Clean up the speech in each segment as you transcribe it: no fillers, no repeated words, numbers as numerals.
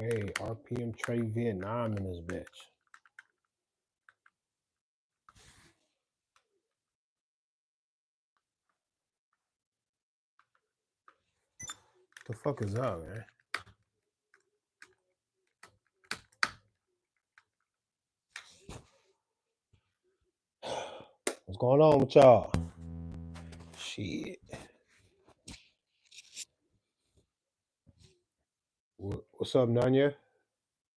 Hey, RPM Trade Vietnam in this bitch. The fuck is up, man? What's going on with y'all? Shit. What's up, Nanya?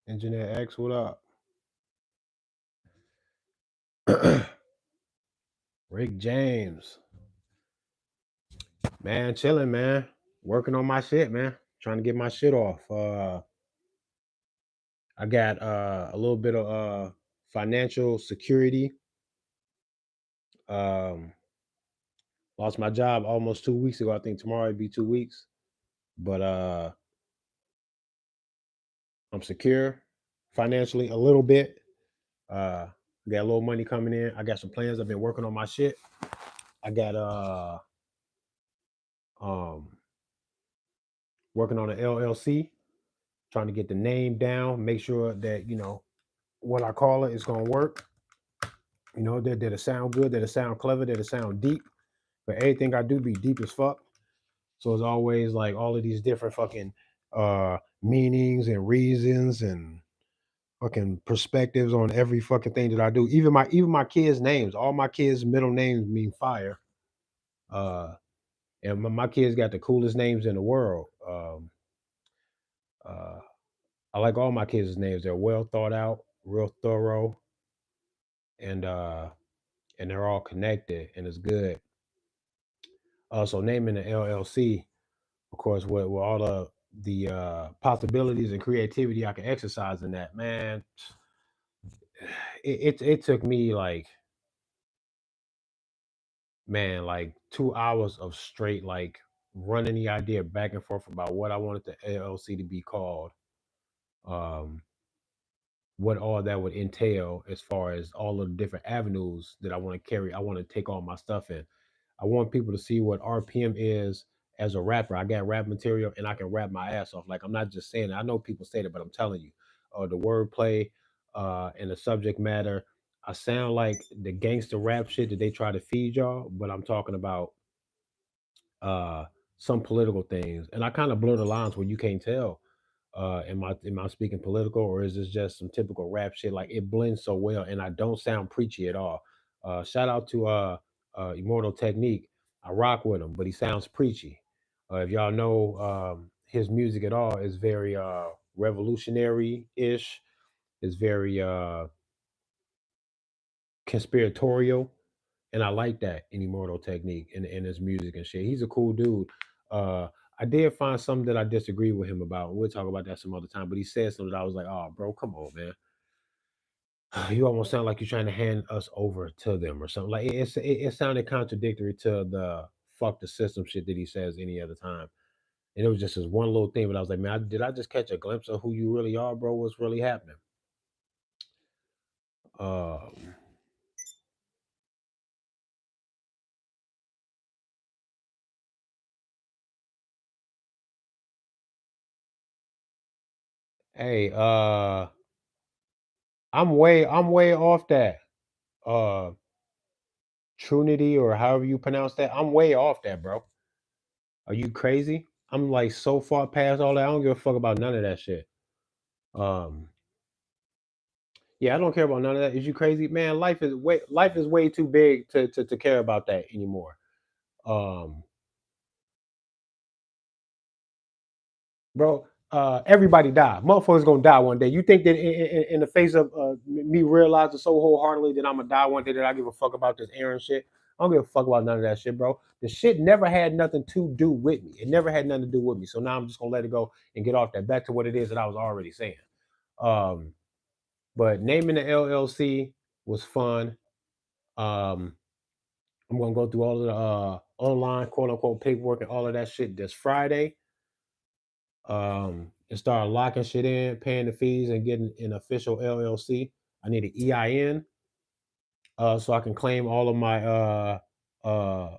Engineer X, what up? Rick James. Man, chilling, man. Working on my shit, man. Trying to get my shit off. I got a little bit of financial security. Um, lost my job almost 2 weeks ago. I think tomorrow would be 2 weeks. But I'm secure financially a little bit. Got a little money coming in. I got some plans. I've been working on my shit. I got um working on an LLC, trying to get the name down, make sure that what I call it is gonna work. That it sound good, that it sound clever, that it sound deep. But everything I do be deep as fuck. So it's always like all of these different fucking meanings and reasons and fucking perspectives on every fucking thing that I do. Even my kids' names, all my kids' middle names mean fire. And my kids got the coolest names in the world. Uh, I like all my kids' names. They're well thought out, real thorough, and they're all connected, and it's good. So naming the LLC, of course, with all the possibilities and creativity I can exercise in that, man, it took me like 2 hours of straight running the idea back and forth about what I wanted the LLC to be called. Um, what all that would entail as far as all of the different avenues that I want to carry. I want to take all my stuff in. I want people to see what RPM is as a rapper. I got rap material and I can rap my ass off. Like I'm not just saying it. I know people say that, but I'm telling you, the wordplay and the subject matter. I sound like the gangster rap shit that they try to feed y'all, but I'm talking about uh some political things. And I kind of blur the lines where you can't tell am I speaking political or is this just some typical rap shit? Like it blends so well and I don't sound preachy at all. Shout out to Immortal Technique. I rock with him, but he sounds preachy. If y'all know his music at all, is very revolutionary ish. It's very conspiratorial, and I like that in Immortal Technique in his music and shit. He's a cool dude. Uh, I did find something that I disagree with him about. We'll talk about that some other time. But he said something that I was like, "Oh, bro, come on, man. You almost sound like you're trying to hand us over to them or something." Like it sounded contradictory to the fuck the system shit that he says any other time. And it was just this one little thing. But I was like, man, did I just catch a glimpse of who you really are, bro? What's really happening? Um, hey, I'm way off that. Uh Trinity or however you pronounce that. I'm way off that, bro. Are you crazy? I'm like so far past all that. I don't give a fuck about none of that shit. Um, yeah, I don't care about none of that. Is you crazy, man? Life is way too big to care about that anymore. Um, bro, everybody die. Motherfuckers gonna die one day. You think that in the face of me realizing so wholeheartedly that I'm gonna die one day that I give a fuck about this Aaron shit? I don't give a fuck about none of that shit, bro. The shit never had nothing to do with me. It never had nothing to do with me. So now I'm just gonna let it go and get off that. Back to what it is that I was already saying. Um, but naming the LLC was fun. Um, I'm gonna go through all of the online quote unquote paperwork and all of that shit this Friday. And start locking shit in, paying the fees, and getting an official LLC. I need an EIN so I can claim all of my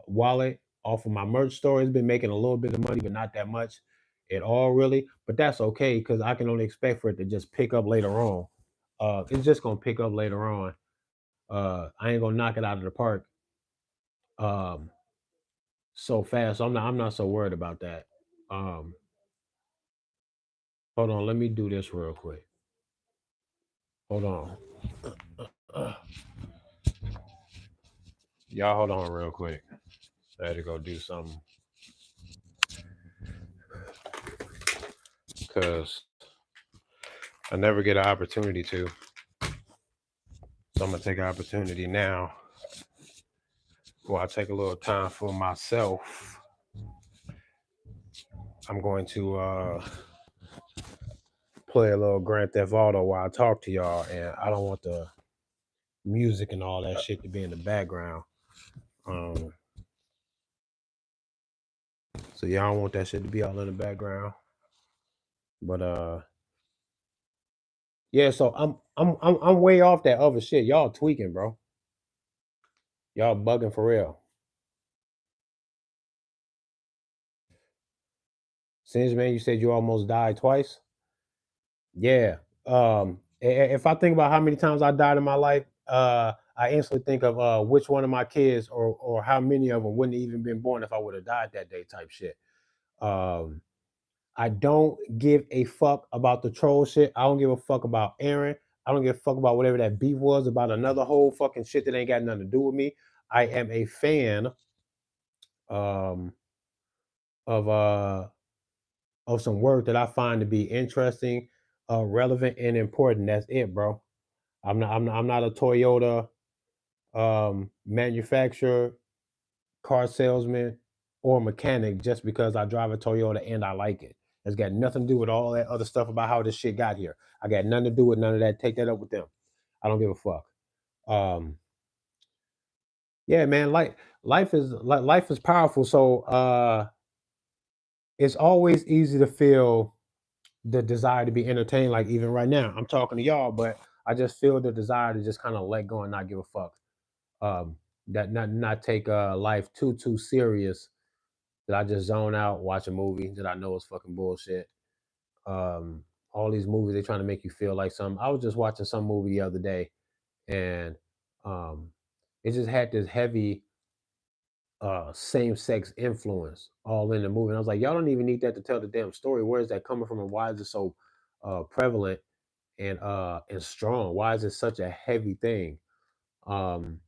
wallet off of my merch store. It's been making a little bit of money, but not that much. at all, really. But that's okay because I can only expect for it to just pick up later on. It's just gonna pick up later on. I ain't gonna knock it out of the park um so fast. So I'm not so worried about that. Um, hold on, let me do this real quick. Hold on. Uh, y'all hold on real quick. I had to go do something because I never get an opportunity to. So I'm gonna take an opportunity now. While I take a little time for myself, I'm going to play a little Grand Theft Auto while I talk to y'all, and I don't want the music and all that shit to be in the background. Um, so y'all don't want that shit to be all in the background. But yeah. So I'm way off that other shit. Y'all tweaking, bro. Y'all bugging for real. Since man, you said you almost died twice. Yeah. If I think about how many times I died in my life, I instantly think of which one of my kids or how many of them wouldn't have even been born if I would have died that day type shit. Um, I don't give a fuck about the troll shit. I don't give a fuck about Aaron. I don't give a fuck about whatever that beef was about another whole fucking shit that ain't got nothing to do with me. I am a fan um, of some work that I find to be interesting, relevant, and important. That's it, bro. I'm not a Toyota manufacturer, car salesman, or mechanic just because I drive a Toyota and I like it. It's got nothing to do with all that other stuff about how this shit got here. I got nothing to do with none of that. Take that up with them. I don't give a fuck. Um, yeah, man, life is powerful. So it's always easy to feel the desire to be entertained. Like even right now, I'm talking to y'all, but I just feel the desire to just kind of let go and not give a fuck. Um, that not take life too serious. That I just zone out, watch a movie that I know is fucking bullshit. Um, all these movies they trying to make you feel like some. I was just watching some movie the other day, and um, it just had this heavy same sex influence all in the movie. And I was like, y'all don't even need that to tell the damn story. Where is that coming from, and why is it so prevalent and strong? Why is it such a heavy thing? Um,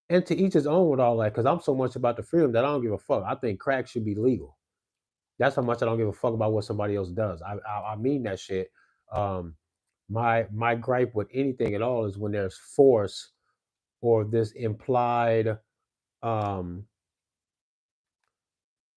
and to each his own with all that, because I'm so much about the freedom that I don't give a fuck. I think crack should be legal. That's how much I don't give a fuck about what somebody else does. I mean that shit. Um, my gripe with anything at all is when there's force or this implied um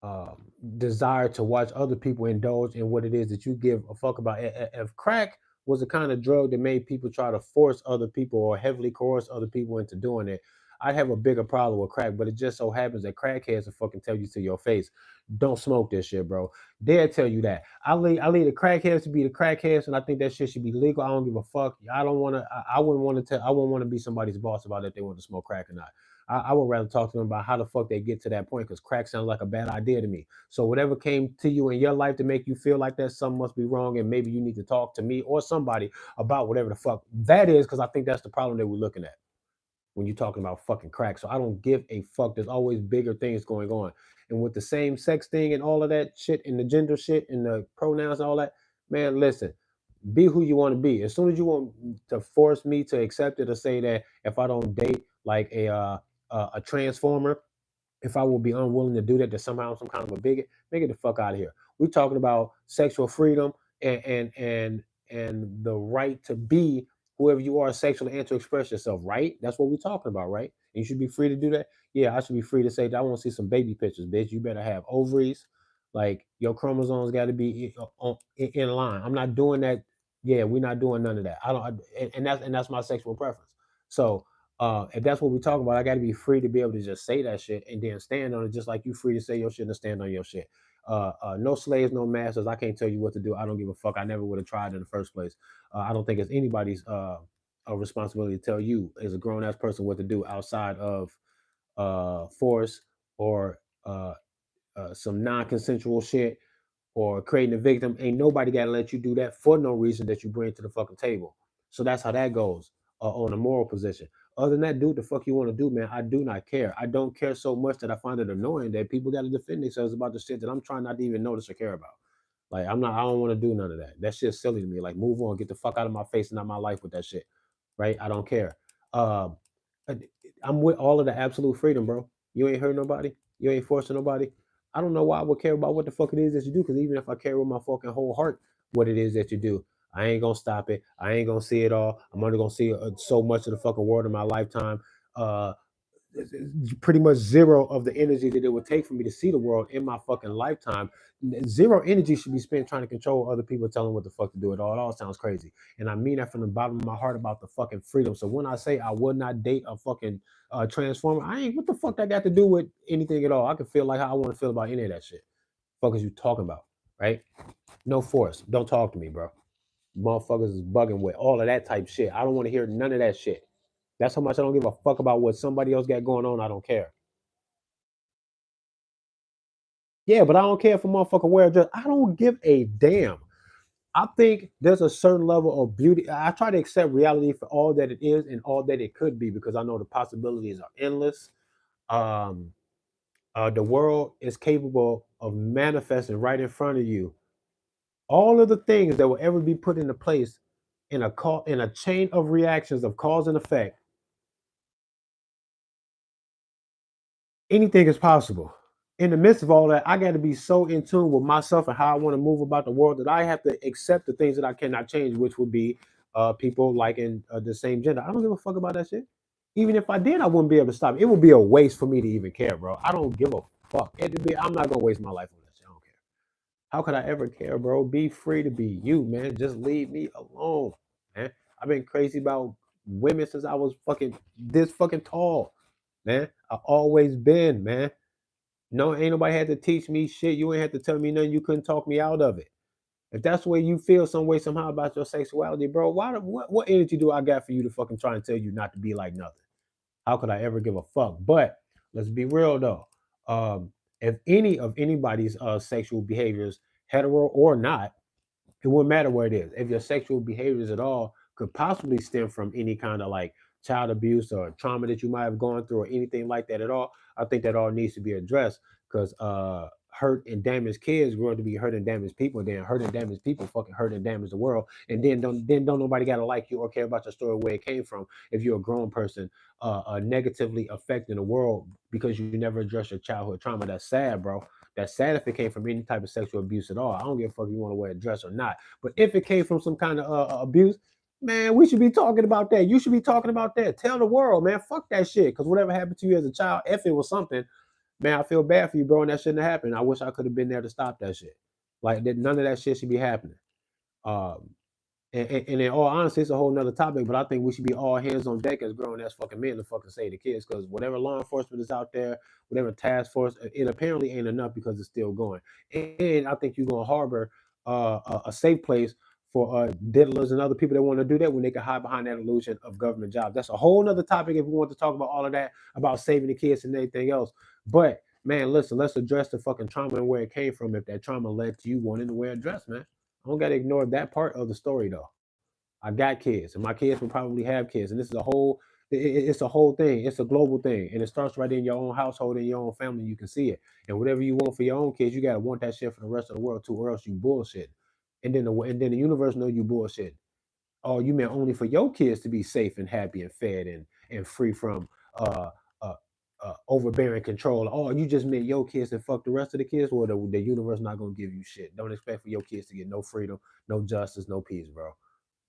um, desire to watch other people indulge in what it is that you give a fuck about. If crack was the kind of drug that made people try to force other people or heavily coerce other people into doing it, I'd have a bigger problem with crack. But it just so happens that crackheads will fucking tell you to your face, don't smoke this shit, bro. They'll tell you that. I leave the crackheads to be the crackheads, and I think that shit should be legal. I don't give a fuck. I don't want to. I wouldn't want to tell. I wouldn't want to be somebody's boss about if they want to smoke crack or not. I would rather talk to them about how the fuck they get to that point because crack sounds like a bad idea to me. So whatever came to you in your life to make you feel like that, something must be wrong, and maybe you need to talk to me or somebody about whatever the fuck that is, because I think that's the problem that we're looking at when you're talking about fucking crack. So I don't give a fuck. There's always bigger things going on. And with the same sex thing and all of that shit and the gender shit and the pronouns and all that, man, listen, be who you want to be. As soon as you want to force me to accept it or say that if I don't date like a transformer, if I will be unwilling to do that, that somehow I'm some kind of a bigot, make it the fuck out of here. We're talking about sexual freedom and the right to be whoever you are sexually and to express yourself, right? That's what we're talking about, right? And you should be free to do that. Yeah, I should be free to say that I want to see some baby pictures, bitch. You better have ovaries. Like your chromosomes got to be in line. I'm not doing that. Yeah, we're not doing none of that. I don't, and that's my sexual preference. So if that's what we're talking about, I got to be free to be able to just say that shit and then stand on it, just like you free to say your shit and stand on your shit. No slaves, no masters. I can't tell you what to do. I don't give a fuck. I never would have tried in the first place. I don't think it's anybody's a responsibility to tell you as a grown ass person what to do outside of force or some non-consensual shit or creating a victim, ain't nobody got to let you do that for no reason that you bring to the fucking table. So that's how that goes on a moral position. Other than that, do what the fuck you want to do, man. I do not care. I don't care so much that I find it annoying that people got to defend themselves about the shit that I'm trying not to even notice or care about. Like I'm not. I don't want to do none of that. That shit's silly to me. Like move on, get the fuck out of my face and out my life with that shit. Right? I don't care. Um, I- I'm with all of the absolute freedom, bro. You ain't hurt nobody. You ain't forcing nobody. I don't know why I would care about what the fuck it is that you do. Because even if I care with my fucking whole heart what it is that you do, I ain't gonna stop it. I ain't gonna see it all. I'm only gonna see so much of the fucking world in my lifetime. Uh, pretty much zero of the energy that it would take for me to see the world in my fucking lifetime. Zero energy should be spent trying to control other people, telling what the fuck to do. It all sounds crazy, and I mean that from the bottom of my heart about the fucking freedom. So when I say I would not date a fucking transformer, I ain't. What the fuck that got to do with anything at all? I can feel like how I want to feel about any of that shit. Fuck is you talking about, right? No force. Don't talk to me, bro. Motherfuckers is bugging with all of that type shit. I don't want to hear none of that shit. That's how much I don't give a fuck about what somebody else got going on. I don't care. Yeah, but I don't care if a motherfucker wear a dress. I don't give a damn. I think there's a certain level of beauty. I try to accept reality for all that it is and all that it could be because I know the possibilities are endless. Um, the world is capable of manifesting right in front of you all of the things that will ever be put into place in a chain of reactions of cause and effect. Anything is possible. In the midst of all that, I got to be so in tune with myself and how I want to move about the world that I have to accept the things that I cannot change, which would be people liking the same gender. I don't give a fuck about that shit. Even if I did, I wouldn't be able to stop. It would be a waste for me to even care, bro. I don't give a fuck. I'm not gonna waste my life on that shit. I don't care. How could I ever care, bro? Be free to be you, man. Just leave me alone, man. I've been crazy about women since I was fucking this fucking tall, man. I always been, man. No, ain't nobody had to teach me shit. You ain't had to tell me nothing. You couldn't talk me out of it. If that's the way you feel some way somehow about your sexuality, bro, what energy do I got for you to fucking try and tell you not to be like nothing? How could I ever give a fuck? But let's be real though. Um, if any of anybody's sexual behaviors, hetero or not, it wouldn't matter what it is. If your sexual behaviors at all could possibly stem from any kind of like child abuse or trauma that you might have gone through or anything like that at all, I think that all needs to be addressed because hurt and damaged kids grow up to be hurt and damaged people. And then hurt and damaged people fucking hurt and damage the world. And then don't nobody gotta like you or care about your story where it came from if you're a grown person negatively affecting the world because you never address your childhood trauma. That's sad, bro. That's sad if it came from any type of sexual abuse at all. I don't give a fuck if you want to wear a dress or not. But if it came from some kind of abuse, man, we should be talking about that. You should be talking about that. Tell the world, man, fuck that shit. Because whatever happened to you as a child, if it was something, man, I feel bad for you, bro, and that shouldn't have happened. I wish I could have been there to stop that shit. Like that, none of that shit should be happening. Um, and in all honesty, it's a whole nother topic, but I think we should be all hands on deck as grown ass fucking men to fucking save the kids. Because whatever law enforcement is out there, whatever task force, it apparently ain't enough because it's still going. And I think you're gonna harbor a safe place for diddlers and other people that want to do that when they can hide behind that illusion of government jobs. That's a whole nother topic if we want to talk about all of that, about saving the kids and anything else. But man, listen, let's address the fucking trauma and where it came from if that trauma led to you wanting to wear a dress, man. I don't gotta ignore that part of the story though. I got kids, and my kids will probably have kids, and this is a whole. It's a whole thing. It's a global thing, and it starts right in your own household, in your own family. You can see it, and whatever you want for your own kids, you gotta want that shit for the rest of the world too, or else you bullshit. And then the universe know you bullshit. Oh, you meant only for your kids to be safe and happy and fed and free from uh uh. Overbearing control. Oh, you just meant your kids and fuck the rest of the kids. Well, the universe not gonna give you shit. Don't expect for your kids to get no freedom, no justice, no peace, bro.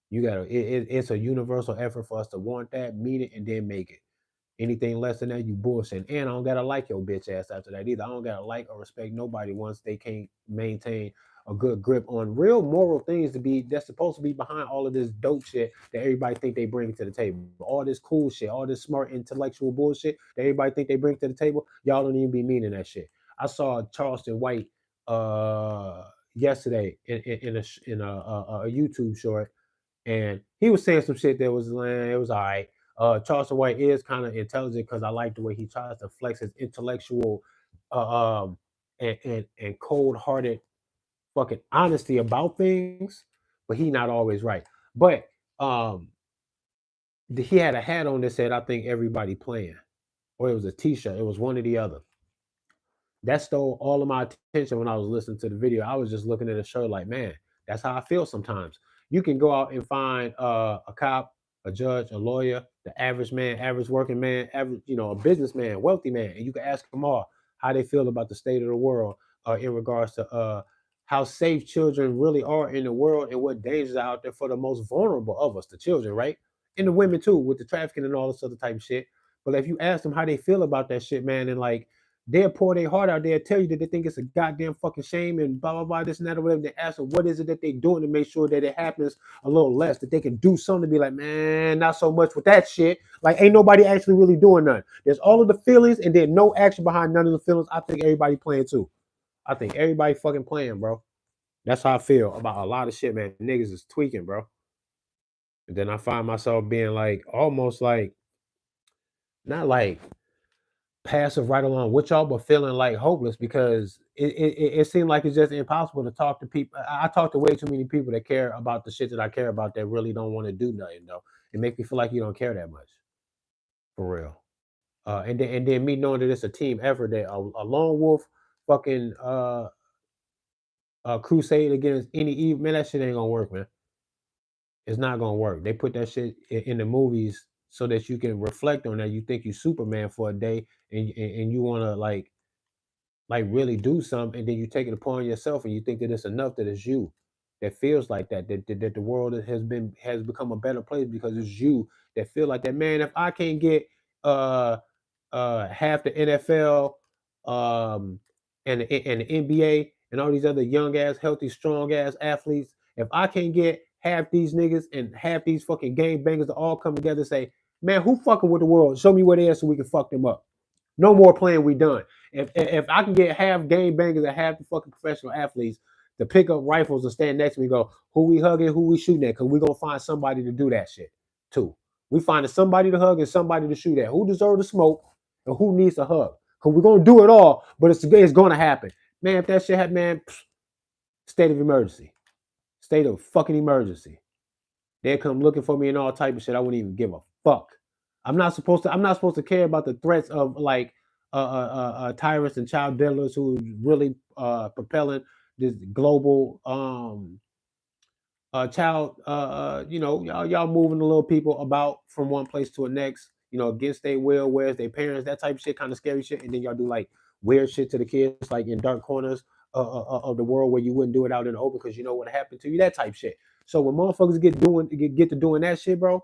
You gotta. It's a universal effort for us to want that, mean it, and then make it. Anything less than that, you bullshit. And I don't gotta like your bitch ass after that either. I don't gotta like or respect nobody once they can't maintain a good grip on real moral things to be that's supposed to be behind all of this dope shit that everybody think they bring to the table. All this cool shit, all this smart intellectual bullshit that everybody think they bring to the table. Y'all don't even be meaning that shit. I saw Charleston White yesterday in a YouTube short, and he was saying some shit that was it was all right. Charleston White is kind of intelligent because I like the way he tries to flex his intellectual uh, um, and cold hearted fucking honesty about things, but he not always right. But um, he had a hat on that said, "I think everybody playing," or it was a T-shirt. It was one or the other. That stole all of my attention when I was listening to the video. I was just looking at the show like, man, that's how I feel sometimes. You can go out and find a cop, a judge, a lawyer, the average man, average working man, average, a businessman, wealthy man, and you can ask them all how they feel about the state of the world in regards to how safe children really are in the world and what dangers are out there for the most vulnerable of us, the children, right? And the women too, with the trafficking and all this other type of shit. But if you ask them how they feel about that shit, man, and like they'll pour their heart out. They'll tell you that they think it's a goddamn fucking shame and blah blah blah, this and that or whatever. They ask them what is it that they doing to make sure that it happens a little less, that they can do something to be like, man, not so much with that shit. Like ain't nobody actually really doing nothing. There's all of the feelings and then no action behind none of the feelings. I think everybody playing too. I think everybody fucking playing, bro. That's how I feel about a lot of shit, man. Niggas is tweaking, bro. And then I find myself being like almost like not like passive right along with y'all, but feeling like hopeless because it seemed like it's just impossible to talk to people. I talk to way too many people that care about the shit that I care about that really don't want to do nothing though. It makes me feel like you don't care that much for real. And then me knowing that it's a team effort that a lone wolf fucking crusade against any evil man, that shit ain't gonna work, man. It's not gonna work. They put that shit in the movies so that you can reflect on that. You think you Superman for a day and you wanna like really do something, and then you take it upon yourself and you think that it's enough, that it's you that feels like that the world has become a better place because it's you that feel like that. Man, if I can't get uh half the NFL um and the NBA and all these other young ass healthy strong ass athletes, if I can't get half these niggas and half these fucking game bangers to all come together and say, man, who fucking with the world, show me where they are so we can fuck them up. No more playing. We done. If I can get half game bangers and half the fucking professional athletes to pick up rifles and stand next to me, and go, who we hugging, who we shooting at, because we gonna find somebody to do that shit too. We finding somebody to hug and somebody to shoot at. Who deserve the smoke and who needs a hug? Because we're gonna do it all, but it's gonna happen. Man, if that shit happen, man, state of emergency. State of fucking emergency. They'll come looking for me and all type of shit. I wouldn't even give a fuck. I'm not supposed to care about the threats of like tyrants and child diddlers who really propelling this global child. Y'all moving the little people about from one place to the next. Against their will, where's their parents, that type of shit, kind of scary shit. And then y'all do like weird shit to the kids, like in dark corners of the world where you wouldn't do it out in the open because you know what happened to you, that type shit. So when motherfuckers get to doing that shit, bro,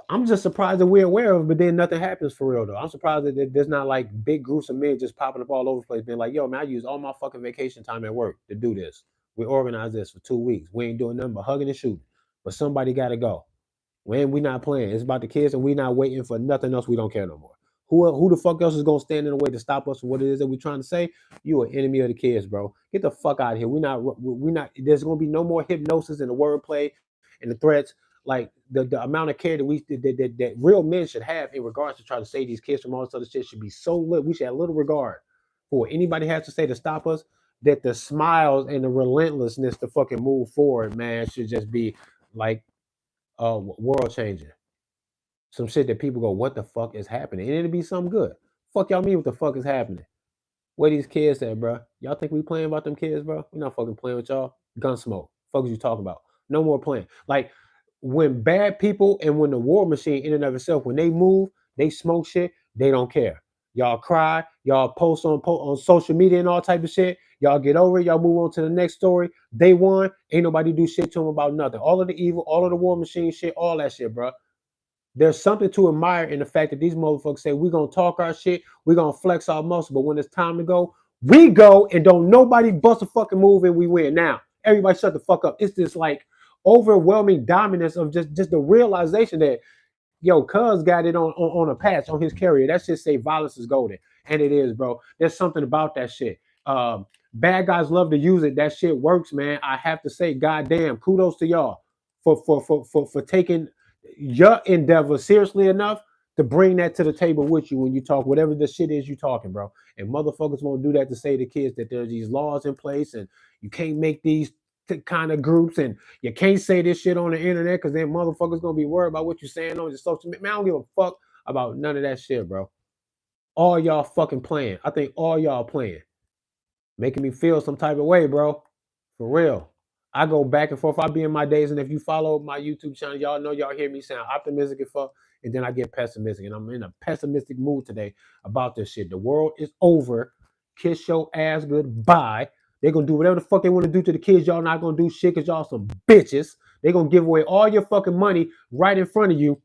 I'm just surprised that we're aware of it, but then nothing happens for real though. I'm surprised that there's not like big groups of men just popping up all over the place, being like, "Yo, man, I use all my fucking vacation time at work to do this. We organized this for 2 weeks. We ain't doing nothing but hugging and shooting, but somebody got to go. When we not playing, it's about the kids, and we not waiting for nothing else. We don't care no more. Who the fuck else is gonna stand in the way to stop us from what it is that we're trying to say? You an enemy of the kids, bro. Get the fuck out of here. We not. There's gonna be no more hypnosis in the wordplay and the threats. Like the amount of care that real men should have in regards to try to save these kids from all this other shit should be so lit. We should have little regard for what anybody has to say to stop us. That the smiles and the relentlessness to fucking move forward, man, should just be like world changing. Some shit that people go, what the fuck is happening? And it'll be something good. Fuck y'all mean what the fuck is happening? Where these kids at, bro? Y'all think we playing about them kids, bro? We not fucking playing with y'all. Gunsmoke. Fuck is you talking about? No more playing. Like when bad people and when the war machine in and of itself, when they move, they smoke shit, they don't care. Y'all cry, y'all post on social media and all type of shit. Y'all get over it, y'all move on to the next story. They won. Ain't nobody do shit to them about nothing. All of the evil, all of the war machine shit, all that shit, bro. There's something to admire in the fact that these motherfuckers say we're gonna talk our shit, we're gonna flex our muscle, but when it's time to go, we go and don't nobody bust a fucking move and we win. Now, everybody shut the fuck up. It's this like overwhelming dominance of just the realization that yo, cuz got it on a patch on his carrier. That shit say violence is golden. And it is, bro. There's something about that shit. Bad guys love to use it. That shit works, man. I have to say, goddamn, kudos to y'all for taking your endeavor seriously enough to bring that to the table with you when you talk whatever the shit is you talking, bro. And motherfuckers won't do that to say to kids that there's these laws in place and you can't make these kind of groups and you can't say this shit on the internet because then motherfuckers gonna be worried about what you're saying on your social media. Man, I don't give a fuck about none of that shit, bro. All y'all fucking playing. I think all y'all playing. Making me feel some type of way, bro. For real. I go back and forth. I be in my days, and if you follow my YouTube channel, y'all know y'all hear me sound optimistic as fuck, and then I get pessimistic, and I'm in a pessimistic mood today about this shit. The world is over. Kiss your ass goodbye. They're gonna do whatever the fuck they want to do to the kids. Y'all not gonna do shit because y'all some bitches. They're gonna give away all your fucking money right in front of you.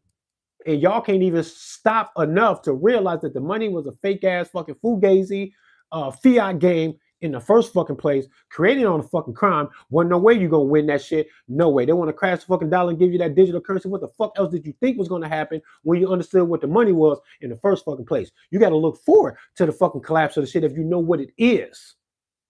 And y'all can't even stop enough to realize that the money was a fake ass fucking fugazi fiat game in the first fucking place, created on a fucking crime. Wasn't no way you gonna win that shit. No way. They want to crash the fucking dollar and give you that digital currency. What the fuck else did you think was gonna happen when you understood what the money was in the first fucking place? You got to look forward to the fucking collapse of the shit if you know what it is.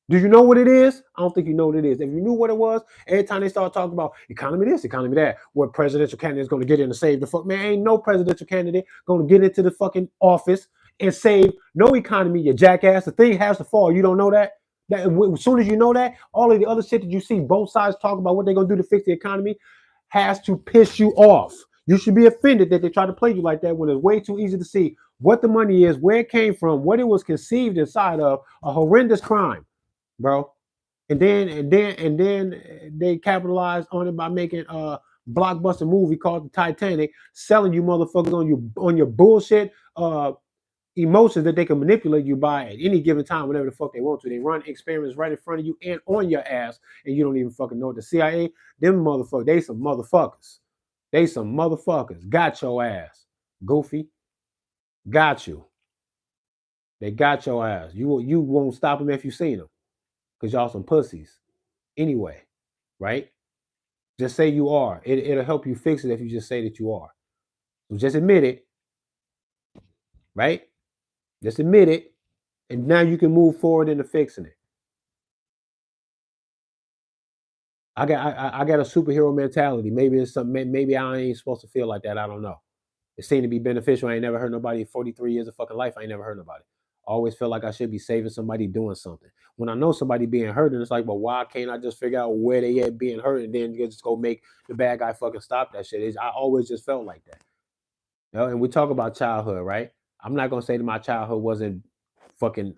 Do you know what it is? I don't think you know what it is. If you knew what it was, every time they start talking about economy this, economy that, what presidential candidate is going to get in to save the fuck, man, ain't no presidential candidate going to get into the fucking office and save no economy, you jackass. The thing has to fall. You don't know that? That as soon as you know that, all of the other shit that you see both sides talk about what they're going to do to fix the economy has to piss you off. You should be offended that they try to play you like that when it's way too easy to see what the money is, where it came from, what it was conceived inside of, a horrendous crime, bro. And then they capitalized on it by making a blockbuster movie called The Titanic, selling you motherfuckers on your bullshit emotions that they can manipulate you by at any given time, whenever the fuck they want to. They run experiments right in front of you and on your ass, and you don't even fucking know it. The CIA, them motherfuckers, they some motherfuckers. They some motherfuckers. Got your ass, goofy. Got you. They got your ass. You won't stop them if you seen them, cause y'all some pussies. Anyway, right? Just say you are. It'll help you fix it if you just say that you are. So just admit it, right? Just admit it, and now you can move forward into fixing it. I got a superhero mentality. Maybe it's something. Maybe I ain't supposed to feel like that. I don't know. It seemed to be beneficial. I ain't never heard nobody 43 years of fucking life. I ain't never heard nobody. I always feel like I should be saving somebody doing something. When I know somebody being hurt, and it's like, well, why can't I just figure out where they at being hurt and then just go make the bad guy fucking stop that shit? I always just felt like that. You know, and we talk about childhood, right? I'm not gonna say that my childhood wasn't fucking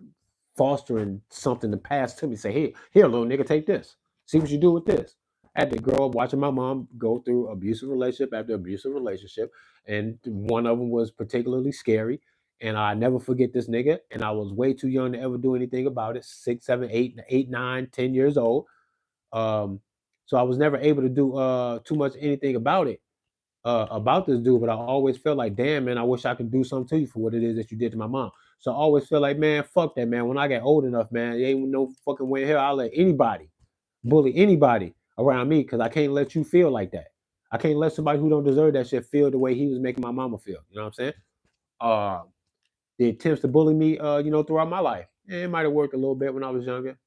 fostering something to pass to me. Say, here, little nigga, take this. See what you do with this. I had to grow up watching my mom go through abusive relationship after abusive relationship, and one of them was particularly scary. And I never forget this nigga. And I was way too young to ever do anything about it. 6, 7, 8, 9, 10 years old. Um, so I was never able to do too much anything about this dude, but I always felt like, damn, man, I wish I could do something to you for what it is that you did to my mom. So I always feel like, man, fuck that, man. When I get old enough, man, there ain't no fucking way in hell I'll let anybody bully anybody around me because I can't let you feel like that. I can't let somebody who don't deserve that shit feel the way he was making my mama feel. You know what I'm saying? Uh, the attempts to bully me, throughout my life. It might have worked a little bit when I was younger,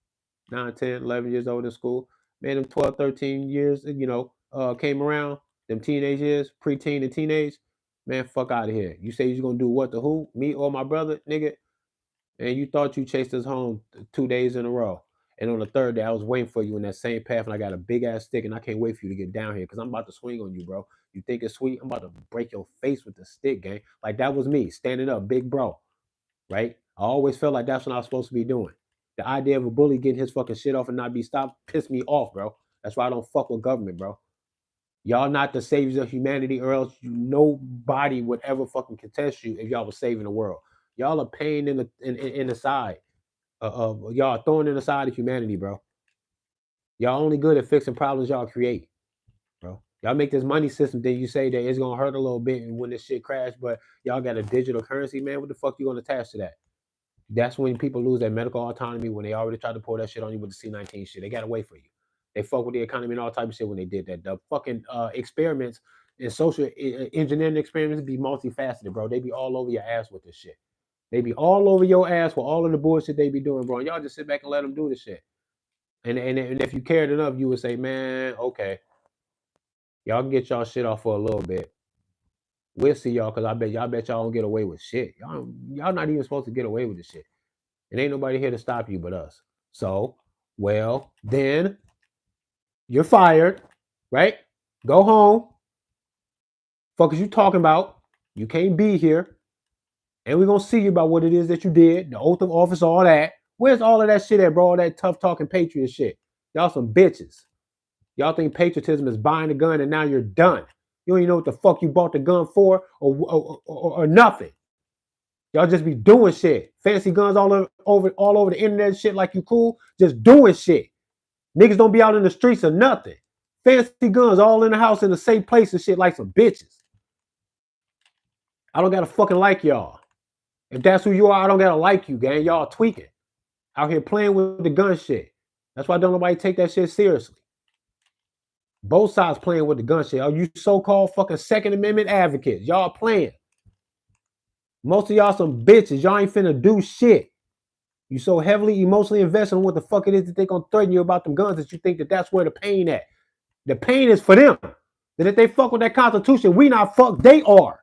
9, 10, 11 years old in school. Man, them 12, 13 years, came around, them teenage years, preteen and teenage, man, fuck out of here. You say you're gonna do what to who? Me or my brother, nigga? And you thought you chased us home 2 days in a row. And on the third day, I was waiting for you in that same path, and I got a big ass stick, and I can't wait for you to get down here because I'm about to swing on you, bro. You think it's sweet? I'm about to break your face with the stick, gang. Like that was me standing up, big bro, right? I always felt like that's what I was supposed to be doing. The idea of a bully getting his fucking shit off and not be stopped pissed me off, bro. That's why I don't fuck with government, bro. Y'all not the saviors of humanity, or else nobody would ever fucking contest you if y'all was saving the world. Y'all are pain in the side. Y'all throwing in the side of humanity, bro. Y'all only good at fixing problems y'all create, bro. Y'all make this money system, then you say that it's gonna hurt a little bit and when this shit crash, but y'all got a digital currency, man. What the fuck you gonna attach to that? That's when people lose their medical autonomy, when they already tried to pull that shit on you with the C-19 shit. They got away from you. They fuck with the economy and all type of shit when they did that. The fucking experiments and social engineering experiments be multifaceted, bro. They be all over your ass with this shit. They be all over your ass with all of the bullshit they be doing, bro. And y'all just sit back and let them do the shit. And if you cared enough, you would say, man, okay, y'all can get y'all shit off for a little bit. We'll see y'all, cause I bet y'all don't get away with shit. Y'all not even supposed to get away with this shit. And ain't nobody here to stop you but us. So, well, then you're fired, right? Go home. Fuck is you talking about? You can't be here. And we're gonna see you about what it is that you did, the oath of office, all that. Where's all of that shit at, bro? All that tough talking patriot shit. Y'all some bitches. Y'all think patriotism is buying a gun and now you're done. You don't even know what the fuck you bought the gun for or nothing. Y'all just be doing shit. Fancy guns all over the internet and shit like you cool. Just doing shit. Niggas don't be out in the streets or nothing. Fancy guns all in the house in the safe place and shit like some bitches. I don't gotta fucking like y'all. If that's who you are, I don't gotta like you, gang. Y'all tweaking. Out here playing with the gun shit. That's why don't nobody take that shit seriously. Both sides playing with the gun shit. Are you so-called fucking Second Amendment advocates? Y'all playing. Most of y'all some bitches. Y'all ain't finna do shit. You so heavily emotionally invested in what the fuck it is that they gonna threaten you about them guns that you think that that's where the pain at. The pain is for them. That if they fuck with that Constitution, we not fuck, they are.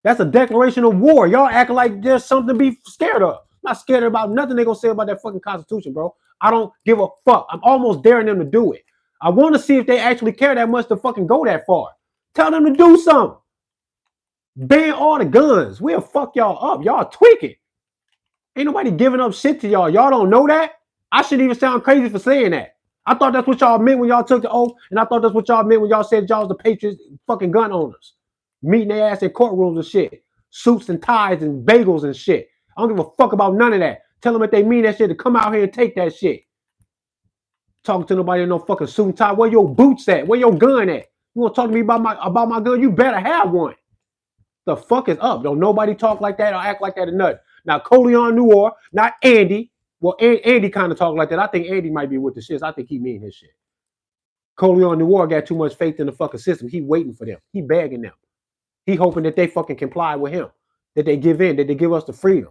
That's a declaration of war. Y'all acting like there's something to be scared of. I'm not scared about nothing they gonna say about that fucking Constitution, bro. I don't give a fuck. I'm almost daring them to do it. I want to see if they actually care that much to fucking go that far. Tell them to do something. Ban all the guns. We'll fuck y'all up. Y'all tweaking. Ain't nobody giving up shit to y'all. Y'all don't know that? I shouldn't even sound crazy for saying that. I thought that's what y'all meant when y'all took the oath, and I thought that's what y'all meant when y'all said y'all was the Patriots fucking gun owners. Meeting their ass in courtrooms and shit. Suits and ties and bagels and shit. I don't give a fuck about none of that. Tell them if they mean that shit to come out here and take that shit. Talking to nobody in no fucking suit and tie. Where your boots at? Where your gun at? You want to talk to me about my gun? You better have one. The fuck is up? Don't nobody talk like that or act like that or nothing. Now, Coleon Noir, not Andy. Well, Andy kind of talk like that. I think Andy might be with the shits. I think he mean his shit. Coleon Noir got too much faith in the fucking system. He waiting for them. He begging them. He hoping that they fucking comply with him. That they give in. That they give us the freedom.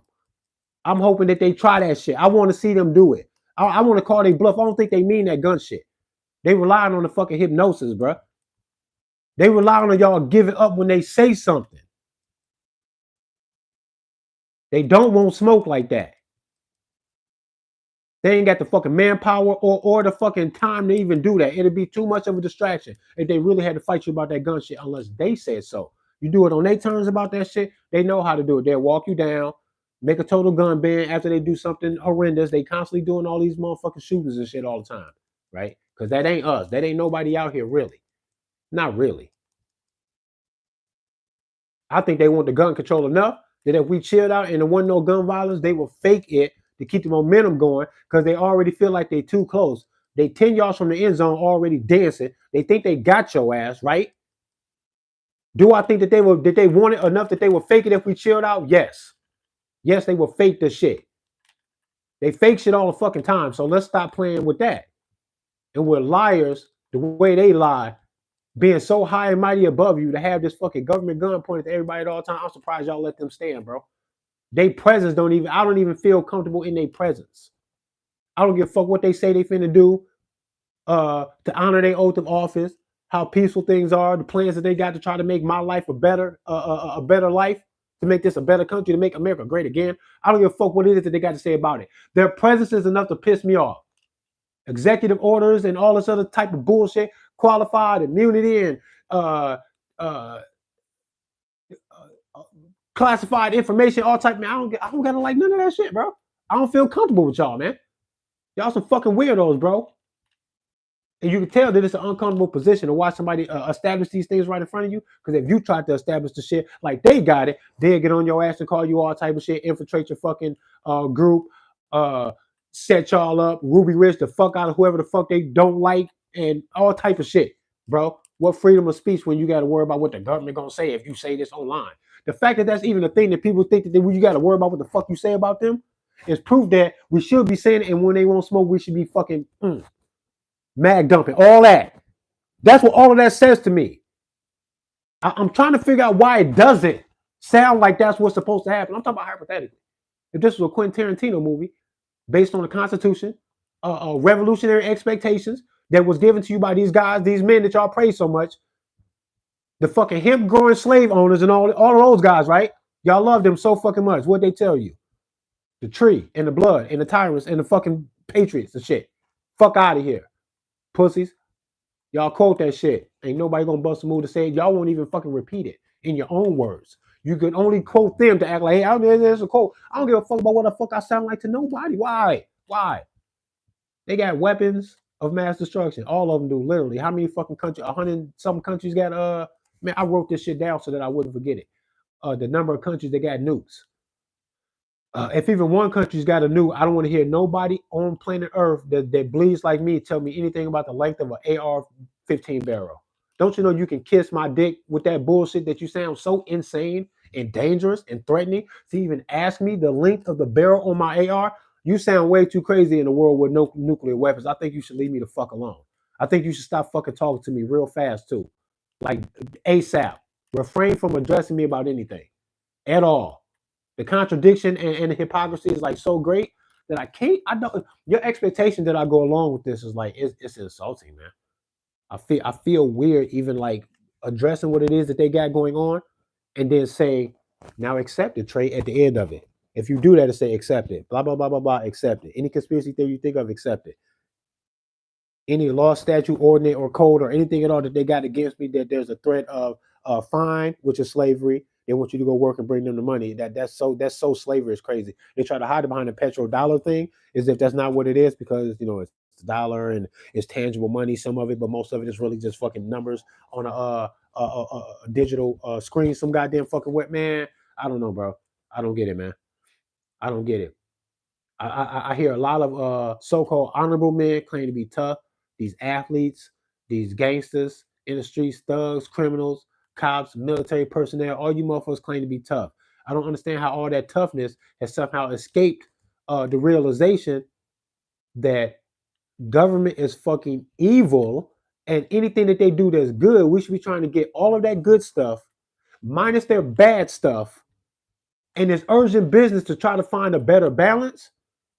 I'm hoping that they try that shit. I want to see them do it. I want to call they bluff. I don't think they mean that gun shit. They relying on the fucking hypnosis, bro. They rely on y'all giving up when they say something. They don't want smoke like that. They ain't got the fucking manpower or the fucking time to even do that. It'd be too much of a distraction if they really had to fight you about that gun shit unless they said so. You do it on their terms about that shit, they know how to do it. They'll walk you down, make a total gun ban after they do something horrendous. They constantly doing all these motherfucking shootings and shit all the time, right? Because that ain't us. That ain't nobody out here really. Not really. I think they want the gun control enough that if we chilled out and there wasn't no gun violence, they will fake it to keep the momentum going because they already feel like they too close. They 10 yards from the end zone already dancing. They think they got your ass, right? Do I think that they want it enough that they will fake it if we chilled out? Yes. Yes, they will fake the shit. They fake shit all the fucking time. So let's stop playing with that. And we're liars the way they lie, being so high and mighty above you to have this fucking government gun pointed at everybody at all time. I'm surprised y'all let them stand, bro. They presence I don't even feel comfortable in their presence. I don't give a fuck what they say they finna do to honor their oath of office, how peaceful things are, the plans that they got to try to make my life a better life, to make this a better country, to make America great again. I don't give a fuck what it is that they got to say about it. Their presence is enough to piss me off. Executive orders and all this other type of bullshit, qualified immunity and classified information, all type. Man, I don't gotta like none of that shit, bro. I don't feel comfortable with y'all, man. Y'all some fucking weirdos, bro. And you can tell that it's an uncomfortable position to watch somebody establish these things right in front of you. Because if you try to establish the shit like they got it, they'll get on your ass and call you all type of shit, infiltrate your fucking group, set y'all up, Ruby Rich the fuck out of whoever the fuck they don't like, and all type of shit, bro. What freedom of speech when you got to worry about what the government gonna say if you say this online? The fact that that's even a thing that people think that you got to worry about what the fuck you say about them is proof that we should be saying it, and when they won't smoke, we should be fucking mag dumping, all that. That's what all of that says to me. I'm trying to figure out why it doesn't sound like that's what's supposed to happen. I'm talking about hypothetically. If this was a Quentin Tarantino movie based on the Constitution, revolutionary expectations that was given to you by these guys, these men that y'all praise so much, The fucking hemp growing slave owners and all of those guys, right? Y'all love them so fucking much. What they tell you? The tree and the blood and the tyrants and the fucking patriots and shit. Fuck out of here, pussies. Y'all quote that shit. Ain't nobody gonna bust a move to say it. Y'all won't even fucking repeat it in your own words. You can only quote them to act like, hey, there's a quote. I don't give a fuck about what the fuck I sound like to nobody. Why? Why? They got weapons of mass destruction. All of them do, literally. How many fucking countries? 100 some countries got man, I wrote this shit down so that I wouldn't forget it. The number of countries that got nukes. If even one country's got a nuke, I don't want to hear nobody on planet Earth that bleeds like me tell me anything about the length of an AR-15 barrel. Don't you know you can kiss my dick with that bullshit that you sound so insane and dangerous and threatening to even ask me the length of the barrel on my AR? You sound way too crazy in a world with no nuclear weapons. I think you should leave me the fuck alone. I think you should stop fucking talking to me real fast too. Like ASAP. Refrain from addressing me about anything at all. The contradiction and the hypocrisy is like so great that I can't. I don't. Your expectation that I go along with this is like it's insulting, man. I feel weird even like addressing what it is that they got going on, and then say now accept it, Trey. At the end of it, if you do that, and say accept it, blah blah blah blah blah, accept it. Any conspiracy theory you think of, accept it. Any law, statute, ordinance, or code, or anything at all that they got against me that there's a threat of fine, which is slavery. They want you to go work and bring them the money. That's so slavery is crazy. They try to hide it behind the petrodollar thing, as if that's not what it is, because it's the dollar and it's tangible money, some of it, but most of it is really just fucking numbers on a digital screen. Some goddamn fucking wet man. I don't know, bro. I don't get it, man. I don't get it. I hear a lot of so-called honorable men claim to be tough. These athletes, these gangsters in the streets, thugs, criminals, cops, military personnel, all you motherfuckers claim to be tough. I don't understand how all that toughness has somehow escaped the realization that government is fucking evil, and anything that they do that's good, we should be trying to get all of that good stuff minus their bad stuff, and it's urgent business to try to find a better balance.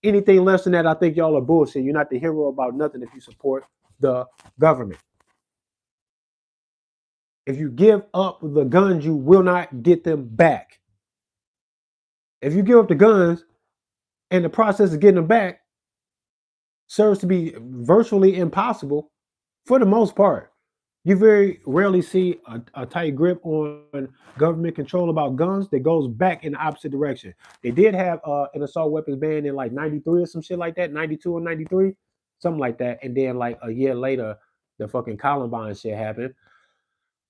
Anything less than that, I think y'all are bullshit. You're not the hero about nothing if you support the government. If you give up the guns, you will not get them back. If you give up the guns and the process of getting them back serves to be virtually impossible for the most part. You very rarely see a tight grip on government control about guns that goes back in the opposite direction. They did have an assault weapons ban in like 93 or some shit like that, 92 or 93, something like that. And then like a year later, the fucking Columbine shit happened.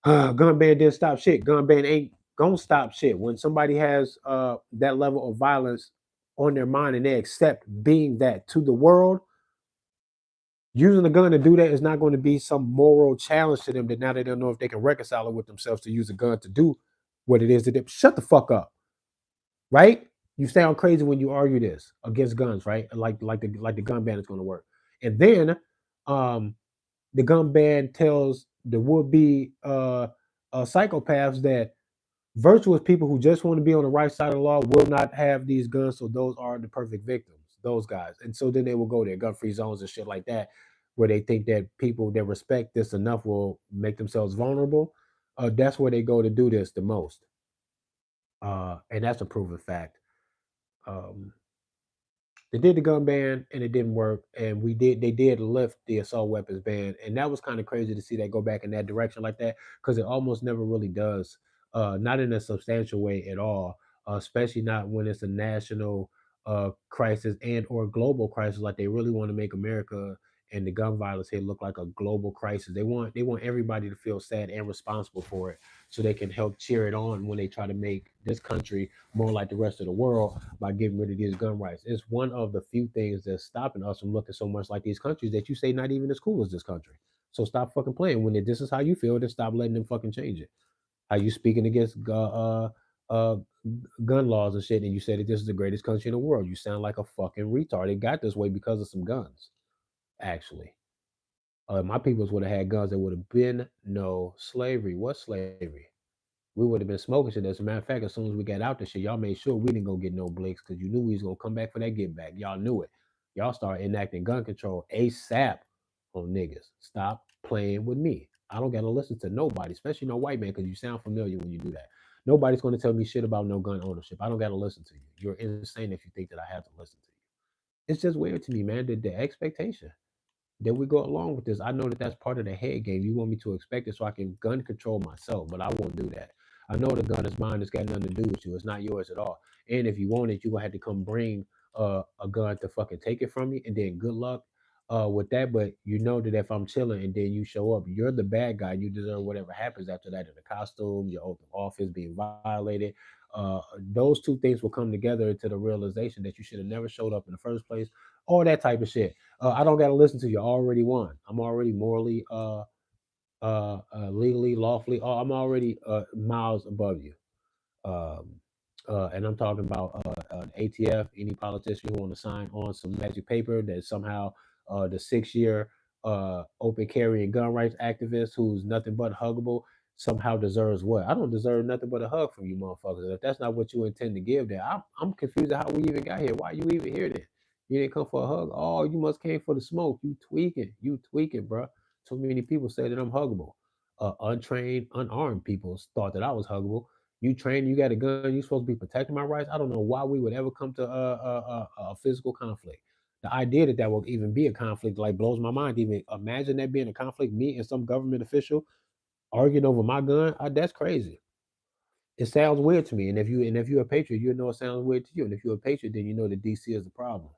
Gun ban didn't stop shit. Gun ban ain't gonna stop shit. When somebody has that level of violence on their mind and they accept being that to the world, using a gun to do that is not going to be some moral challenge to them that now they don't know if they can reconcile it with themselves to use a gun to do what it is that they shut the fuck up. Right? You sound crazy when you argue this against guns, right? Like the gun ban is going to work. And then the gun ban tells the would-be psychopaths that virtuous people who just want to be on the right side of the law will not have these guns, so those are the perfect victims, those guys. And so then they will go there, gun-free zones and shit like that, where they think that people that respect this enough will make themselves vulnerable. That's where they go to do this the most, and that's a proven fact. Um, they did the gun ban and it didn't work, and they did lift the assault weapons ban, and that was kind of crazy to see that go back in that direction like that, because it almost never really does, not in a substantial way at all, especially not when it's a national crisis and or global crisis. Like they really want to make America and the gun violence here look like a global crisis. They want everybody to feel sad and responsible for it, so they can help cheer it on when they try to make this country more like the rest of the world by getting rid of these gun rights. It's one of the few things that's stopping us from looking so much like these countries that you say not even as cool as this country. So stop fucking playing. When this is how you feel, then stop letting them fucking change it. How you speaking against uh, gun laws and shit, and you said that this is the greatest country in the world. You sound like a fucking retard. It got this way because of some guns, actually. My peoples would have had guns, there would have been no slavery. What slavery? We would have been smoking shit. As a matter of fact, as soon as we got out this shit, y'all made sure we didn't go get no blicks because you knew we was gonna come back for that get back. Y'all knew it. Y'all started enacting gun control ASAP on niggas. Stop playing with me. I don't gotta listen to nobody, especially no white man, because you sound familiar when you do that. Nobody's gonna tell me shit about no gun ownership. I don't gotta listen to you. You're insane if you think that I have to listen to you. It's just weird to me, man. The expectation that we go along with this. I know that that's part of the head game. You want me to expect it so I can gun control myself, but I won't do that. I know the gun is mine. It's got nothing to do with you. It's not yours at all. And if you want it, you're gonna have to come bring a gun to fucking take it from me, and then good luck with that. But you know that if I'm chilling and then you show up, you're the bad guy. You deserve whatever happens after that in the costume, your oath of office being violated. Those two things will come together into the realization that you should have never showed up in the first place. All that type of shit. I don't got to listen to you. I already won. I'm already morally, legally, lawfully. I'm already miles above you. Um, and I'm talking about ATF, any politician who want to sign on some magic paper that somehow the 6 year open carry and gun rights activist who's nothing but huggable somehow deserves what? I don't deserve nothing but a hug from you motherfuckers. If that's not what you intend to give, then I'm confused at how we even got here. Why you even here then? You didn't come for a hug. Oh, you must came for the smoke. You tweaking, bro. So many people say that I'm huggable. Untrained, unarmed people thought that I was huggable. You train, you got a gun, you supposed to be protecting my rights. I don't know why we would ever come to a physical conflict. The idea that that will even be a conflict like blows my mind. Even imagine that being a conflict, me and some government official arguing over my gun. That's crazy. It sounds weird to me. And if you're a patriot, you know it sounds weird to you. And if you're a patriot, then you know that DC is the problem.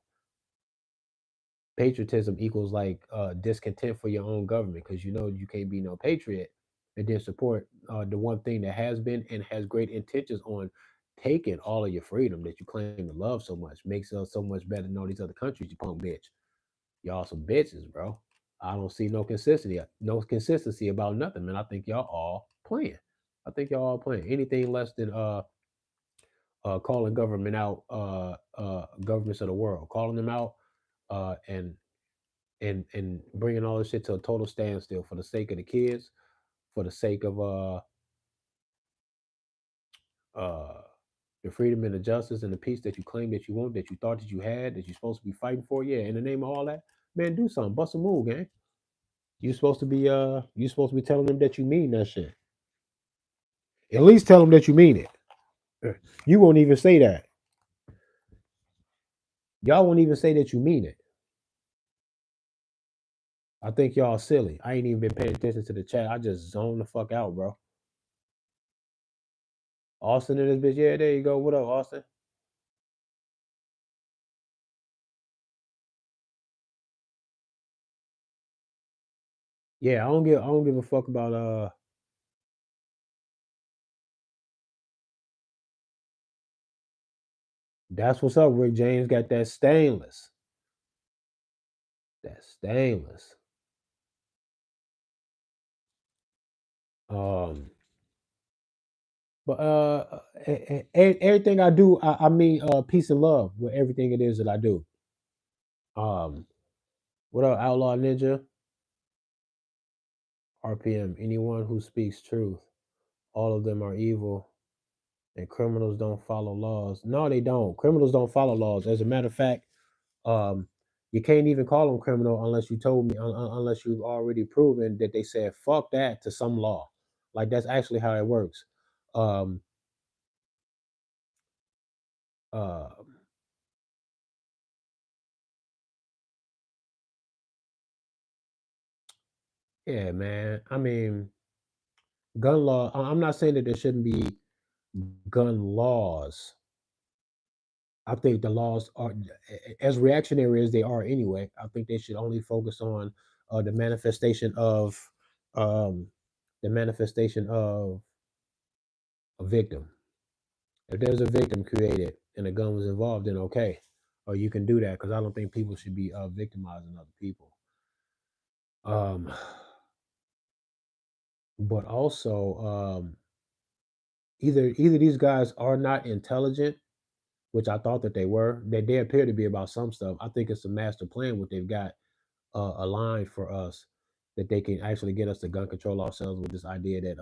Patriotism equals like discontent for your own government because you know you can't be no patriot and then support the one thing that has been and has great intentions on taking all of your freedom that you claim to love so much makes us so much better than all these other countries. You punk bitch, y'all some bitches, bro. I don't see no consistency about nothing, man. I think y'all all playing. I think y'all all playing. Anything less than calling government out, governments of the world, calling them out, and and bringing all this shit to a total standstill for the sake of the kids, for the sake of uh the freedom and the justice and the peace that you claim that you want, that you thought that you had, that you're supposed to be fighting for. Yeah, in the name of all that, man, do something, bust a move, gang. You supposed to be telling them that you mean that shit. At least tell them that you mean it. You won't even say that. Y'all won't even say that you mean it. I think y'all silly. I ain't even been paying attention to the chat. I just zoned the fuck out, bro. Austin in this bitch. Yeah, there you go. What up, Austin? Yeah, I don't give a fuck about that's what's up. Rick James got that stainless. That stainless. Um, but everything I do, I mean peace and love with everything it is that I do. Um, what up, Outlaw Ninja? RPM. Anyone who speaks truth, all of them are evil, and criminals don't follow laws. No, they don't. Criminals don't follow laws. As a matter of fact, um, you can't even call them criminal unless you told me, unless you've already proven that they said fuck that to some law. Like that's actually how it works. Um, uh, yeah, man. I mean, gun law. I'm not saying that there shouldn't be gun laws. I think the laws are as reactionary as they are anyway. I think they should only focus on the manifestation of um, the manifestation of a victim. If there's a victim created and a gun was involved, then okay, or you can do that because I don't think people should be victimizing other people. Um, but also, either these guys are not intelligent, which I thought that they were. They appear to be about some stuff. I think it's a master plan what they've got aligned for us that they can actually get us to gun control ourselves with this idea that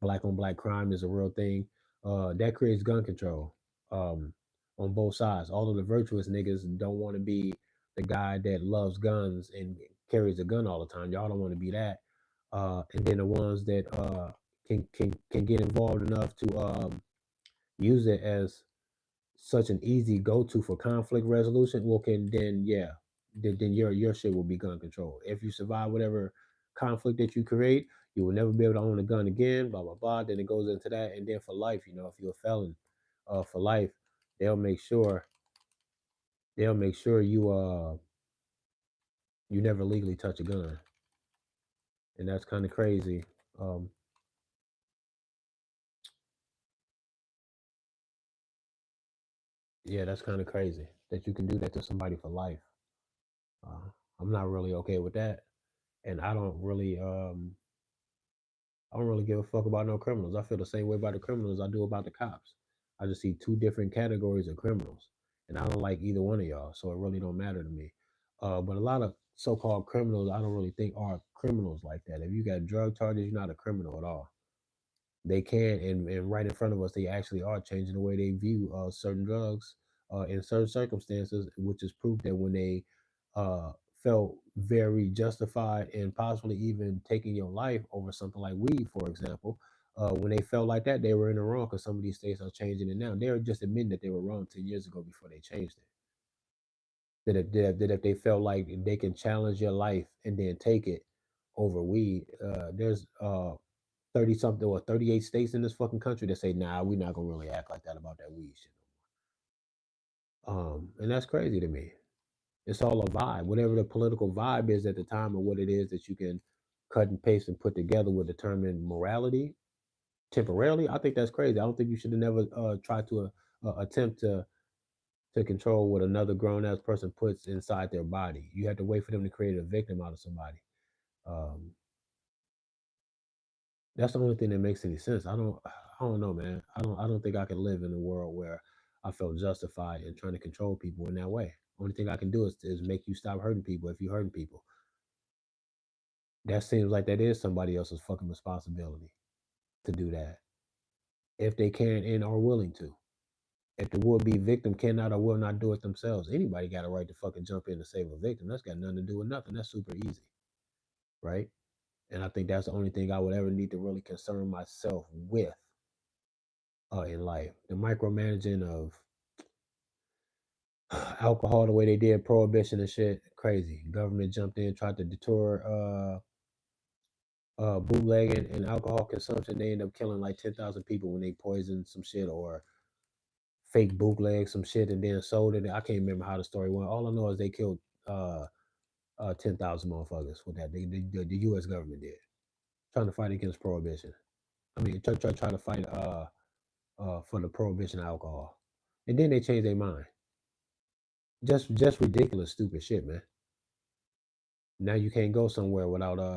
black on black crime is a real thing. That creates gun control um, on both sides. All of the virtuous niggas don't want to be the guy that loves guns and carries a gun all the time. Y'all don't want to be that. And then the ones that can get involved enough to use it as such an easy go-to for conflict resolution, well, can then yeah, then your shit will be gun control. If you survive whatever conflict that you create, you will never be able to own a gun again. Blah blah blah. Then it goes into that, and then for life, if you're a felon, for life, they'll make sure they'll make sure you never legally touch a gun, and that's kind of crazy. Um, yeah, that's kind of crazy that you can do that to somebody for life. Uh, I'm not really okay with that, and I don't really give a fuck about no criminals. I feel the same way about the criminals I do about the cops. I just see two different categories of criminals, and I don't like either one of y'all, so it really don't matter to me. But a lot of so-called criminals, I don't really think are criminals like that. If you got drug charges, you're not a criminal at all. They can, and right in front of us, they actually are changing the way they view certain drugs in certain circumstances, which is proof that when they uh, felt very justified in possibly even taking your life over something like weed, for example, when they felt like that, they were in the wrong because some of these states are changing it now. They're just admitting that they were wrong 10 years ago before they changed it. That if they felt like they can challenge your life and then take it over weed, there's 30 something or 38 states in this fucking country that say, nah, we're not gonna really act like that about that weed shit. And that's crazy to me. It's all a vibe. Whatever the political vibe is at the time or what it is that you can cut and paste and put together will determine morality temporarily. I think that's crazy. I don't think you should have never tried to attempt to control what another grown ass person puts inside their body. You have to wait for them to create a victim out of somebody. Um, That's the only thing that makes any sense. I don't know, man. I don't think I can live in a world where I felt justified in trying to control people in that way. Only thing I can do is make you stop hurting people if you're hurting people. That seems like that is somebody else's fucking responsibility to do that. If they can and are willing to. If the would be victim cannot or will not do it themselves, anybody got a right to fucking jump in to save a victim. That's got nothing to do with nothing. That's super easy, right? And I think that's the only thing I would ever need to really concern myself with in life. The micromanaging of alcohol the way they did prohibition and shit, crazy. Government jumped in, tried to deter bootlegging and alcohol consumption. They end up killing like 10,000 people when they poisoned some shit or fake bootleg some shit and then sold it. I can't remember how the story went. All I know is they killed 10,000 motherfuckers with that. The U.S. government did, trying to fight against prohibition. I mean, try to fight for the prohibition of alcohol, and then they changed their mind. Just ridiculous, stupid shit, man. Now you can't go somewhere without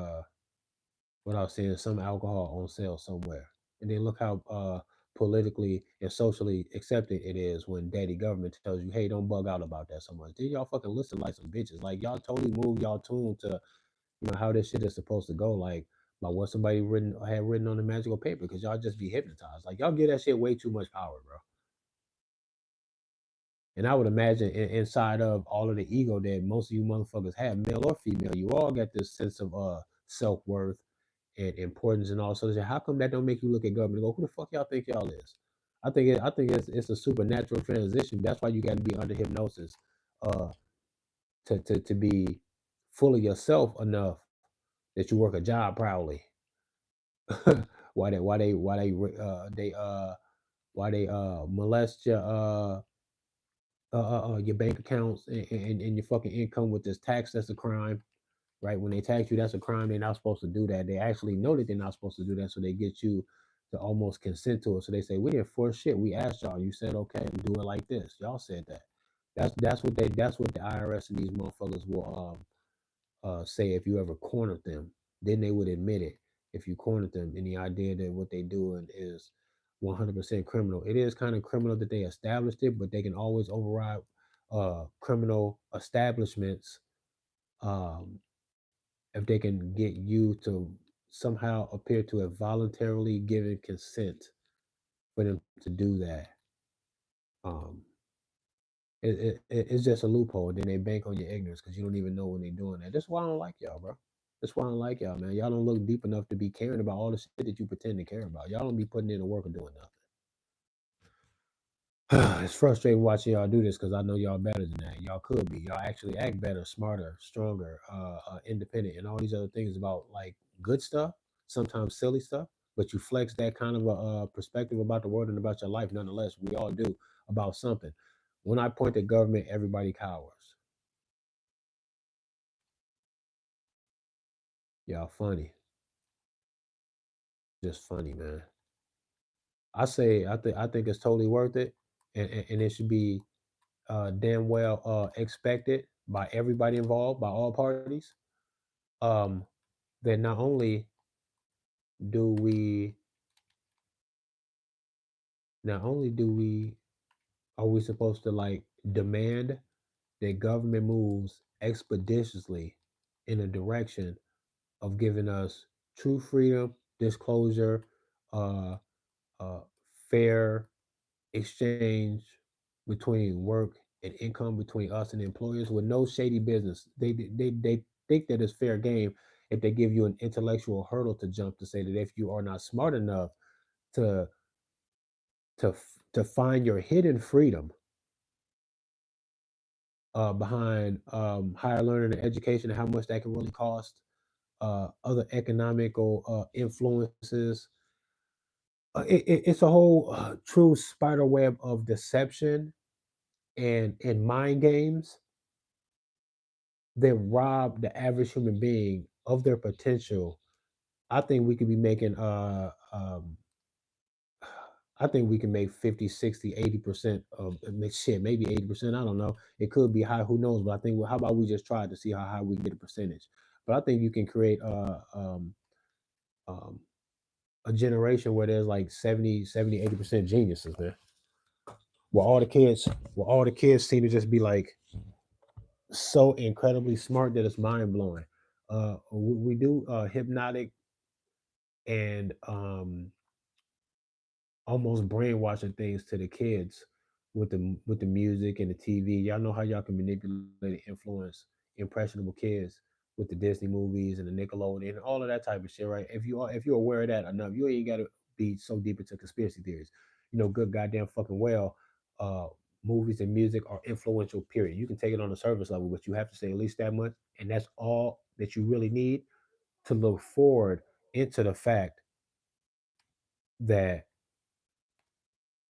seeing some alcohol on sale somewhere. And then look how politically and socially accepted it is when daddy government tells you, hey, don't bug out about that so much. Then y'all fucking listen like some bitches. Like y'all totally move y'all tune to how this shit is supposed to go, like by what somebody had written on the magical paper, because y'all just be hypnotized. Like y'all give that shit way too much power, bro. And I would imagine inside of all of the ego that most of you motherfuckers have, male or female, you all got this sense of self worth and importance and all sorts of shit. How come that don't make you look at government and go, who the fuck y'all think y'all is? I think it's a supernatural transition. That's why you got to be under hypnosis, uh, to be full of yourself enough that you work a job proudly. Why they molest your bank accounts and your fucking income with this tax? That's a crime, right? When they tax you, that's a crime. They're not supposed to do that. They actually know that they're not supposed to do that, so they get you to almost consent to it. So they say, we didn't force shit. We asked y'all. You said okay, do it like this. Y'all said that. That's what the IRS and these motherfuckers will say if you ever cornered them. Then they would admit it if you cornered them. And the idea that what they doing is 100% criminal. It is kind of criminal that they established it, but they can always override criminal establishments um, if they can get you to somehow appear to have voluntarily given consent for them to do that. Um, it's just a loophole. Then they bank on your ignorance because you don't even know when they're doing that. That's why I don't like y'all, bro. That's why I don't like y'all, man. Y'all don't look deep enough to be caring about all the shit that you pretend to care about. Y'all don't be putting in the work or doing nothing. It's frustrating watching y'all do this because I know y'all better than that. Y'all could be. Y'all actually act better, smarter, stronger, independent, and all these other things about like good stuff, sometimes silly stuff. But you flex that kind of a perspective about the world and about your life. Nonetheless, we all do about something. When I point at government, everybody cowers. Y'all funny, just funny, man. I think it's totally worth it, and it should be damn well expected by everybody involved, by all parties. Um, that not only do we not only do we are we supposed to like demand that government moves expeditiously in a direction of giving us true freedom, disclosure, uh, uh, fair exchange between work and income between us and employers with no shady business. They think that it's fair game if they give you an intellectual hurdle to jump to say that if you are not smart enough to to find your hidden freedom behind higher learning and education and how much that can really cost, other economical influences. It's a whole true spider web of deception and mind games that rob the average human being of their potential. I think we could be making I think we can make 50, 60, 80% of shit, maybe 80%. I don't know. It could be high, who knows? But I think, well, how about we just try to see how high we can get a percentage? But I think you can create um, a generation where there's like 80% geniuses, man. Where all the kids seem to just be like so incredibly smart that it's mind blowing. We do hypnotic and almost brainwashing things to the kids with the music and the TV. Y'all know how y'all can manipulate and influence impressionable kids with the Disney movies and the Nickelodeon and all of that type of shit, right? If you're aware of that enough, you ain't gotta be so deep into conspiracy theories. You know, good goddamn fucking well, uh, movies and music are influential. Period. You can take it on a surface level, but you have to say at least that much, and that's all that you really need to look forward into the fact that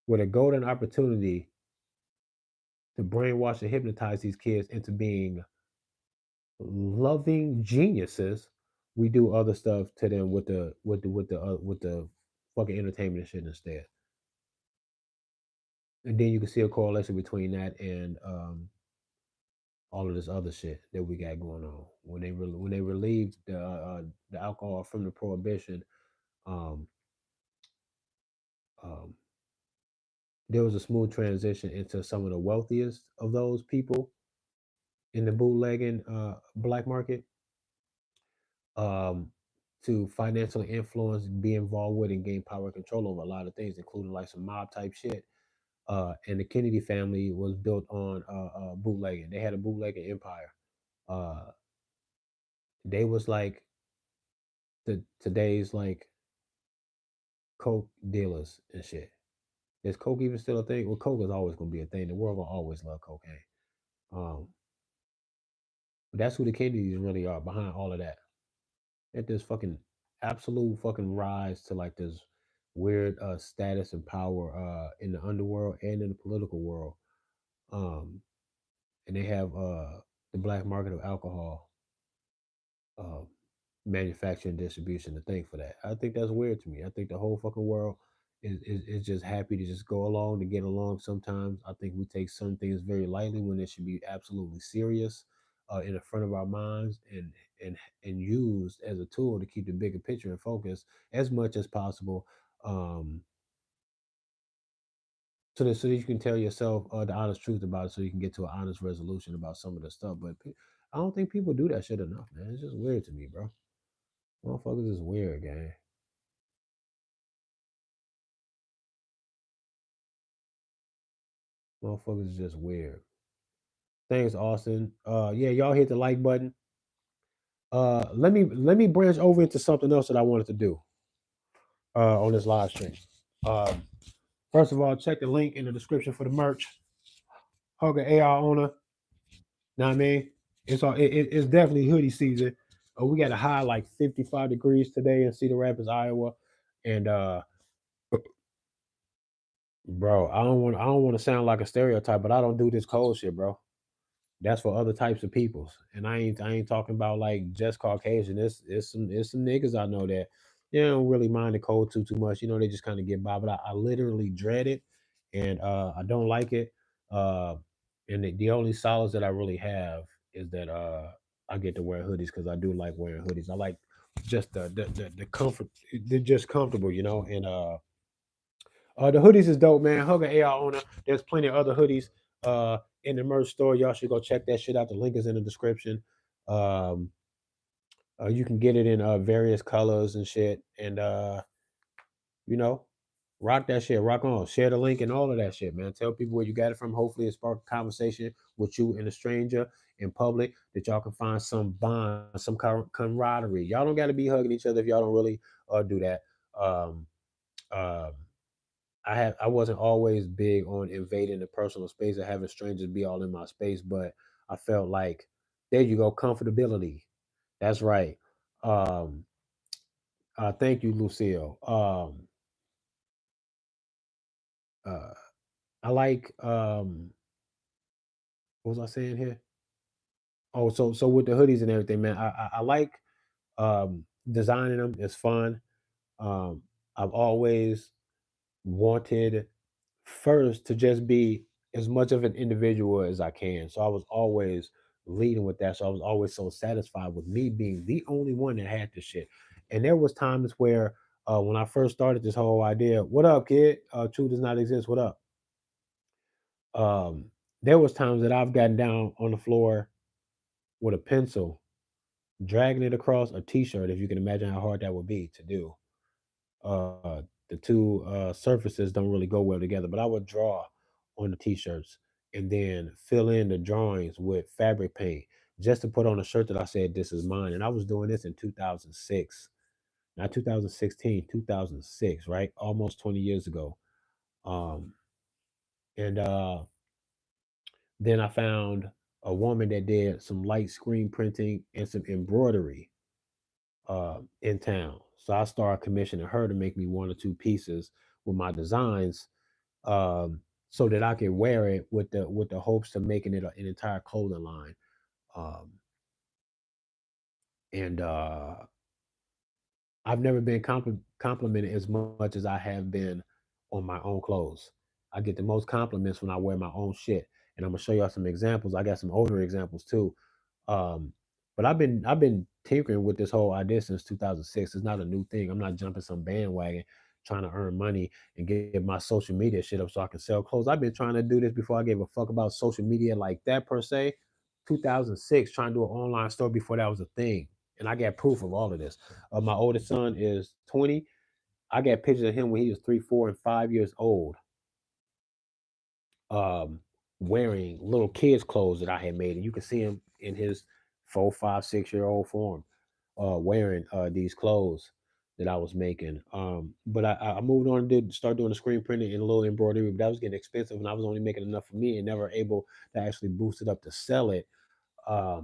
with a golden opportunity to brainwash and hypnotize these kids into being loving geniuses, we do other stuff to them with the fucking entertainment and shit instead. And then you can see a correlation between that and all of this other shit that we got going on. When they relieved the alcohol from the prohibition, um, um, there was a smooth transition into some of the wealthiest of those people in the bootlegging black market, um, to financially influence, be involved with, and gain power and control over a lot of things, including like some mob type shit. And the Kennedy family was built on bootlegging. They had a bootlegging empire. Uh, they was like today's like coke dealers and shit. Is coke even still a thing? Well, coke is always gonna be a thing. The world will always love cocaine. Um, but that's who the Kennedys really are behind all of that. At this fucking absolute fucking rise to like this weird status and power in the underworld and in the political world. Um, and they have the black market of alcohol, uh, manufacture and distribution to thank for that. I think that's weird to me. I think the whole fucking world is just happy to just go along to get along sometimes. I think we take some things very lightly when it should be absolutely serious in the front of our minds and and used as a tool to keep the bigger picture in focus as much as possible. Um, so that you can tell yourself the honest truth about it, so you can get to an honest resolution about some of the stuff. But I don't think people do that shit enough, man. It's just weird to me, bro. Motherfuckers is weird, gang. Motherfuckers is just weird. Thanks, Austin. Yeah, y'all hit the like button. Let me branch over into something else that I wanted to do on this live stream. Um, First of all, check the link in the description for the merch. Hugger AR owner. Know what I mean? It's definitely hoodie season. We got a high like 55 degrees today in Cedar Rapids, Iowa. And bro, I don't want to sound like a stereotype, but I don't do this cold shit, bro. That's for other types of peoples. And I ain't talking about like just Caucasian. It's some niggas I know that they don't really mind the cold too much. They just kind of get by. But I literally dread it, and I don't like it. Uh, and the only solace that I really have is that I get to wear hoodies because I do like wearing hoodies. I like just the comfort. They're just comfortable, and the hoodies is dope, man. Hugger AR owner. There's plenty of other hoodies in the merch store. Y'all should go check that shit out. The link is in the description. Um, you can get it in various colors and shit. And you know, rock that shit. Rock on. Share the link and all of that shit, man. Tell people where you got it from. Hopefully, it spark a conversation with you and a stranger in public that y'all can find some bond, some camaraderie. Y'all don't got to be hugging each other if y'all don't really do that. Um, um, I wasn't always big on invading the personal space or having strangers be all in my space, but I felt like there you go, comfortability. That's right. Um, thank you, Lucille. Uh, I like what was I saying here? Oh, so with the hoodies and everything, man, I like designing them. It's fun. Um, I've always wanted first to just be as much of an individual as I can. So I was always leading with that. So I was always so satisfied with me being the only one that had this shit. And there was times where when I first started this whole idea, what up, kid? Truth does not exist. What up? Um, there was times that I've gotten down on the floor with a pencil, dragging it across a t-shirt, if you can imagine how hard that would be to do. The two surfaces don't really go well together, but I would draw on the t-shirts and then fill in the drawings with fabric paint just to put on a shirt that I said this is mine. And I was doing this in 2006, not 2016, 2006, right? Almost 20 years ago. Um, and then I found a woman that did some light screen printing and some embroidery in town. So I started commissioning her to make me one or two pieces with my designs, so that I could wear it with the hopes of making it an entire clothing line. Um, and I've never been complimented as much as I have been on my own clothes. I get the most compliments when I wear my own shit. And I'm gonna show y'all some examples. I got some older examples too. Um, but I've been tinkering with this whole idea since 2006. It's not a new thing. I'm not jumping some bandwagon trying to earn money and get my social media shit up so I can sell clothes. I've been trying to do this before I gave a fuck about social media like that per se. 2006, trying to do an online store before that was a thing. And I got proof of all of this. My oldest son is 20. I got pictures of him when he was 3, 4, and 5 years old, um, wearing little kids' clothes that I had made, and you can see him in his 4, 5, 6 year old form, wearing these clothes that I was making. But I moved on and did start doing the screen printing and a little embroidery, but that was getting expensive, and I was only making enough for me and never able to actually boost it up to sell it.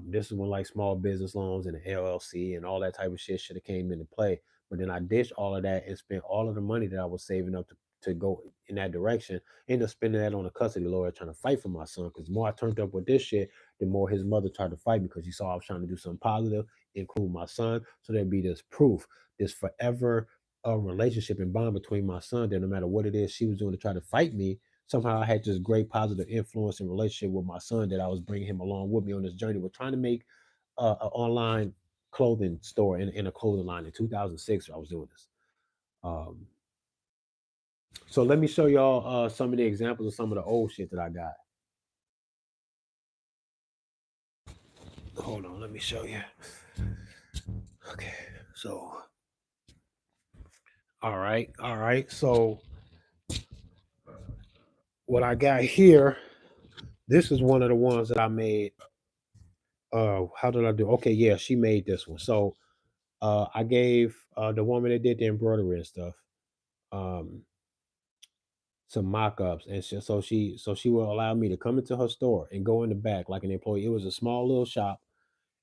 This is when like small business loans and the LLC and all that type of shit should have came into play. But then I ditched all of that and spent all of the money that I was saving up to go in that direction. Ended up spending that on a custody lawyer trying to fight for my son. Because the more I turned up with this shit, the more his mother tried to fight because she saw I was trying to do something positive, include my son. So there'd be this proof, this forever relationship and bond between my son that no matter what it is she was doing to try to fight me, somehow I had this great positive influence and relationship with my son that I was bringing him along with me on this journey. We're trying to make an online clothing store in a clothing line in 2006. I was doing this. Um, so let me show y'all some of the examples of some of the old shit that I got. Hold on, let me show you. Okay, so all right. So what I got here, this is one of the ones that I made how did I do? Okay, yeah, she made this one. So I gave the woman that did the embroidery and stuff um some mock-ups, and so she will allow me to come into her store and go in the back like an employee. It was a small little shop.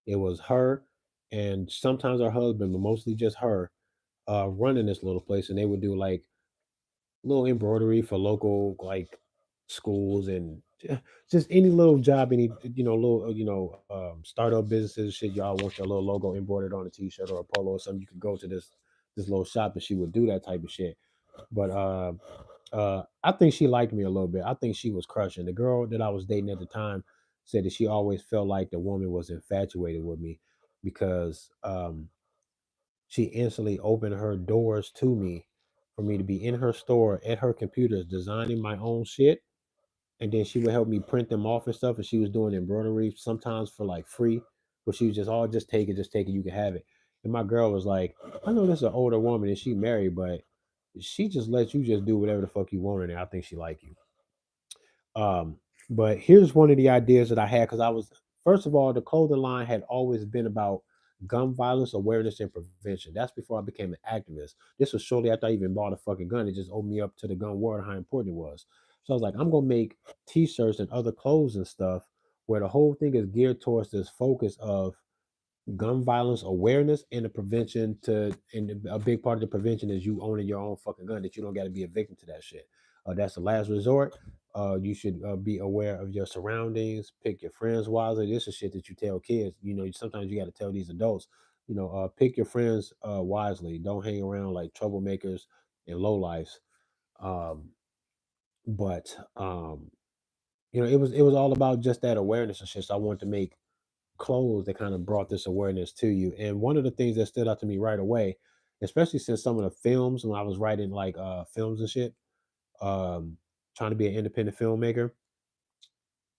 It was her and sometimes her husband, but mostly just her, running this little place, and they would do like little embroidery for local like schools and just any little job, any little startup businesses. Shit, y'all want your little logo embroidered on a t-shirt or a polo or something. You could go to this little shop and she would do that type of shit. But I think she liked me a little bit. I think she was crushing. The girl that I was dating at the time said that she always felt like the woman was infatuated with me because she instantly opened her doors to me for me to be in her store at her computers designing my own shit. And then she would help me print them off and stuff. And she was doing embroidery sometimes for like free, but she was just, oh, just take it, you can have it. And my girl was like, I know this is an older woman and she married, but she just lets you just do whatever the fuck you want in there. I think she like you. Um, but here's one of the ideas that I had because I was, first of all, the clothing line had always been about gun violence awareness and prevention. That's before I became an activist. This was shortly after I even bought a fucking gun. It just opened me up to the gun world, how important it was. So I was like, I'm gonna make t-shirts and other clothes and stuff where the whole thing is geared towards this focus of gun violence awareness and the prevention to and a big part of the prevention is you owning your own fucking gun that you don't got to be a victim to that shit. That's the last resort. You should be aware of your surroundings, pick your friends wisely. This is shit that you tell kids. Sometimes you got to tell these adults, pick your friends wisely. Don't hang around like troublemakers and lowlifes. um but it was all about just that awareness and shit. So I wanted to make clothes that kind of brought this awareness to you. And one of the things that stood out to me right away, especially since some of the films when I was writing like films and shit, um, trying to be an independent filmmaker,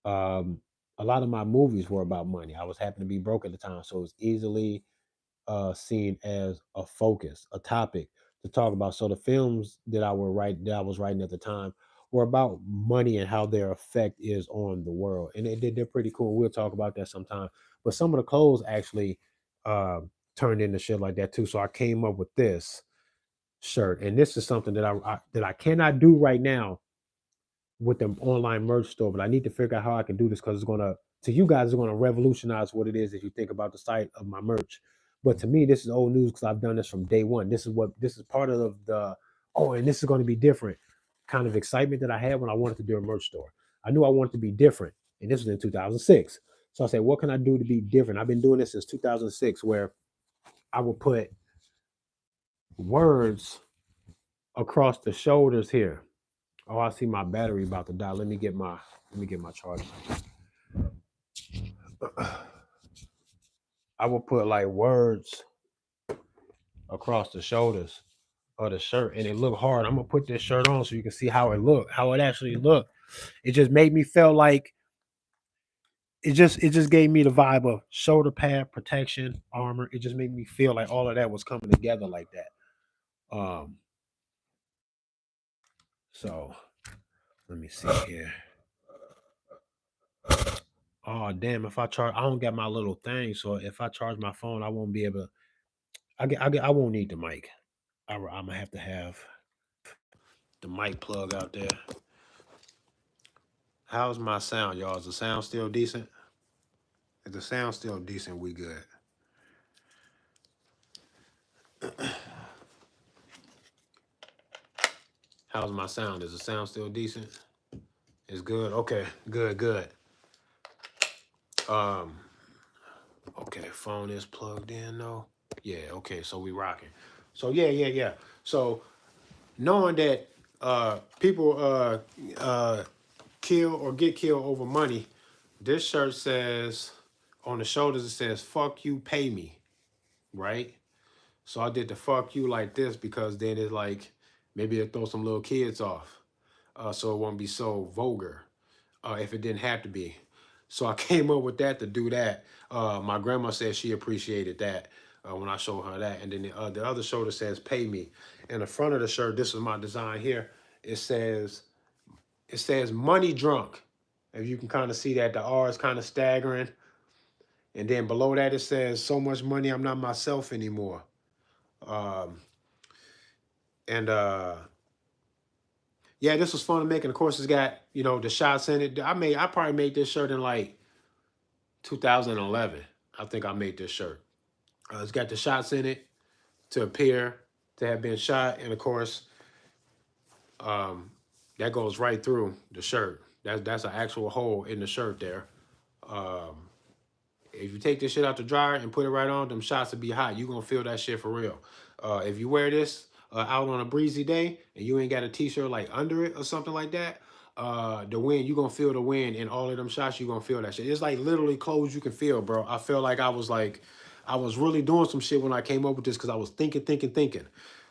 um, a lot of my movies were about money. I was happened to be broke at the time, so it was easily seen as a focus, a topic to talk about. So the films that I was writing at the time were about money and how their effect is on the world, and they're pretty cool. We'll talk about that sometime. But some of the clothes actually uh, turned into shit like that too. So I came up with this shirt, and this is something that I cannot do right now with the online merch store, but I need to figure out how I can do this because it's gonna to you guys it's gonna revolutionize what it is if you think about the site of my merch. But to me, this is old news because I've done this from day one. This is part of the and this is going to be different kind of excitement that I had when I wanted to do a merch store. I knew I wanted to be different, and this was in 2006. So I said, what can I do to be different? I've been doing this since 2006, where I will put words across the shoulders here. Oh, I see my battery about to die. Let me get my charger. I will put like words across the shoulders of the shirt, and it look hard. I'm gonna put this shirt on so you can see how it actually looked. It just made me feel like it just gave me the vibe of shoulder pad protection, armor. It just made me feel like all of that was coming together like that. Um, so let me see here. Oh damn! If I charge, I don't got my little thing. So if I charge my phone, I won't be able. I won't need the mic. I'm gonna have to have the mic plug out there. How's my sound, y'all? Is the sound still decent? If the sound still decent, we good. How's my sound? Is the sound still decent? It's good. Okay, good, good. Um, okay, phone is plugged in though. Yeah, okay, so we rocking. So yeah. So knowing that people kill or get killed over money, this shirt says on the shoulders it says "fuck you, pay me," right? So I did the fuck you like this because then it's like maybe it throw some little kids off, so it won't be so vulgar if it didn't have to be. So I came up with that to do that. My grandma said she appreciated that when I showed her that. And then the other shoulder says "pay me." And the front of the shirt, this is my design here. It says "money drunk." If you can kind of see that, the R is kind of staggering. And then below that it says, "So much money, I'm not myself anymore." Um, and Yeah, this was fun to make. And of course, it's got the shots in it. I probably made this shirt in like 2011. I think I made this shirt. It's got the shots in it to appear to have been shot, and of course, um, that goes right through the shirt. That's an actual hole in the shirt there. Um, if you take this shit out the dryer and put it right on, them shots will be hot. You gonna feel that shit for real. If you wear this out on a breezy day and you ain't got a t-shirt like under it or something like that, the wind, you gonna feel the wind in all of them shots. You gonna feel that shit. It's like literally clothes you can feel, bro. I feel like I was really doing some shit when I came up with this because I was thinking.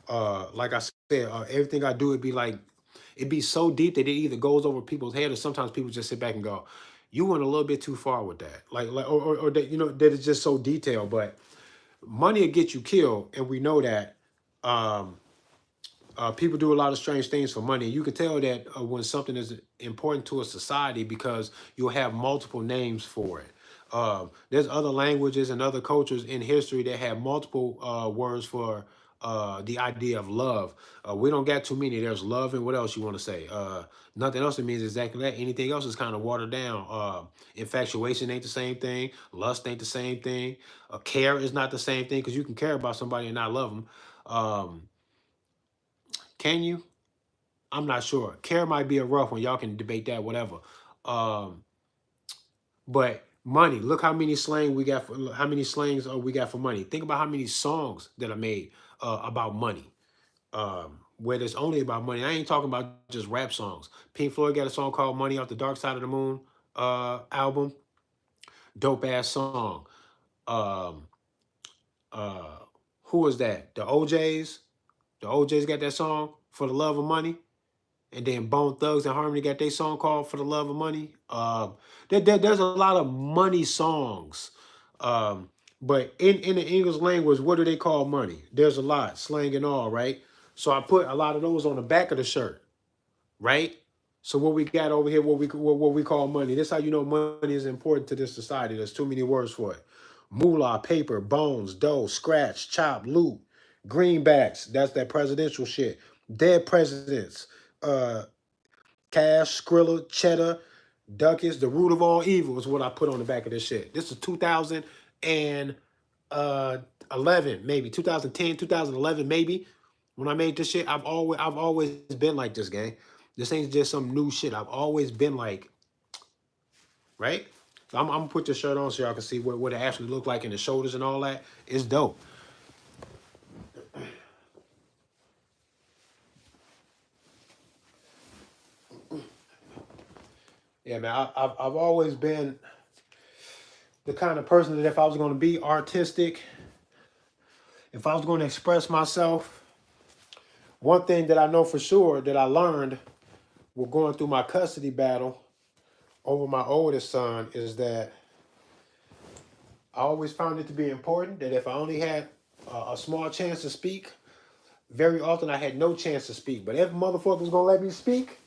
Like I said, everything I do, it'd be so deep that it either goes over people's head or sometimes people just sit back and go, "You went a little bit too far with that." Or that that it's just so detailed. But money will get you killed, and we know that. Um, People do a lot of strange things for money. You can tell that when something is important to a society because you'll have multiple names for it. There's other languages and other cultures in history that have multiple words for the idea of love. We don't got too many. There's love and what else you want to say? Nothing else that means exactly that. Anything else is kind of watered down. Infatuation ain't the same thing. Lust ain't the same thing. Care is not the same thing because you can care about somebody and not love them. Can you? I'm not sure. Care might be a rough one. Y'all can debate that, whatever. Um, but money. Look how many slang we got. How many slangs we got for money? Think about how many songs that are made about money. Where there's only about money. I ain't talking about just rap songs. Pink Floyd got a song called "Money Off the Dark Side of the Moon" album. Dope ass song. Um, uh, who was that? The OJ's. The OJ's got that song "For the Love of Money." And then Bone Thugs and Harmony got their song called "For the Love of Money." There's a lot of money songs. Um, but in the English language, what do they call money? There's a lot, slang and all, right? So I put a lot of those on the back of the shirt, right? So what we got over here, what we call money. This is how you know money is important to this society. There's too many words for it. Moolah, paper, bones, dough, scratch, chop, loot, greenbacks. That's that presidential shit. Dead presidents. Uh, Cash, Skrilla, Cheddar, Duckus, the root of all evil is what I put on the back of this shit. This is 2011, maybe 2010, 2011, maybe. When I made this shit, I've always been like this, gang. This ain't just some new shit. I've always been like, right? So I'm gonna put this shirt on so y'all can see what it actually look like in the shoulders and all that. It's dope. Yeah, man. I've always been the kind of person that if I was gonna be artistic, if I was gonna express myself, one thing that I know for sure that I learned while going through my custody battle over my oldest son is that I always found it to be important that if I only had a small chance to speak, very often I had no chance to speak. But if motherfucker was gonna let me speak,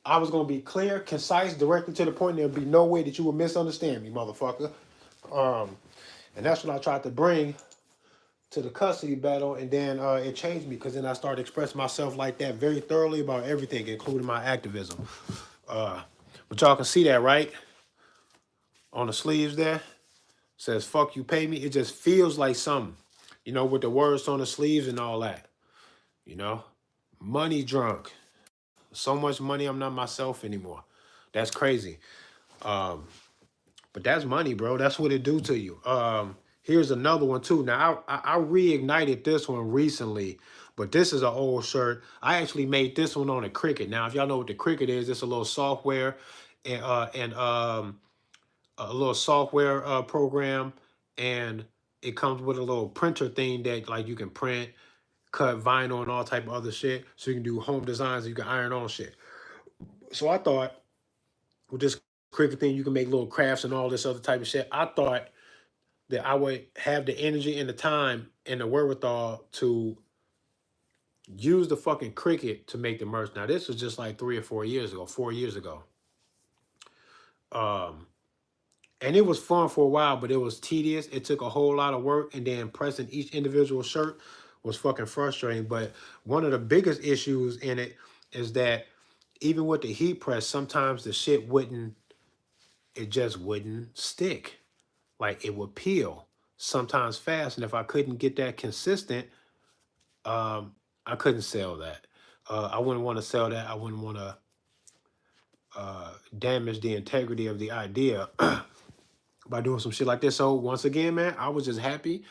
I was gonna be clear, concise, directly to the point. There'd be no way that you would misunderstand me, motherfucker. Um, and that's what I tried to bring to the custody battle, and then it changed me because then I started expressing myself like that very thoroughly about everything, including my activism. Uh, but y'all can see that, right? On the sleeves there, says "fuck you, pay me." It just feels like something, with the words on the sleeves and all that. You know, money drunk, so much money, I'm not myself anymore. That's crazy. Um, But that's money, bro. That's what it do to you. Here's another one too. Now I reignited this one recently, but this is an old shirt. I actually made this one on a Cricut. Now, if y'all know what the Cricut is, it's a little software and a little software program, and it comes with a little printer thing that like you can print, cut vinyl, and all type of other shit. So you can do home designs. And you can iron on shit. So I thought with this Cricut thing, you can make little crafts and all this other type of shit. I thought that I would have the energy and the time and the wherewithal to use the fucking Cricut to make the merch. Now, this was just like 3 or 4 years ago, 4 years ago. Um, And it was fun for a while, but it was tedious. It took a whole lot of work, and then pressing each individual shirt was fucking frustrating. But one of the biggest issues in it is that even with the heat press, sometimes the shit wouldn't, it just wouldn't stick. Like it would peel sometimes fast. And if I couldn't get that consistent, I couldn't sell that. I wouldn't want to sell that. I wouldn't want to damage the integrity of the idea by doing some shit like this. So once again, man, I was just happy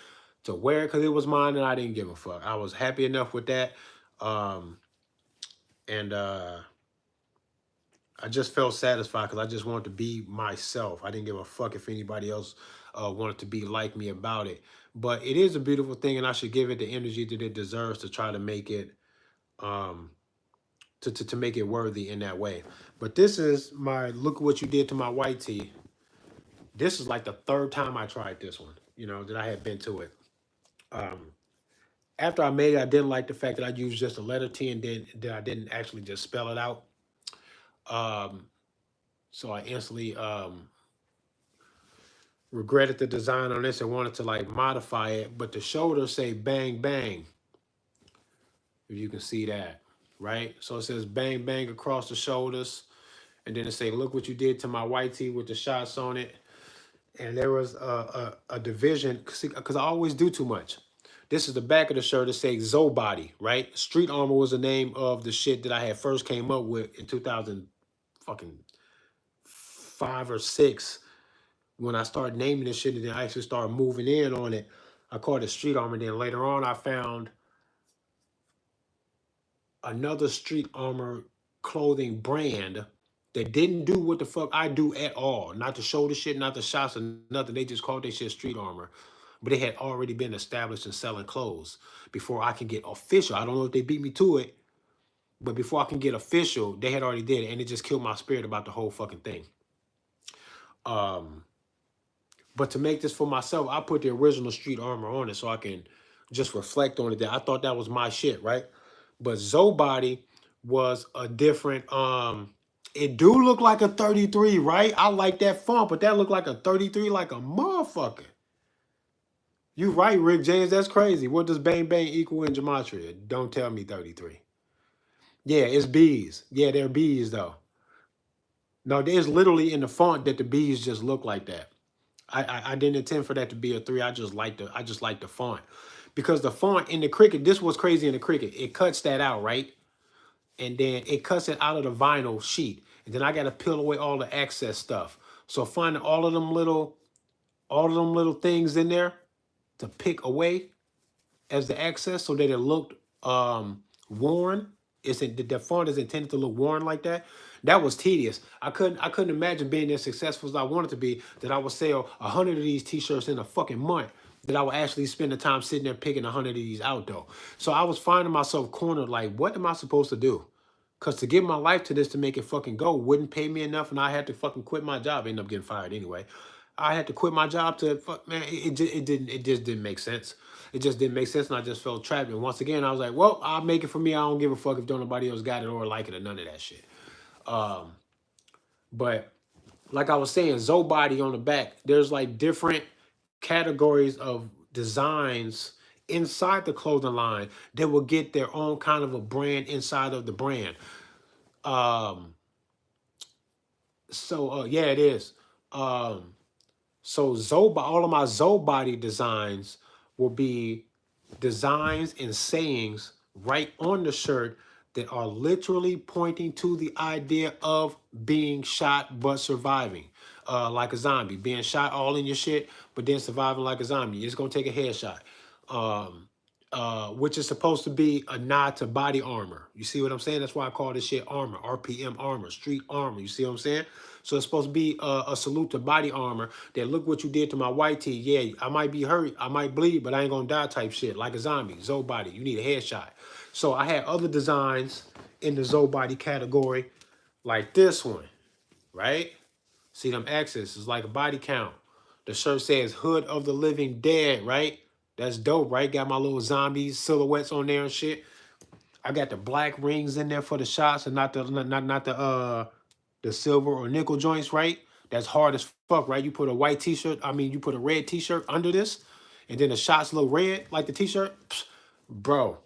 to wear it because it was mine and I didn't give a fuck. I was happy enough with that. Um, and I just felt satisfied because I just wanted to be myself. I didn't give a fuck if anybody else wanted to be like me about it. But it is a beautiful thing, and I should give it the energy that it deserves to try to make it um, to make it worthy in that way. But this is my look at what you did to my white tee. This is like the third time I tried this one, you know, that I had been to it. Um, After I made it, I didn't like the fact that I used just a letter T and then that I didn't actually just spell it out. Um, so I instantly regretted the design on this and wanted to like modify it. But the shoulders say bang bang, if you can see that, right? So it says bang bang across the shoulders. And then it say, look what you did to my white tee with the shots on it. And there was a division, because I always do too much. This is the back of the shirt. It says Zobody, right? Street Armor was the name of the shit that I had first came up with in 2005 or 6. When I started naming this shit and then I actually started moving in on it, I called it Street Armor. Then later on, I found another Street Armor clothing brand that didn't do what the fuck I do at all. Not the shoulder shit, not the shots or nothing. They just called their shit Street Armor. But it had already been established in selling clothes before I can get official. I don't know if they beat me to it, but before I can get official, they had already did it, and it just killed my spirit about the whole fucking thing. But to make this for myself, I put the original Street Armor on it so I can just reflect on it. That I thought that was my shit, right? But Zobody was a different. It do look like a 33, right? I like that font, but that looked like a 33, like a motherfucker. You right, Rick James. That's crazy. What does bang bang equal in gematria? Don't tell me 33. Yeah, it's bees. Yeah, they're bees though. No, there's literally in the font that the bees just look like that. I didn't intend for that to be a 3. I just like the font. Because the font in the Cricut, this was crazy in the Cricut. It cuts that out, right? And then it cuts it out of the vinyl sheet. And then I gotta peel away all the excess stuff. So finding all of them little things in there to pick away as the excess so that it looked worn. The font is intended to look worn like that. That was tedious. I couldn't imagine being as successful as I wanted to be, that I would sell 100 of these t-shirts in a fucking month, that I would actually spend the time sitting there picking 100 of these out though. So I was finding myself cornered like, what am I supposed to do? Because to give my life to this to make it fucking go wouldn't pay me enough, and I had to fucking quit my job. I ended up getting fired anyway. I had to quit my job to fuck, man. It just didn't make sense. It just didn't make sense, and I just felt trapped. And once again, I was like, well, I'll make it for me. I don't give a fuck if don't nobody else got it or like it or none of that shit. But like I was saying, Zobody on the back, there's like different categories of designs inside the clothing line that will get their own kind of a brand inside of the brand. Yeah, it is. So all of my Zobody designs will be designs and sayings right on the shirt that are literally pointing to the idea of being shot but surviving, like a zombie, being shot all in your shit, but then surviving like a zombie. It's gonna take a headshot, which is supposed to be a nod to body armor. You see what I'm saying? That's why I call this shit armor, RPM armor, street armor. You see what I'm saying? So it's supposed to be a salute to body armor. That look what you did to my white tee. Yeah, I might be hurt, I might bleed, but I ain't gonna die type shit, like a zombie. Zobody, you need a headshot. So I had other designs in the Zobody category, like this one, right? See them X's, it's like a body count. The shirt says Hood of the Living Dead, right? That's dope, right? Got my little zombie silhouettes on there and shit. I got the black rings in there for the shots and not the silver or nickel joints, right? That's hard as fuck, right? You put a white t-shirt, you put a red t-shirt under this, and then the shots look red like the t-shirt. Bro,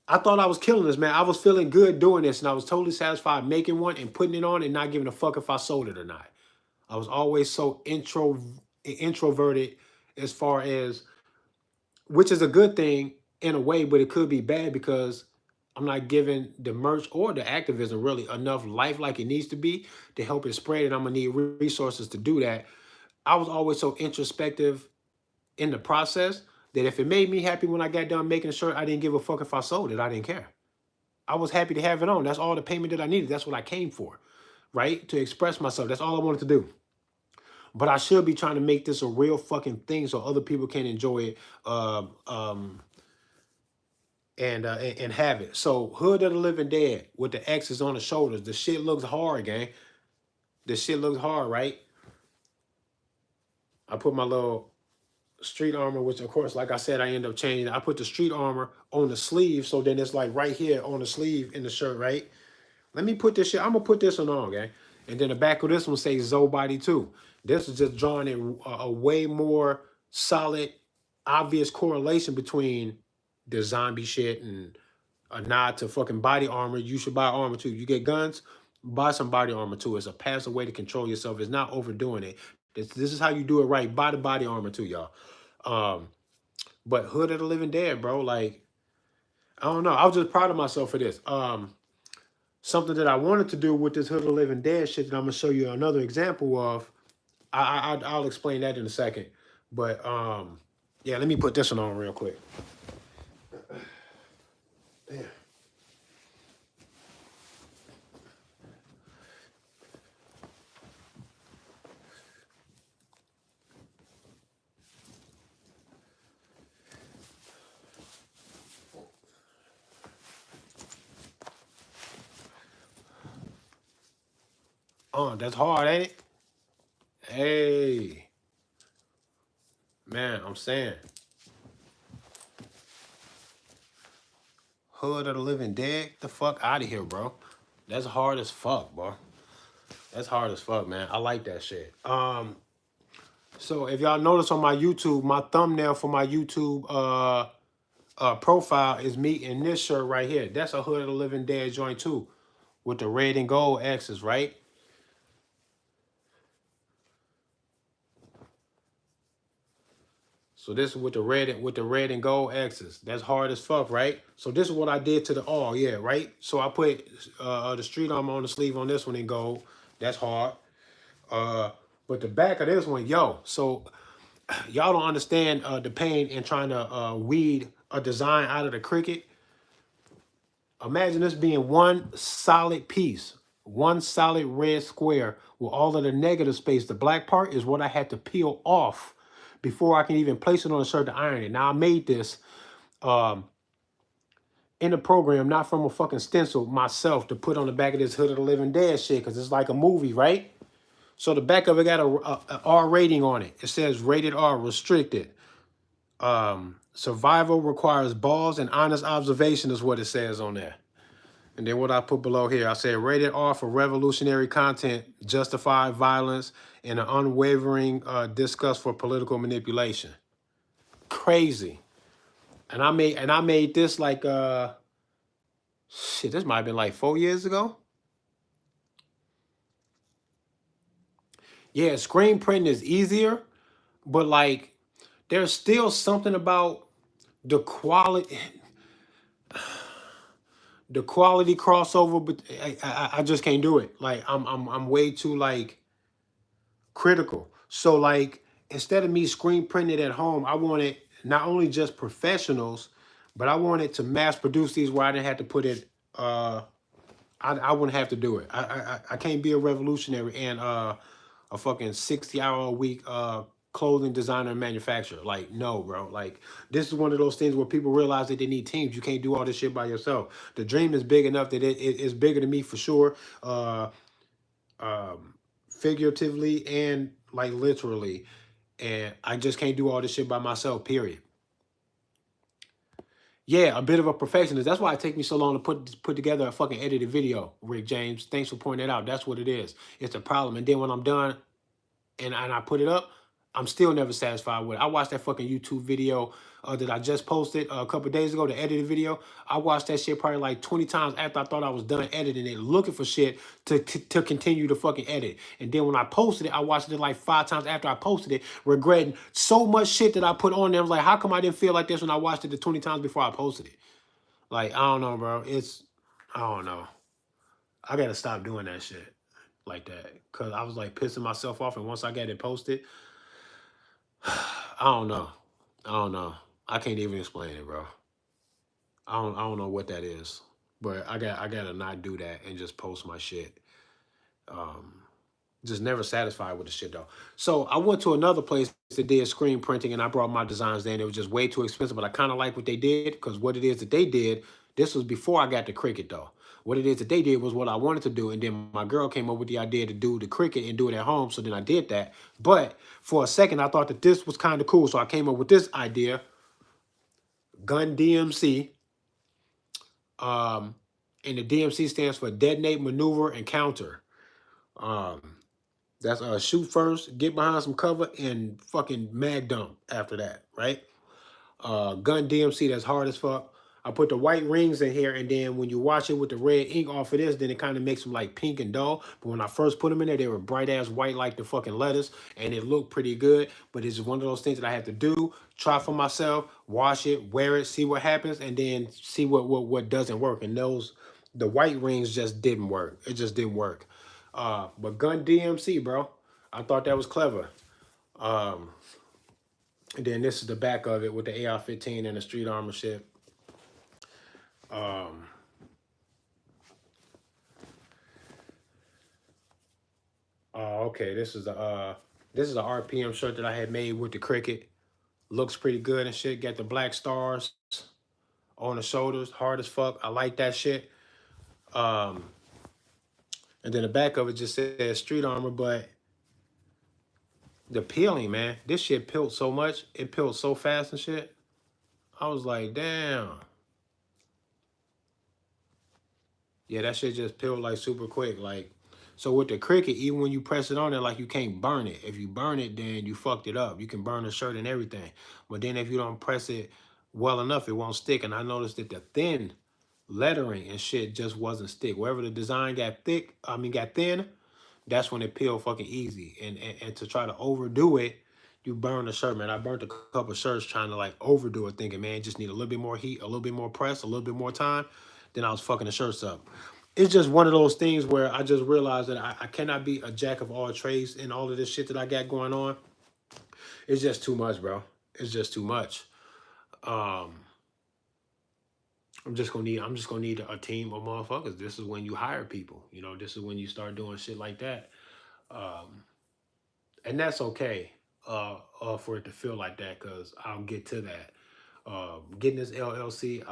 I thought I was killing this, man. I was feeling good doing this, and I was totally satisfied making one and putting it on and not giving a fuck if I sold it or not. I was always so introverted as far as, which is a good thing in a way, but it could be bad because I'm not giving the merch or the activism really enough life like it needs to be to help it spread, and I'm gonna need resources to do that. I was always so introspective in the process that if it made me happy when I got done making a shirt, I didn't give a fuck if I sold it. I didn't care. I was happy to have it on. That's all the payment that I needed. That's what I came for, right? To express myself. That's all I wanted to do. But I should be trying to make this a real fucking thing so other people can enjoy it and have it. So Hood of the Living Dead with the X's on the shoulders. The shit looks hard, gang. The shit looks hard, right? I put my little street armor, which of course, like I said, I end up changing. I put the street armor on the sleeve, so then it's like right here on the sleeve in the shirt, right? Let me put this shit. I'm gonna put this one on, gang. And then the back of this one says Zoe Body 2. This is just drawing a way more solid, obvious correlation between the zombie shit and a nod to fucking body armor. You should buy armor too. You get guns, buy some body armor too. It's a passive way to control yourself. It's not overdoing it. This is how you do it right. Buy the body armor too, y'all. But Hood of the Living Dead, bro. Like, I don't know. I was just proud of myself for this. Something that I wanted to do with this Hood of the Living Dead shit that I'm gonna show you another example of. I'll explain that in a second. But yeah, let me put this one on real quick. Damn. That's hard, ain't it? Hey, man, I'm saying. Hood of the Living Dead, get the fuck out of here, bro. That's hard as fuck, bro. That's hard as fuck, man. I like that shit. So if y'all notice on my YouTube, my thumbnail for my YouTube profile is me in this shirt right here. That's a Hood of the Living Dead joint too, with the red and gold X's, right? So this is with the red and gold X's. That's hard as fuck, right? So this is what I did to the yeah, right? So I put the street armor on the sleeve on this one in gold. That's hard. But the back of this one, yo, so y'all don't understand the pain in trying to weed a design out of the cricket. Imagine this being one solid piece, one solid red square with all of the negative space. The black part is what I had to peel off before I can even place it on a shirt to iron it. Now I made this in the program, not from a fucking stencil myself, to put on the back of this Hood of the Living Dead shit, because it's like a movie, right? So the back of it got a R rating on it. It says rated R, restricted. Survival requires balls and honest observation is what it says on there. And then what I put below here, I said rated R for revolutionary content, justified violence, and an unwavering disgust for political manipulation. Crazy. And I made this like shit, this might have been like 4 years ago. Yeah, screen printing is easier, but like there's still something about the quality crossover, but I just can't do it. Like I'm way too like critical. So like instead of me screen printing it at home, I wanted not only just professionals, but I wanted to mass produce these where I didn't have to put it. I wouldn't have to do it. I can't be a revolutionary and a fucking 60-hour-a-week clothing designer and manufacturer. Like, no, bro. Like, this is one of those things where people realize that they need teams. You can't do all this shit by yourself. The dream is big enough that it's bigger than me for sure. Figuratively and like literally. And I just can't do all this shit by myself, period. Yeah, a bit of a perfectionist. That's why it takes me so long to put together a fucking edited video, Rick James. Thanks for pointing that out. That's what it is. It's a problem. And then when I'm done, and I put it up, I'm still never satisfied with it. I watched that fucking YouTube video that I just posted a couple days ago, the edited video. I watched that shit probably like 20 times after I thought I was done editing it, looking for shit to continue to fucking edit. And then when I posted it, I watched it like 5 times after I posted it, regretting so much shit that I put on there. I was like, how come I didn't feel like this when I watched it the 20 times before I posted it? Like, I don't know, bro. I don't know. I gotta stop doing that shit like that. Cause I was like pissing myself off. And once I got it posted, I don't know. I don't know. I can't even explain it, bro. I don't know what that is. But I gotta not do that and just post my shit. Um, just never satisfied with the shit though. So I went to another place that did screen printing and I brought my designs there and it was just way too expensive. But I kind of like what they did because what it is that they did, this was before I got the Cricut though. What it is that they did was what I wanted to do. And then my girl came up with the idea to do the Cricut and do it at home. So then I did that. But for a second, I thought that this was kind of cool. So I came up with this idea, Gun DMC. Um, and the DMC stands for Detonate, Maneuver, and Counter. Um, That's shoot first, get behind some cover, and fucking mag dump after that, right? Gun DMC, that's hard as fuck. I put the white rings in here, and then when you watch it with the red ink off of this, then it kind of makes them like pink and dull. But when I first put them in there, they were bright ass white like the fucking lettuce, and it looked pretty good. But it's just one of those things that I have to do, try for myself, wash it, wear it, see what happens, and then see what doesn't work. And the white rings just didn't work. It just didn't work. But Gun DMC, bro, I thought that was clever. Um, and then this is the back of it with the AR-15 and the street armor shit. Um, okay, this is a RPM shirt that I had made with the Cricut. Looks pretty good and shit. Got the black stars on the shoulders, hard as fuck. I like that shit. Um, and then the back of it just says street armor, but the peeling, man, this shit peeled so much. It peeled so fast and shit. I was like, damn. Yeah, that shit just peeled like super quick. Like, so with the Cricut, even when you press it on there, like you can't burn it. If you burn it, then you fucked it up. You can burn the shirt and everything. But then if you don't press it well enough, it won't stick. And I noticed that the thin lettering and shit just wasn't stick. Wherever the design got thin, that's when it peeled fucking easy. And to try to overdo it, you burn the shirt, man. I burnt a couple shirts trying to like overdo it, thinking, man, just need a little bit more heat, a little bit more press, a little bit more time. Then I was fucking the shirts up. It's just one of those things where I just realized that I cannot be a jack of all trades in all of this shit that I got going on. It's just too much, bro. It's just too much. Um, I'm just gonna need a team of motherfuckers. This is when you hire people. You know, this is when you start doing shit like that. Um, and that's okay for it to feel like that because I'll get to that. Getting this LLC,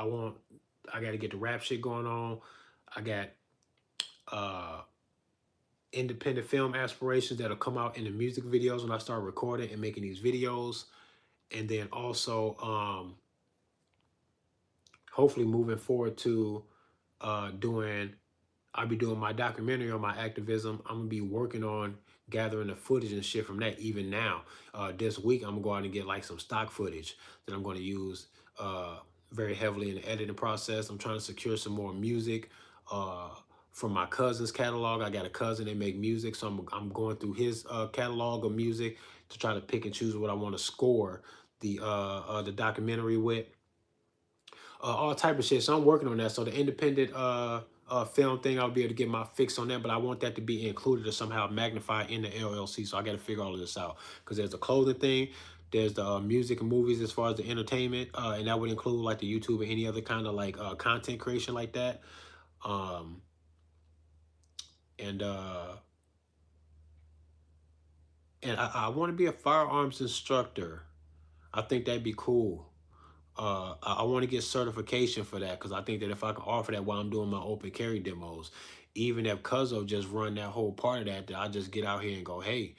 I got to get the rap shit going on. I got uh, independent film aspirations that'll come out in the music videos when I start recording and making these videos. And then also, hopefully moving forward to doing I'll be doing my documentary on my activism. I'm gonna be working on gathering the footage and shit from that even now. This week, I'm gonna go out and get like some stock footage that I'm gonna use very heavily in the editing process. I'm trying to secure some more music uh, from my cousin's catalog. I got a cousin that make music, so I'm going through his catalog of music to try to pick and choose what I want to score the documentary with. All type of shit. So I'm working on that. So the independent film thing, I'll be able to get my fix on that, but I want that to be included or somehow magnified in the LLC. So I got to figure all of this out because there's the clothing thing, there's the music and movies as far as the entertainment, and that would include like the YouTube and any other kind of like content creation like that. Um, and uh, and I want to be a firearms instructor. I think that'd be cool. I want to get certification for that because I think that if I can offer that while I'm doing my open carry demos, even if Cuzzo just run that whole part of that, I just get out here and go, hey,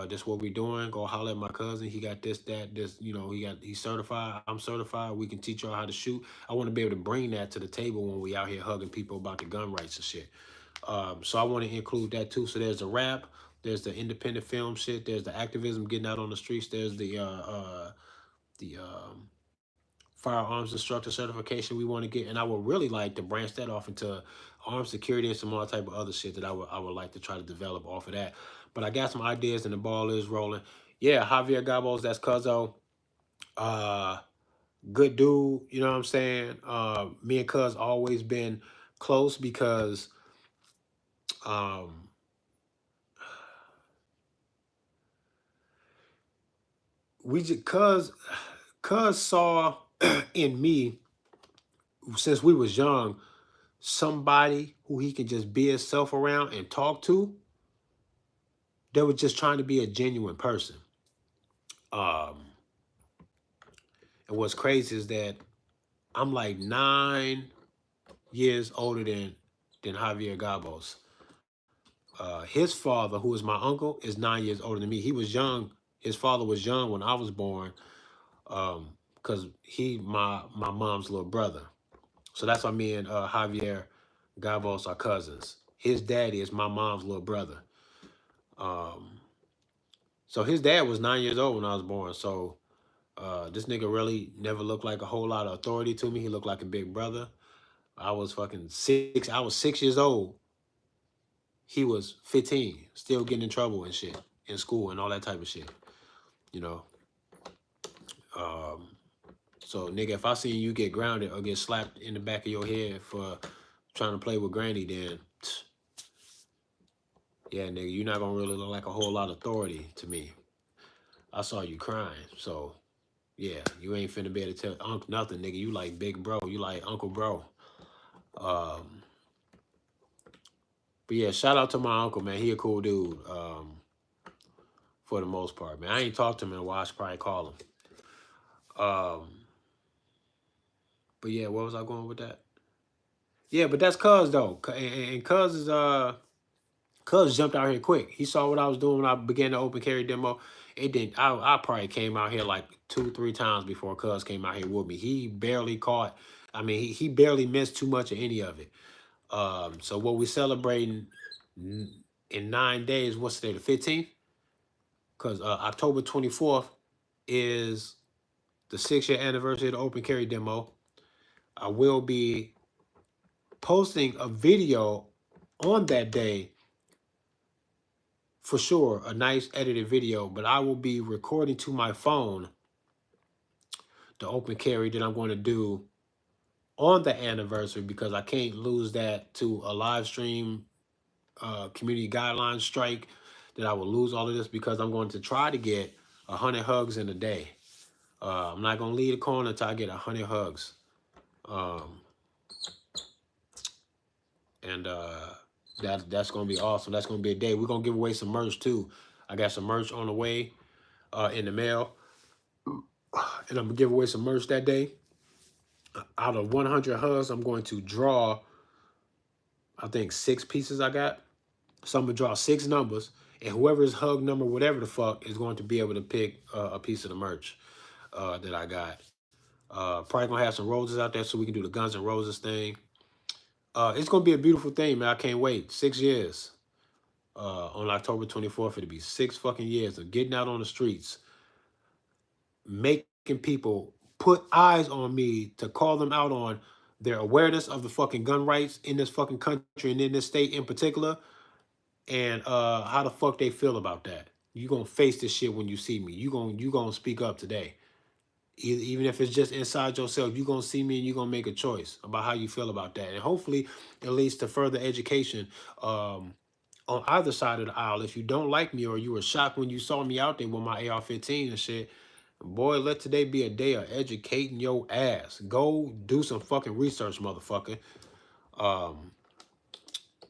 this what we doing. Go holler at my cousin. He got this, that, this. You know, he's certified. I'm certified. We can teach y'all how to shoot. I want to be able to bring that to the table when we out here hugging people about the gun rights and shit. So I want to include that too. So there's a rap, There's the independent film shit. There's the activism getting out on the streets. There's the firearms instructor certification we want to get, and I would really like to branch that off into armed security and some other type of other shit that I would like to try to develop off of that. But I got some ideas, and the ball is rolling. Yeah, Javier Gabos, that's Cuzzo. Uh, Good dude. You know what I'm saying? Me and Cuz always been close because um, we just Cuz saw in me since we was young somebody who he can just be himself around and talk to that was just trying to be a genuine person. Um, and what's crazy is that I'm like 9 years older than Javier Gabos. His father, who is my uncle, is 9 years older than me. He was young. His father was young when I was born, because he my mom's little brother. So that's why me and Javier Gabos are cousins. His daddy is my mom's little brother. Um, so his dad was 9 years old when I was born. So this nigga really never looked like a whole lot of authority to me. He looked like a big brother. I was fucking six. I was 6 years old. He was 15, still getting in trouble and shit in school and all that type of shit. You know. Um, so nigga, if I see you get grounded or get slapped in the back of your head for trying to play with Granny, then yeah, nigga, you're not gonna really look like a whole lot of authority to me. I saw you crying, so yeah, you ain't finna be able to tell Unc nothing, nigga. You like big bro, you like Uncle Bro. Um, but yeah, shout out to my uncle, man. He a cool dude. For the most part, man. I ain't talked to him in a while. I should probably call him. Um, but yeah, where was I going with that? Yeah, but that's Cuz though, and Cuz is Cuz jumped out here quick. He saw what I was doing when I began the open carry demo. It didn't. I probably came out here like 2, 3 times before Cuz came out here with me. He barely caught. I mean, he barely missed too much of any of it. So what we celebrating in 9 days? What's today? The 15th? Because October 24th is the 6-year anniversary of the open carry demo. I will be posting a video on that day for sure, a nice edited video, but I will be recording to my phone the open carry that I'm going to do on the anniversary because I can't lose that to a live stream community guidelines strike, that I will lose all of this because I'm going to try to get 100 hugs in a day. I'm not going to leave the corner until I get 100 hugs. Um, and that's going to be awesome. That's going to be a day. We're going to give away some merch too. I got some merch on the way in the mail. And I'm going to give away some merch that day. Out of 100 hugs, I'm going to draw, I think, 6 pieces I got. So I'm going to draw 6 numbers. And whoever's hug number, whatever the fuck, is going to be able to pick a piece of the merch that I got. Probably going to have some roses out there so we can do the Guns N' Roses thing. It's going to be a beautiful thing, man. I can't wait. 6 years. On October 24th, it'll be 6 fucking years of getting out on the streets, making people put eyes on me to call them out on their awareness of the fucking gun rights in this fucking country and in this state in particular, and how the fuck they feel about that. You gonna face this shit when you see me. You gonna speak up today. Even if it's just inside yourself, you gonna see me and you gonna make a choice about how you feel about that. And hopefully it leads to further education on either side of the aisle. If you don't like me or you were shocked when you saw me out there with my AR-15 and shit, boy, let today be a day of educating your ass. Go do some fucking research, motherfucker. Um,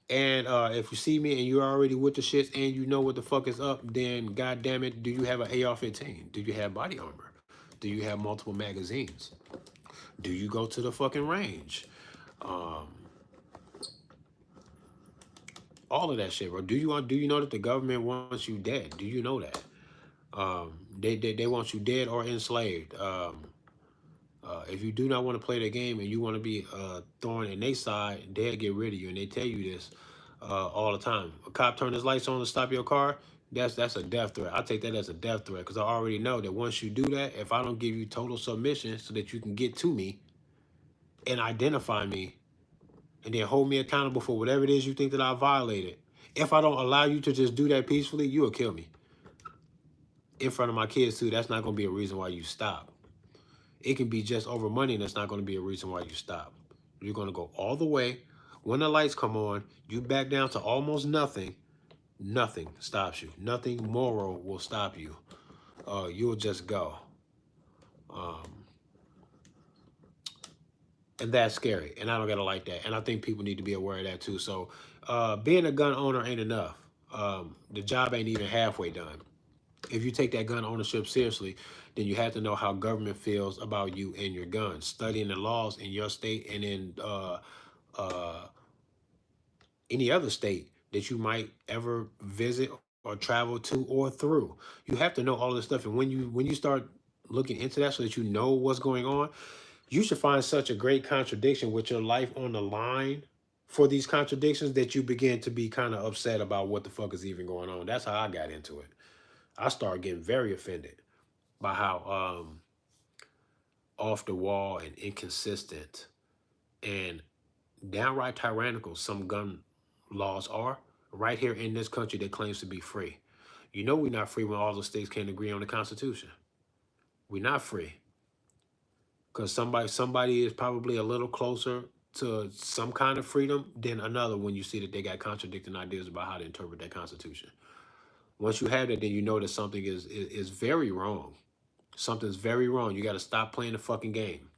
and if you see me and you're already with the shits and you know what the fuck is up, then god damn it, do you have an AR-15? Do you have body armor? Do you have multiple magazines? Do you go to the fucking range? Um, all of that shit, bro. Do you know that the government wants you dead? Do you know that? They want you dead or enslaved. If you do not want to play the game and you want to be thorn in their side, they'll get rid of you. And they tell you this all the time. A cop turn his lights on to stop your car. That's a death threat. I take that as a death threat because I already know that once you do that, if I don't give you total submission so that you can get to me and identify me and then hold me accountable for whatever it is you think that I violated, if I don't allow you to just do that peacefully, you will kill me in front of my kids too. That's not going to be a reason why you stop. It can be just over money, and that's not going to be a reason why you stop. You're going to go all the way. When the lights come on, you back down to almost nothing. Nothing stops you. Nothing moral will stop you. You'll just go. And that's scary. And I don't gotta like that. And I think people need to be aware of that too. So being a gun owner ain't enough. The job ain't even halfway done. If you take that gun ownership seriously, then you have to know how government feels about you and your guns. Studying the laws in your state and in uh, any other state that you might ever visit or travel to or through. You have to know all this stuff. And when you start looking into that so that you know what's going on, you should find such a great contradiction with your life on the line for these contradictions that you begin to be kind of upset about what the fuck is even going on. That's how I got into it. I started getting very offended by how off the wall and inconsistent and downright tyrannical some gun laws are right here in this country that claims to be free. You know we're not free when all the states can't agree on the Constitution. We're not free because somebody is probably a little closer to some kind of freedom than another when you see that they got contradicting ideas about how to interpret that Constitution. Once you have that, then you know that something is very wrong. Something's very wrong. You got to stop playing the fucking game.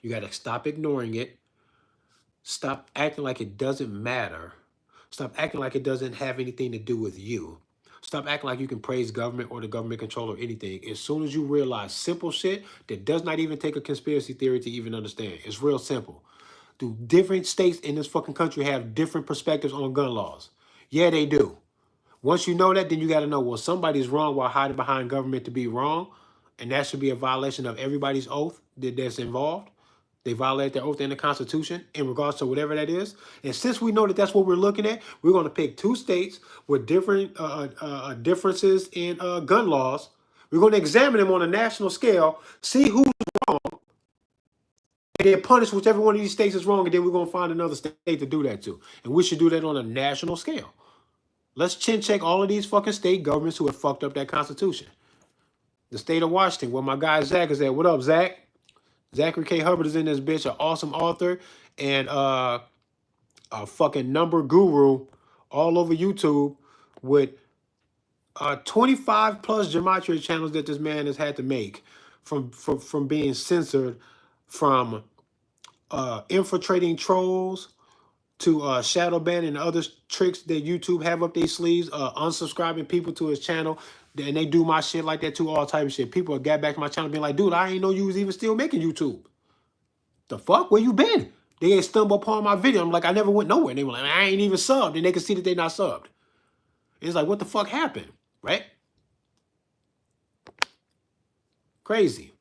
You got to stop ignoring it. Stop acting like it doesn't matter. Stop acting like it doesn't have anything to do with you. Stop acting like you can praise government or the government control or anything. As soon as you realize simple shit that does not even take a conspiracy theory to even understand. It's real simple. Do different states in this fucking country have different perspectives on gun laws? Yeah, they do. Once you know that, then you got to know, well, somebody's wrong while hiding behind government to be wrong. And that should be a violation of everybody's oath that's involved. They violate their oath in the Constitution in regards to whatever that is. And since we know that that's what we're looking at, we're going to pick two states with different differences in gun laws. We're going to examine them on a national scale, see who's wrong, and then punish whichever one of these states is wrong. And then we're going to find another state to do that to. And we should do that on a national scale. Let's chin check all of these fucking state governments who have fucked up that Constitution. The state of Washington, where my guy Zach is at. What up, Zach? Zachary K. Hubbard is in this bitch, an awesome author and a fucking number guru all over YouTube with 25 plus gematria channels that this man has had to make from being censored, from infiltrating trolls to shadow ban and other tricks that YouTube have up their sleeves, unsubscribing people to his channel. And they do my shit like that too, all type of shit. People have got back to my channel being like, dude, I ain't know you was even still making YouTube. The fuck? Where you been? They ain't stumbled upon my video. I'm like, I never went nowhere. And they were like, I ain't even subbed. And they can see that they not subbed. It's like, what the fuck happened? Right? Crazy.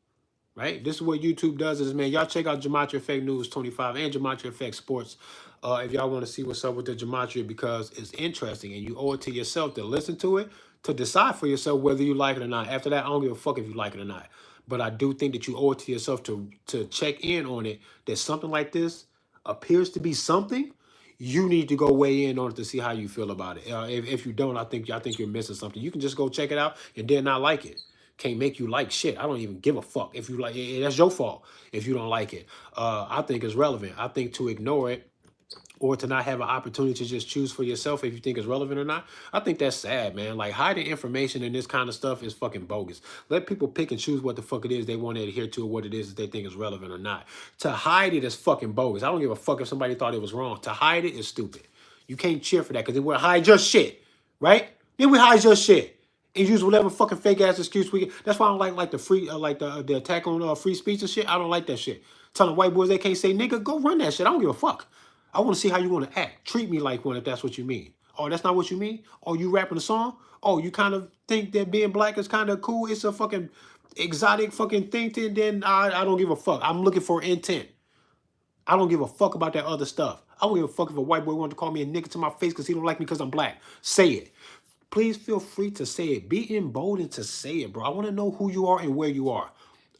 Right? This is what YouTube does is, man, y'all check out Gematria Effect News 25 and Gematria Effect Sports if y'all want to see what's up with the Gematria, because it's interesting and you owe it to yourself to listen to it, to decide for yourself whether you like it or not. After that, I don't give a fuck if you like it or not. But I do think that you owe it to yourself to check in on it, that something like this appears to be something. You need to go weigh in on it to see how you feel about it. If you don't, I think you're missing something. You can just go check it out and then not like it. Can't make you like shit. I don't even give a fuck if you like it. That's your fault if you don't like it. I think it's relevant. I think to ignore it or to not have an opportunity to just choose for yourself if you think it's relevant or not, I think that's sad, man. Like, hiding information and this kind of stuff is fucking bogus. Let people pick and choose what the fuck it is they want to adhere to or what it is that they think is relevant or not. To hide it is fucking bogus. I don't give a fuck if somebody thought it was wrong. To hide it is stupid. You can't cheer for that because then we'll hide your shit, right? Then we hide your shit and use whatever fucking fake ass excuse we get. That's why I don't like the free, the attack on free speech and shit. I don't like that shit. Telling white boys they can't say nigga, go run that shit. I don't give a fuck. I want to see how you want to act. Treat me like one if that's what you mean. Oh, that's not what you mean? Oh, you rapping a song? Oh, you kind of think that being black is kind of cool? It's a fucking exotic fucking thing. Then I don't give a fuck. I'm looking for intent. I don't give a fuck about that other stuff. I don't give a fuck if a white boy wanted to call me a nigga to my face because he don't like me because I'm black. Say it. Please feel free to say it. Be emboldened to say it, bro. I want to know who you are and where you are.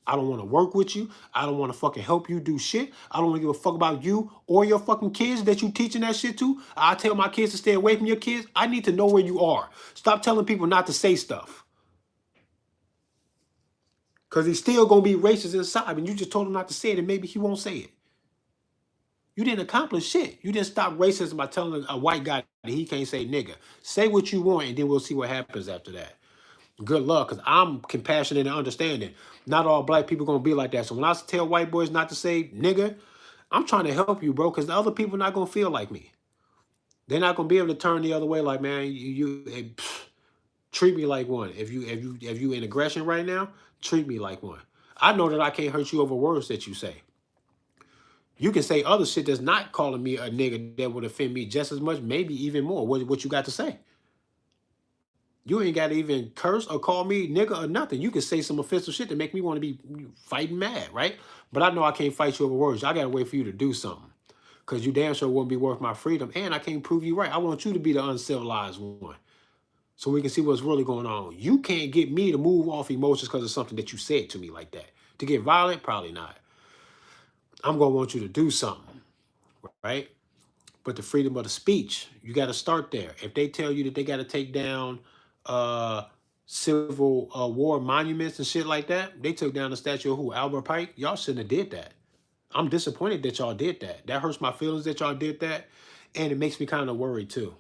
I don't want to work with you. I don't want to fucking help you do shit. I don't want to give a fuck about you or your fucking kids that you teaching that shit to. I tell my kids to stay away from your kids. I need to know where you are. Stop telling people not to say stuff. Because he's still going to be racist inside. And you just told him not to say it and maybe he won't say it. You didn't accomplish shit. You didn't stop racism by telling a white guy that he can't say nigga. Say what you want and then we'll see what happens after that. Good luck, because I'm compassionate and understanding. Not all black people going to be like that. So when I tell white boys not to say nigga, I'm trying to help you, bro, because the other people not going to feel like me. They're not going to be able to turn the other way like, man, treat me like one. If you in aggression right now, treat me like one. I know that I can't hurt you over words that you say. You can say other shit that's not calling me a nigga that would offend me just as much, maybe even more. What you got to say? You ain't got to even curse or call me nigga or nothing. You can say some offensive shit to make me want to be fighting mad, right? But I know I can't fight you over words. I got to wait for you to do something. Because you damn sure wouldn't be worth my freedom. And I can't prove you right. I want you to be the uncivilized one. So we can see what's really going on. You can't get me to move off emotions because of something that you said to me like that. To get violent? Probably not. I'm going to want you to do something, right? But the freedom of the speech, you got to start there. If they tell you that they got to take down uh, Civil War monuments and shit like that, they took down the statue of who? Albert Pike? Y'all shouldn't have did that. I'm disappointed that y'all did that. That hurts my feelings that y'all did that. And it makes me kind of worried too.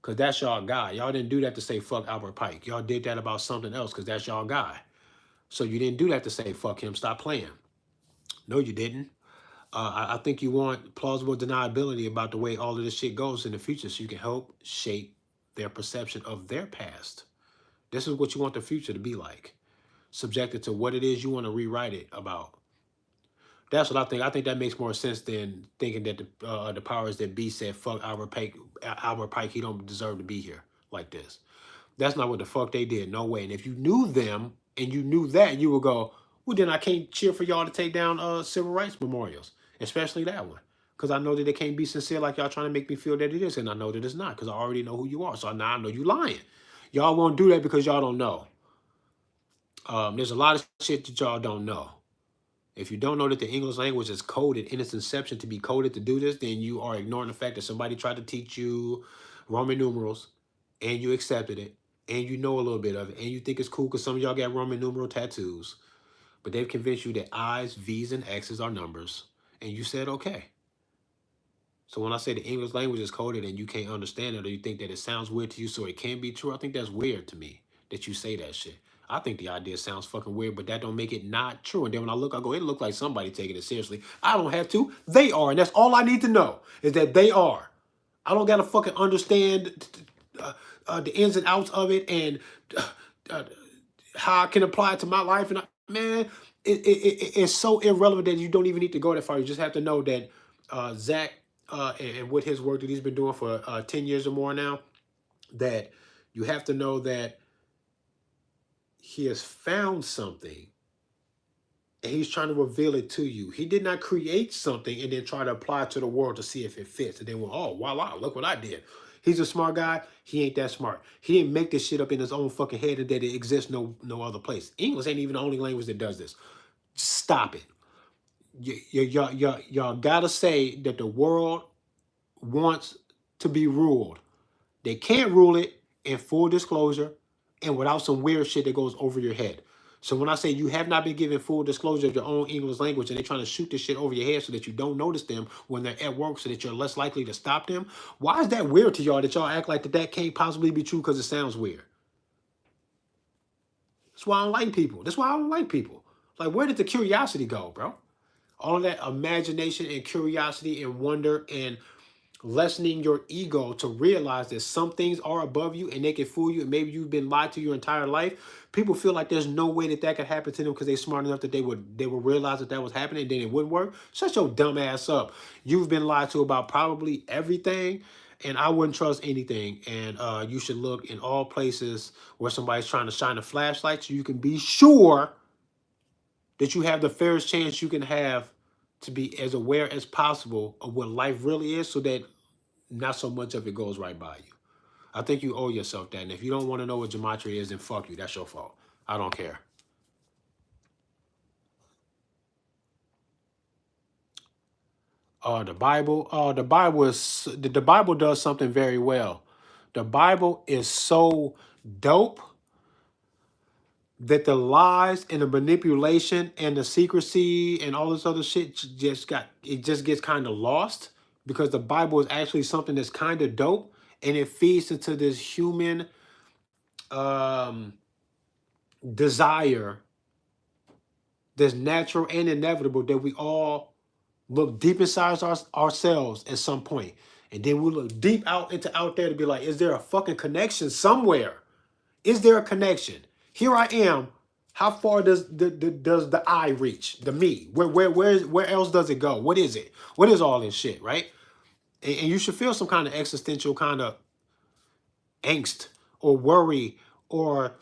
Because that's y'all guy. Y'all didn't do that to say fuck Albert Pike. Y'all did that about something else because that's y'all guy. So you didn't do that to say fuck him. Stop playing. No, you didn't. I think you want plausible deniability about the way all of this shit goes in the future so you can help shape their perception of their past. This is what you want the future to be like, subjected to what it is you want to rewrite it about. That's what I think. I think that makes more sense than thinking that the powers that be said, fuck Albert Pike, he don't deserve to be here like this. That's not what the fuck they did. No way. And if you knew them and you knew that, you would go, well, then I can't cheer for y'all to take down civil rights memorials, especially that one. Because I know that it can't be sincere like y'all trying to make me feel that it is. And I know that it's not because I already know who you are. So now I know you lying. Y'all won't do that because y'all don't know. There's a lot of shit that y'all don't know. If you don't know that the English language is coded in its inception to be coded to do this, then you are ignoring the fact that somebody tried to teach you Roman numerals and you accepted it and you know a little bit of it and you think it's cool because some of y'all got Roman numeral tattoos, but they've convinced you that I's, V's, and X's are numbers and you said okay. So when I say the English language is coded and you can't understand it or you think that it sounds weird to you so it can be true, I think that's weird to me that you say that shit. I think the idea sounds fucking weird, but that don't make it not true. And then when I look, I go, it look like somebody taking it seriously. I don't have to. They are. And that's all I need to know is that they are. I don't got to fucking understand the ins and outs of it and uh, how I can apply it to my life. And man, it's so irrelevant that you don't even need to go that far. You just have to know that Zach and with his work that he's been doing for 10 years or more now, that you have to know that he has found something and he's trying to reveal it to you. He did not create something and then try to apply it to the world to see if it fits. And then, well, oh, voila, look what I did. He's a smart guy. He ain't that smart. He didn't make this shit up in his own fucking head and that it exists no other place. English ain't even the only language that does this. Stop it. Y'all gotta say that the world wants to be ruled. They can't rule it in full disclosure and without some weird shit that goes over your head. So when I say you have not been given full disclosure of your own English language and they're trying to shoot this shit over your head so that you don't notice them when they're at work so that you're less likely to stop them, why is that weird to y'all that y'all act like that can't possibly be true because it sounds weird? That's why I don't like people. That's why I don't like people. Like, where did the curiosity go, bro? All of that imagination and curiosity and wonder and lessening your ego to realize that some things are above you and they can fool you and maybe you've been lied to your entire life. People feel like there's no way that could happen to them because they're smart enough that they would realize that was happening and then it wouldn't work. Shut your dumb ass up. You've been lied to about probably everything and I wouldn't trust anything. And you should look in all places where somebody's trying to shine a flashlight so you can be sure that you have the fairest chance you can have to be as aware as possible of what life really is so that not so much of it goes right by you. I think you owe yourself that. And if you don't want to know what gematria is, then fuck you. That's your fault. I don't care. The Bible is the Bible does something very well. The Bible is so dope that the lies and the manipulation and the secrecy and all this other shit just gets kind of lost because the Bible is actually something that's kind of dope and it feeds into this human um desire that's natural and inevitable that we all look deep inside ourselves at some point, and then we look deep out into out there to be like, is there a fucking connection somewhere? Is there a connection? Here I am. How far does the I reach? The me? Where else does it go? What is it? What is all this shit, right? And you should feel some kind of existential kind of angst or worry or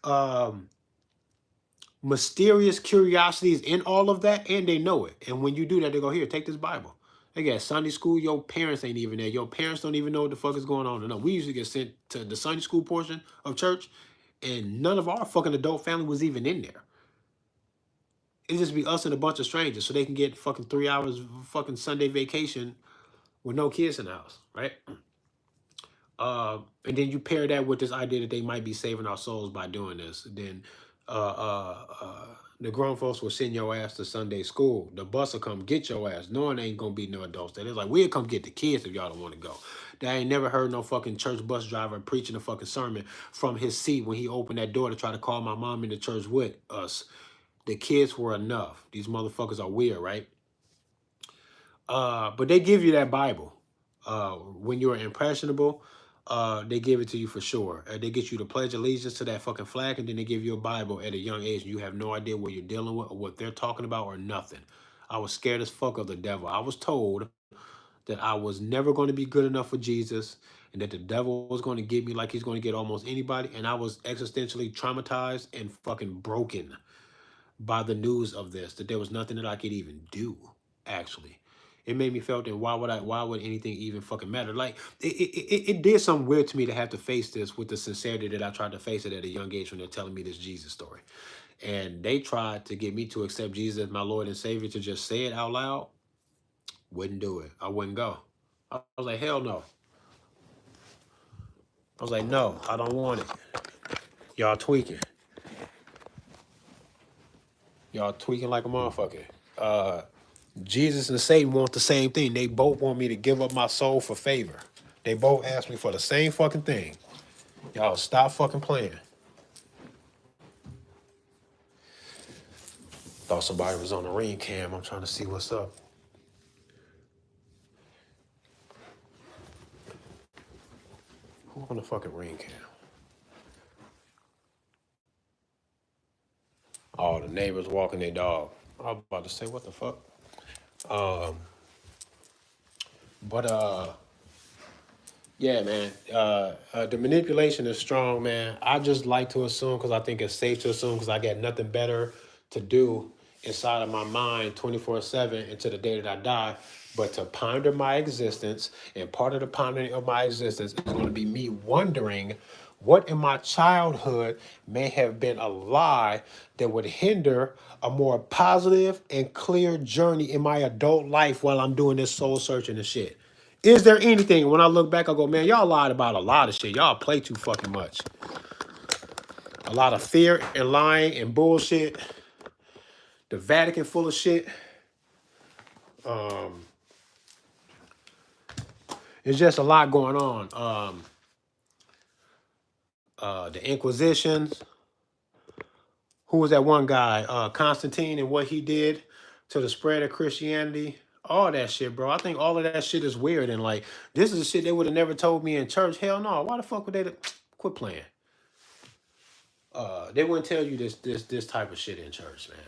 um mysterious curiosities in all of that, and they know it. And when you do that, they go, here, take this Bible. They got Sunday school. Your parents ain't even there. Your parents don't even know what the fuck is going on. No, we usually get sent to the Sunday school portion of church, and none of our fucking adult family was even in there. It just be us and a bunch of strangers, so they can get fucking 3 hours of fucking Sunday vacation with no kids in the house, right? And then you pair that with this idea that they might be saving our souls by doing this. Then uh, uh, uh, the grown folks will send your ass to Sunday school. The bus will come get your ass, knowing there ain't gonna be no adults there. They're like, we'll come get the kids if y'all don't want to go. They ain't never heard no fucking church bus driver preaching a fucking sermon from his seat when he opened that door to try to call my mom into church with us. The kids were enough. These motherfuckers are weird, right? But they give you that Bible. When you're impressionable, they give it to you for sure. They get you to pledge allegiance to that fucking flag, and then they give you a Bible at a young age. And you have no idea what you're dealing with or what they're talking about or nothing. I was scared as fuck of the devil. I was told that I was never going to be good enough for Jesus and that the devil was going to get me like he's going to get almost anybody. And I was existentially traumatized and fucking broken by the news of this, that there was nothing that I could even do, actually. It made me feel that why would anything even fucking matter? Like it did something weird to me to have to face this with the sincerity that I tried to face it at a young age when they're telling me this Jesus story. And they tried to get me to accept Jesus as my Lord and Savior, to just say it out loud. Wouldn't do it. I wouldn't go. I was like, hell no. I was like, no, I don't want it. Y'all tweaking. Y'all tweaking like a motherfucker. Jesus and Satan want the same thing. They both want me to give up my soul for favor. They both ask me for the same fucking thing. Y'all stop fucking playing. Thought somebody was on the ring cam. I'm trying to see what's up. Who on the fucking ring cam? Oh, the neighbors walking their dog. I was about to say, what the fuck? But yeah, man. The manipulation is strong, man. I just like to assume because I think it's safe to assume because I got nothing better to do inside of my mind 24/7 until the day that I die, but to ponder my existence. And part of the pondering of my existence is going to be me wondering what in my childhood may have been a lie that would hinder a more positive and clear journey in my adult life while I'm doing this soul searching and shit. Is there anything, when I look back, I go, man, y'all lied about a lot of shit. Y'all play too fucking much. A lot of fear and lying and bullshit. The Vatican full of shit. It's just a lot going on. The Inquisitions. Who was that one guy? Constantine, and what he did to the spread of Christianity. All that shit, bro. I think all of that shit is weird. And like, this is the shit they would have never told me in church. Hell no. Why the fuck would they quit playing? They wouldn't tell you this type of shit in church, man.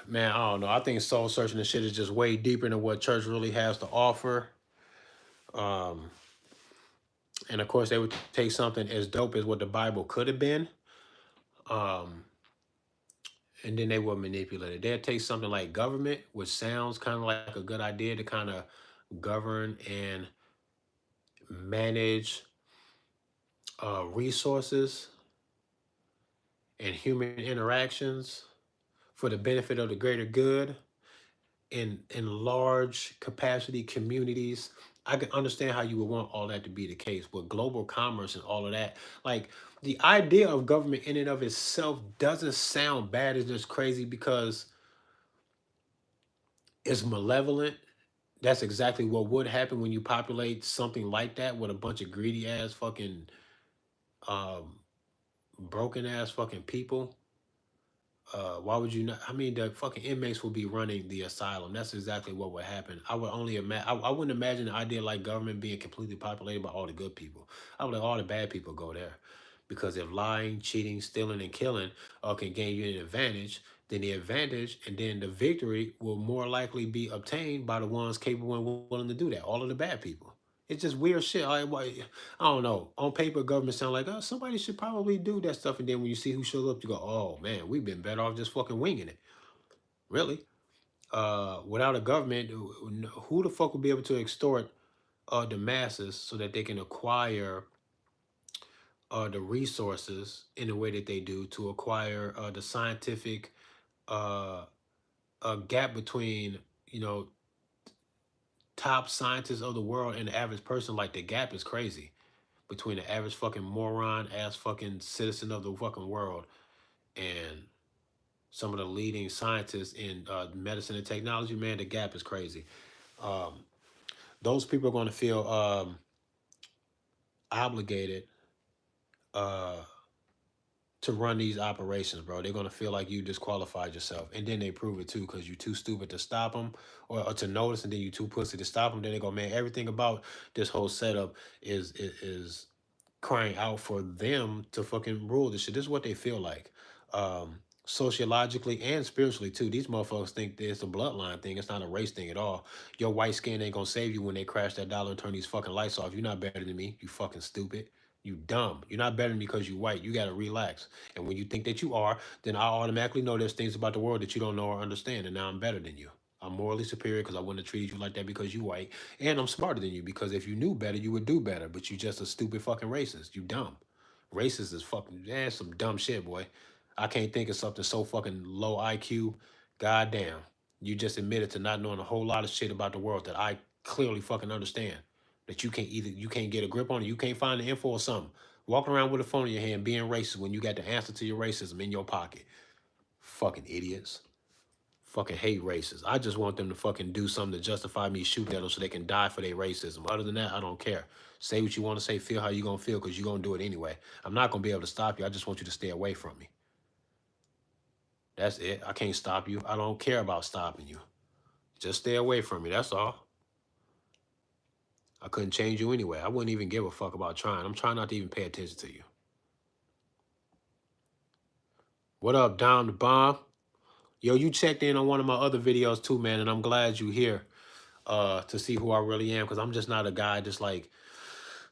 Man, I don't know. I think soul searching and shit is just way deeper than what church really has to offer. And of course, they would take something as dope as what the Bible could have been, and then they will manipulate it. They'll take something like government, which sounds kind of like a good idea to kind of govern and manage resources and human interactions for the benefit of the greater good in large capacity communities. I can understand how you would want all that to be the case with global commerce and all of that. Like the idea of government in and of itself doesn't sound bad. It's just crazy because it's malevolent. That's exactly what would happen when you populate something like that with a bunch of greedy ass fucking um, broken ass fucking people. Why would you not? I mean, the fucking inmates will be running the asylum. That's exactly what would happen. I would only imagine. I wouldn't imagine the idea like government being completely populated by all the good people. I would let all the bad people go there, because if lying, cheating, stealing, and killing can gain you an advantage, then the advantage and then the victory will more likely be obtained by the ones capable and willing to do that. All of the bad people. It's just weird shit. I don't know. On paper, government sound like, oh, somebody should probably do that stuff. And then when you see who shows up, you go, oh man, we've been better off just fucking winging it. Really? Without a government, who the fuck will be able to extort the masses so that they can acquire the resources in the way that they do to acquire the scientific uh, gap between, you know, top scientists of the world and the average person? Like the gap is crazy between the average fucking moron ass fucking citizen of the fucking world and some of the leading scientists in medicine and technology. Man, the gap is crazy. Um, those people are going to feel obligated uh, to run these operations, bro. They're gonna feel like you disqualified yourself, and then they prove it too, because you too stupid to stop them or to notice, and then you too pussy to stop them. Then they go, man, everything about this whole setup is crying out for them to fucking rule this shit. This is what they feel like. Sociologically and spiritually too. These motherfuckers think that it's a bloodline thing. It's not a race thing at all. Your white skin ain't gonna save you when they crash that dollar and turn these fucking lights off. You're not better than me. You fucking stupid. You dumb. You're not better than me because you white. You gotta relax. And when you think that you are, then I automatically know there's things about the world that you don't know or understand. And now I'm better than you. I'm morally superior because I wouldn't have treated you like that because you white. And I'm smarter than you because if you knew better, you would do better. But you just a stupid fucking racist. You dumb. Racist is fucking, some dumb shit, boy. I can't think of something so fucking low IQ. Goddamn. You just admitted to not knowing a whole lot of shit about the world that I clearly fucking understand. That you can't get a grip on it, you can't find the info or something. Walking around with a phone in your hand being racist when you got the answer to your racism in your pocket. Fucking idiots. Fucking hate racists. I just want them to fucking do something to justify me shooting at them so they can die for their racism. Other than that, I don't care. Say what you want to say, feel how you gonna feel, because you're gonna do it anyway. I'm not gonna be able to stop you. I just want you to stay away from me. That's it. I can't stop you. I don't care about stopping you. Just stay away from me. That's all. I couldn't change you anyway. I wouldn't even give a fuck about trying. I'm trying not to even pay attention to you. What up, Down the Bomb? Yo, you checked in on one of my other videos too, man, and I'm glad you here to see who I really am, because I'm just not a guy just like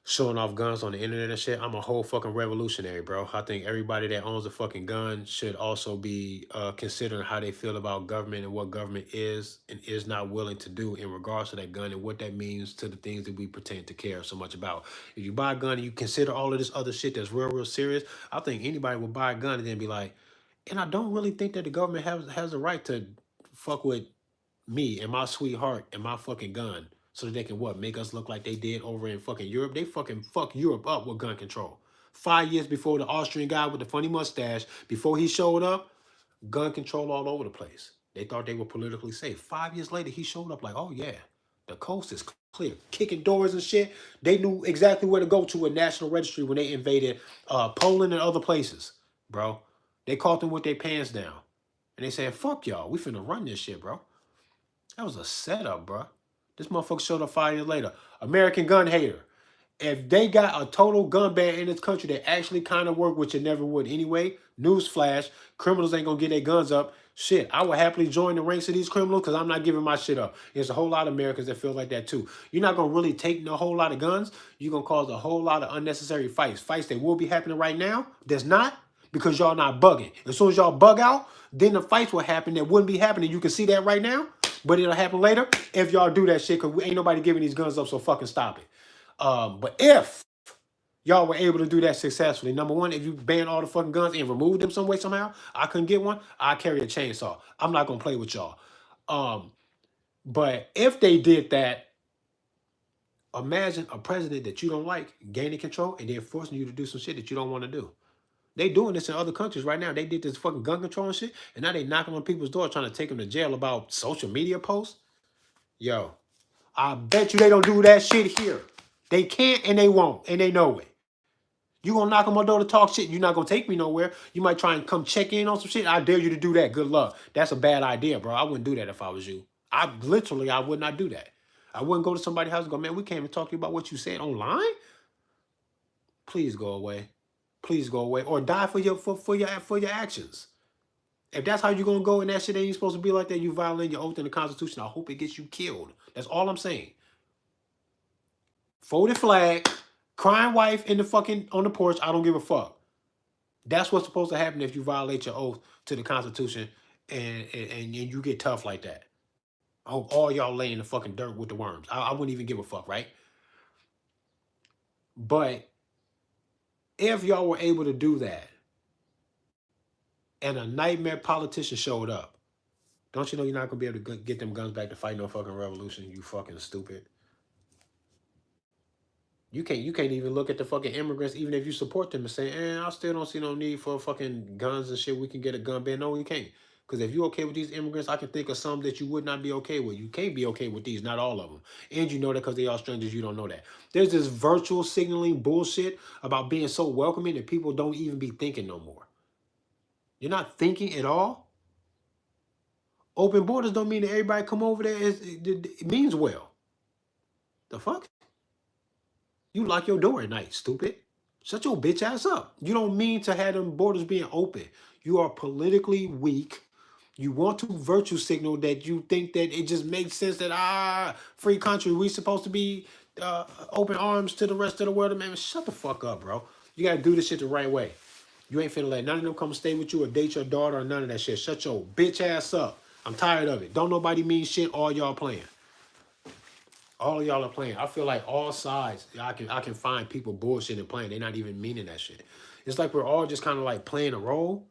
showing off guns on the internet and shit. I'm a whole fucking revolutionary, bro. I think everybody that owns a fucking gun should also be considering how they feel about government and what government is and is not willing to do in regards to that gun and what that means to the things that we pretend to care so much about. If you buy a gun and you consider all of this other shit that's real, real serious, I think anybody will buy a gun and then be like, and I don't really think that the government has a right to fuck with me and my sweetheart and my fucking gun so that they can what, make us look like they did over in fucking Europe. They fucking fuck Europe up with gun control. 5 years before the Austrian guy with the funny mustache, before he showed up, gun control all over the place. They thought they were politically safe. 5 years later, he showed up like, oh yeah, the coast is clear. Kicking doors and shit. They knew exactly where to go to a national registry when they invaded Poland and other places, bro. They caught them with their pants down. And they said, fuck y'all, we finna run this shit, bro. That was a setup, bro. This motherfucker showed up 5 years later. American gun hater. If they got a total gun ban in this country that actually kind of work, which it never would anyway, newsflash, criminals ain't gonna get their guns up. Shit, I would happily join the ranks of these criminals because I'm not giving my shit up. There's a whole lot of Americans that feel like that too. You're not gonna really take a whole lot of guns. You're gonna cause a whole lot of unnecessary fights. Fights that will be happening right now. There's not. because y'all not bugging. As soon as y'all bug out, then the fights will happen that wouldn't be happening. You can see that right now, but it'll happen later if y'all do that shit, because ain't nobody giving these guns up, so fucking stop it. But if y'all were able to do that successfully, number one, if you ban all the fucking guns and remove them some way somehow, I couldn't get one, I carry a chainsaw. I'm not gonna play with y'all. But if they did that, imagine a president that you don't like gaining control and then forcing you to do some shit that you don't want to do. They doing this in other countries right now. They did this fucking gun control and shit, and now they knocking on people's door trying to take them to jail about social media posts. Yo, I bet you they don't do that shit here. They can't and they won't, and they know it. You gonna knock on my door to talk shit, you're not gonna take me nowhere. You might try and come check in on some shit. I dare you to do that. Good luck. That's a bad idea, bro. I wouldn't do that if I was you. I would not do that. I wouldn't go to somebody's house and go, man, we came to talk to you about what you said online. Please go away. Please go away. Or die for your actions. If that's how you're gonna go and that shit ain't supposed to be like that, you violate your oath in the Constitution. I hope it gets you killed. That's all I'm saying. Folded flag, crying wife in the fucking on the porch. I don't give a fuck. That's what's supposed to happen if you violate your oath to the Constitution and you get tough like that. I hope all y'all lay in the fucking dirt with the worms. I wouldn't even give a fuck, right? But if y'all were able to do that and a nightmare politician showed up, don't you know you're not going to be able to get them guns back to fight no fucking revolution, you fucking stupid. You can't even look at the fucking immigrants, even if you support them, and say, I still don't see no need for fucking guns and shit. We can get a gun ban. No, you can't. Because if you're okay with these immigrants, I can think of some that you would not be okay with. You can't be okay with these, not all of them. And you know that because they are strangers, you don't know that. There's this virtual signaling bullshit about being so welcoming that people don't even be thinking no more. You're not thinking at all. Open borders don't mean that everybody come over there. It means well. The fuck? You lock your door at night, stupid. Shut your bitch ass up. You don't mean to have them borders being open. You are politically weak. You want to virtue signal that you think that it just makes sense that, free country, we supposed to be open arms to the rest of the world. Man, shut the fuck up, bro. You got to do this shit the right way. You ain't finna let none of them come stay with you or date your daughter or none of that shit. Shut your bitch ass up. I'm tired of it. Don't nobody mean shit. All y'all playing. All of y'all are playing. I feel like all sides, I can find people bullshitting playing. They're not even meaning that shit. It's like we're all just kind of like playing a role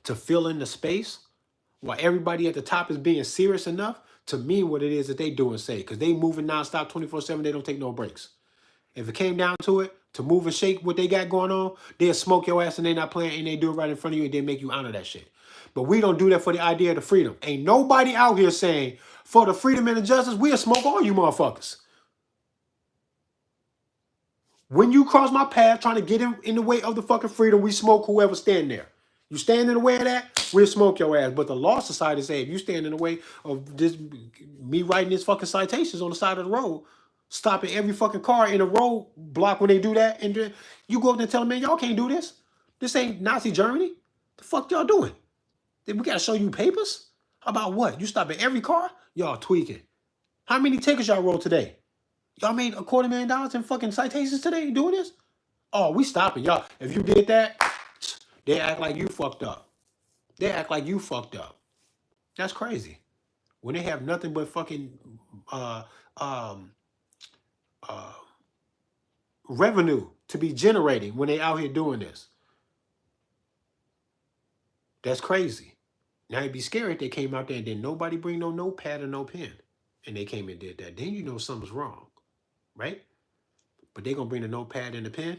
to fill in the space while everybody at the top is being serious enough to mean what it is that they do and say. Because they moving nonstop 24/7. They don't take no breaks. If it came down to it, to move and shake what they got going on, they'll smoke your ass and they not playing and they do it right in front of you and they make you honor that shit. But we don't do that for the idea of the freedom. Ain't nobody out here saying, for the freedom and the justice, we'll smoke all you motherfuckers. When you cross my path trying to get in the way of the fucking freedom, we smoke whoever stand there. You stand in the way of that, we'll smoke your ass. But the Law Society say if you stand in the way of this, me writing this fucking citations on the side of the road, stopping every fucking car in a road block when they do that, and then you go up there and tell them, man, y'all can't do this. This ain't Nazi Germany. The fuck y'all doing? Then we gotta show you papers? About what? You stop at every car? Y'all tweaking. How many tickets y'all rolled today? Y'all made $250,000 in fucking citations today doing this? Oh, we stopping y'all. If you did that, they act like you fucked up. They act like you fucked up. That's crazy. When they have nothing but fucking revenue to be generating when they out here doing this. That's crazy. Now it'd be scary if they came out there and then nobody bring no notepad or no pen. And they came and did that. Then you know something's wrong. Right? But they gonna bring the notepad and the pen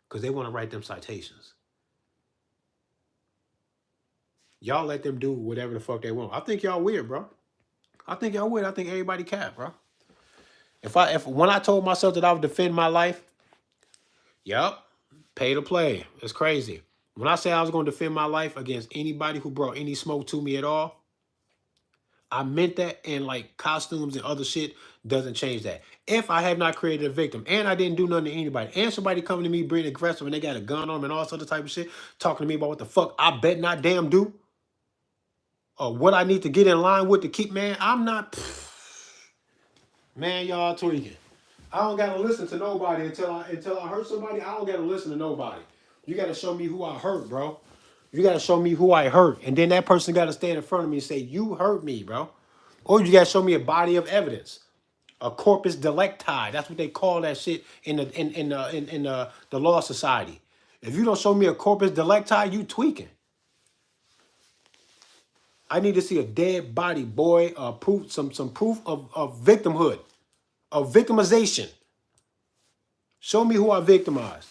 because they want to write them citations. Y'all let them do whatever the fuck they want. I think y'all weird, bro. I think y'all weird. I think everybody cap, bro. If when I told myself that I would defend my life, yep, pay to play. It's crazy. When I say I was going to defend my life against anybody who brought any smoke to me at all, I meant that, and like costumes and other shit doesn't change that. If I have not created a victim and I didn't do nothing to anybody and somebody coming to me being aggressive and they got a gun on them and all sorts of type of shit, talking to me about what the fuck I bet not damn do or what I need to get in line with to keep, man, I'm not, man, y'all tweaking. I don't got to listen to nobody until I hurt somebody. I don't got to listen to nobody. You got to show me who I hurt, bro. You got to show me who I hurt. And then that person got to stand in front of me and say, you hurt me, bro. Or you got to show me a body of evidence. A corpus delicti. That's what they call that shit in the law society. If you don't show me a corpus delicti, you tweaking. I need to see a dead body, boy. Proof, some proof of victimhood, of victimization. Show me who I victimized.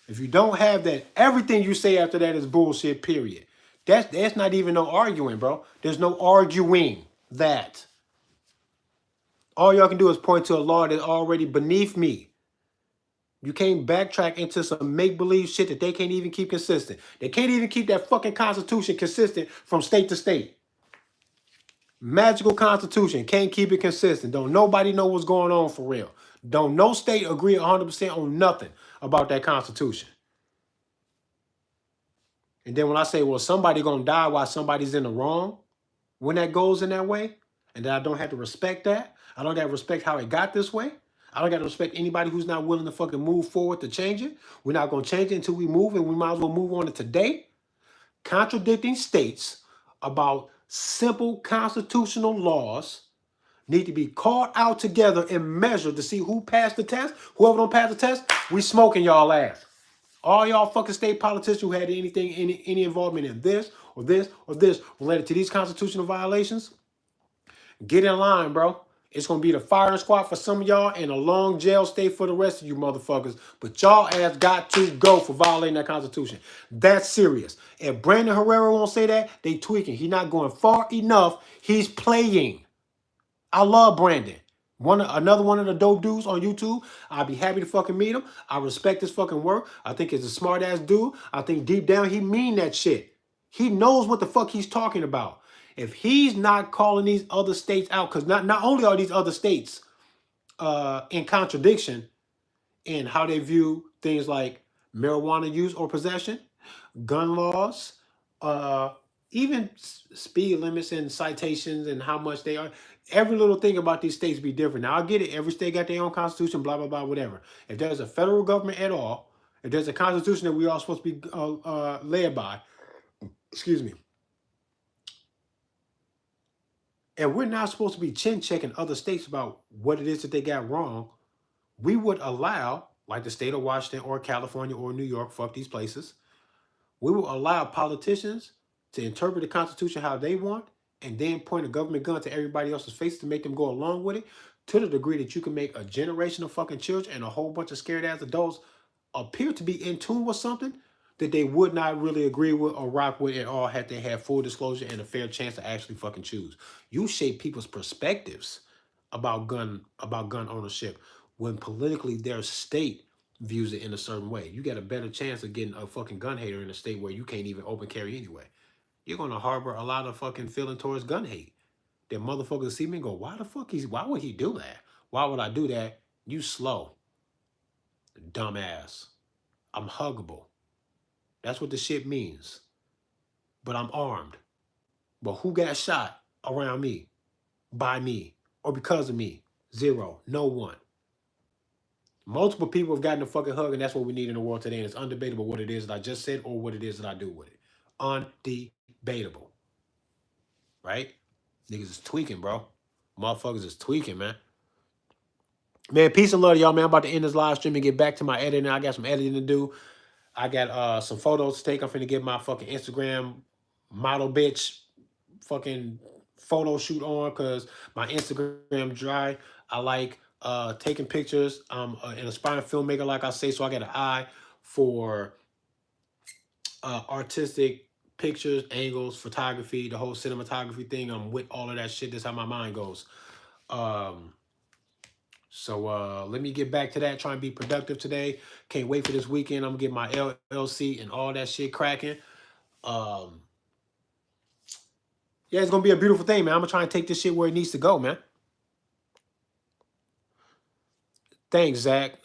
If you don't have that, everything you say after that is bullshit, period. That's not even no arguing, bro. There's no arguing that. All y'all can do is point to a law that's already beneath me. You can't backtrack into some make-believe shit that they can't even keep consistent. They can't even keep that fucking constitution consistent from state to state. Magical constitution, can't keep it consistent. Don't nobody know what's going on for real. Don't no state agree 100% on nothing about that constitution. And then when I say, well, somebody gonna die while somebody's in the wrong, when that goes in that way, and then I don't have to respect that, I don't have to respect how it got this way. I don't got to respect anybody who's not willing to fucking move forward to change it. We're not gonna change it until we move, and we might as well move on to today. Contradicting states about simple constitutional laws need to be called out together and measured to see who passed the test. Whoever don't pass the test, we smoking y'all ass. All y'all fucking state politicians who had any involvement in this or this or this related to these constitutional violations, get in line, bro. It's gonna be the firing squad for some of y'all and a long jail stay for the rest of you motherfuckers. But y'all ass got to go for violating that constitution. That's serious. If Brandon Herrera won't say that, they tweaking. He's not going far enough. He's playing. I love Brandon. Another one of the dope dudes on YouTube. I'd be happy to fucking meet him. I respect his fucking work. I think he's a smart ass dude. I think deep down he mean that shit. He knows what the fuck he's talking about. If he's not calling these other states out, because not only are these other states in contradiction in how they view things like marijuana use or possession, gun laws, even speed limits and citations and how much they are. Every little thing about these states be different. Now, I get it. Every state got their own constitution, blah, blah, blah, whatever. If there's a federal government at all, if there's a constitution that we all supposed to be led by, excuse me, and we're not supposed to be chin checking other states about what it is that they got wrong, we would allow, like the state of Washington or California or New York, fuck these places, we will allow politicians to interpret the Constitution how they want and then point a government gun to everybody else's face to make them go along with it, to the degree that you can make a generation of fucking children and a whole bunch of scared ass adults appear to be in tune with something that they would not really agree with or rock with at all had they had full disclosure and a fair chance to actually fucking choose. You shape people's perspectives about gun ownership when politically their state views it in a certain way. You got a better chance of getting a fucking gun hater in a state where you can't even open carry anyway. You're gonna harbor a lot of fucking feeling towards gun hate. That motherfuckers see me and go, why would he do that? Why would I do that? You slow. Dumbass. I'm huggable. That's what the shit means. But I'm armed. But who got shot around me, by me, or because of me? Zero. No one. Multiple people have gotten a fucking hug, and that's what we need in the world today. And it's undebatable what it is that I just said or what it is that I do with it. Undebatable. Right? Niggas is tweaking, bro. Motherfuckers is tweaking, man. Man, peace and love to y'all, man. I'm about to end this live stream and get back to my editing. I got some editing to do. I got some photos to take. I'm finna get my fucking Instagram model bitch fucking photo shoot on because my Instagram dry. I like taking pictures. I'm an aspiring filmmaker, like I say, so I got an eye for artistic pictures, angles, photography, the whole cinematography thing. I'm with all of that shit. That's how my mind goes. So let me get back to that. Try and be productive today. Can't wait for this weekend. I'm gonna get my LLC and all that shit cracking. Yeah, it's gonna be a beautiful thing, man. I'm gonna try and take this shit where it needs to go, man. Thanks, Zach.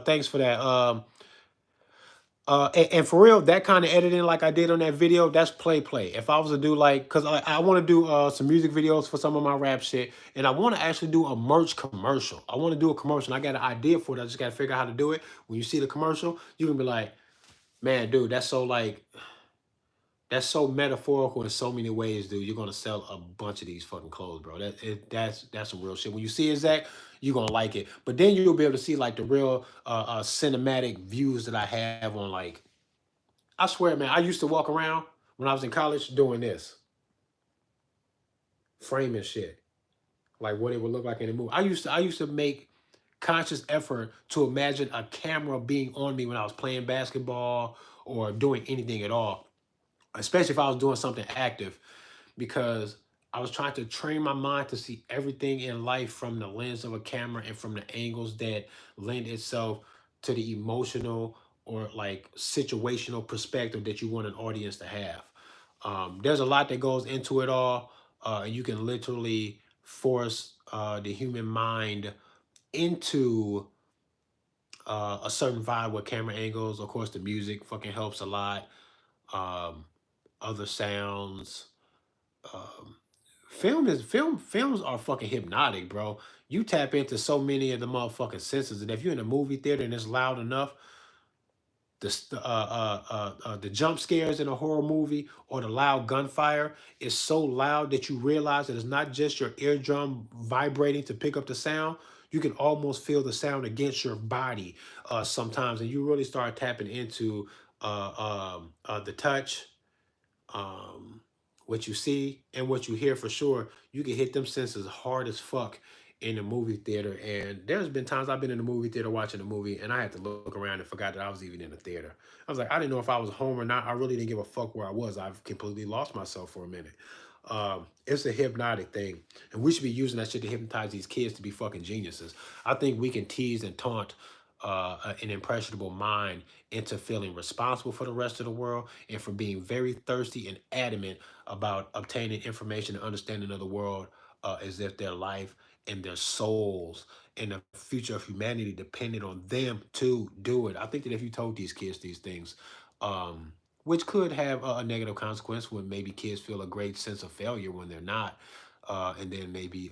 Thanks for that. And for real, that kind of editing like I did on that video, that's play. If I was to do like, because I want to do some music videos for some of my rap shit, and I want to actually do a merch commercial. I want to do a commercial. I got an idea for it. I just got to figure out how to do it. When you see the commercial, you can be like, Man, dude, that's so metaphorical in so many ways, dude. You're gonna sell a bunch of these fucking clothes, bro. That's some real shit. When you see it, Zach, you're gonna like it. But then you'll be able to see like the real cinematic views that I have on like. I swear, man, I used to walk around when I was in college doing this, framing shit, like what it would look like in a movie. I used to make conscious effort to imagine a camera being on me when I was playing basketball or doing anything at all, especially if I was doing something active, because I was trying to train my mind to see everything in life from the lens of a camera and from the angles that lend itself to the emotional or like situational perspective that you want an audience to have. There's a lot that goes into it all. You can literally force the human mind into a certain vibe with camera angles. Of course, the music fucking helps a lot. Um, Other sounds. Um, films are fucking hypnotic, bro. You tap into so many of the motherfucking senses, and if you're in a movie theater and it's loud enough, the jump scares in a horror movie or the loud gunfire is so loud that you realize that it's not just your eardrum vibrating to pick up the sound. You can almost feel the sound against your body sometimes, and you really start tapping into the touch, um, what you see and what you hear for sure. You can hit them senses hard as fuck in the movie theater. And there's been times I've been in the movie theater watching a movie and I had to look around and forgot that I was even in the theater. I was like, I didn't know if I was home or not. I really didn't give a fuck where I was. I've completely lost myself for a minute. It's a hypnotic thing, and we should be using that shit to hypnotize these kids to be fucking geniuses. I think we can tease and taunt an impressionable mind into feeling responsible for the rest of the world and for being very thirsty and adamant about obtaining information and understanding of the world as if their life and their souls and the future of humanity depended on them to do it. I think that if you told these kids these things, which could have a negative consequence when maybe kids feel a great sense of failure when they're not, and then maybe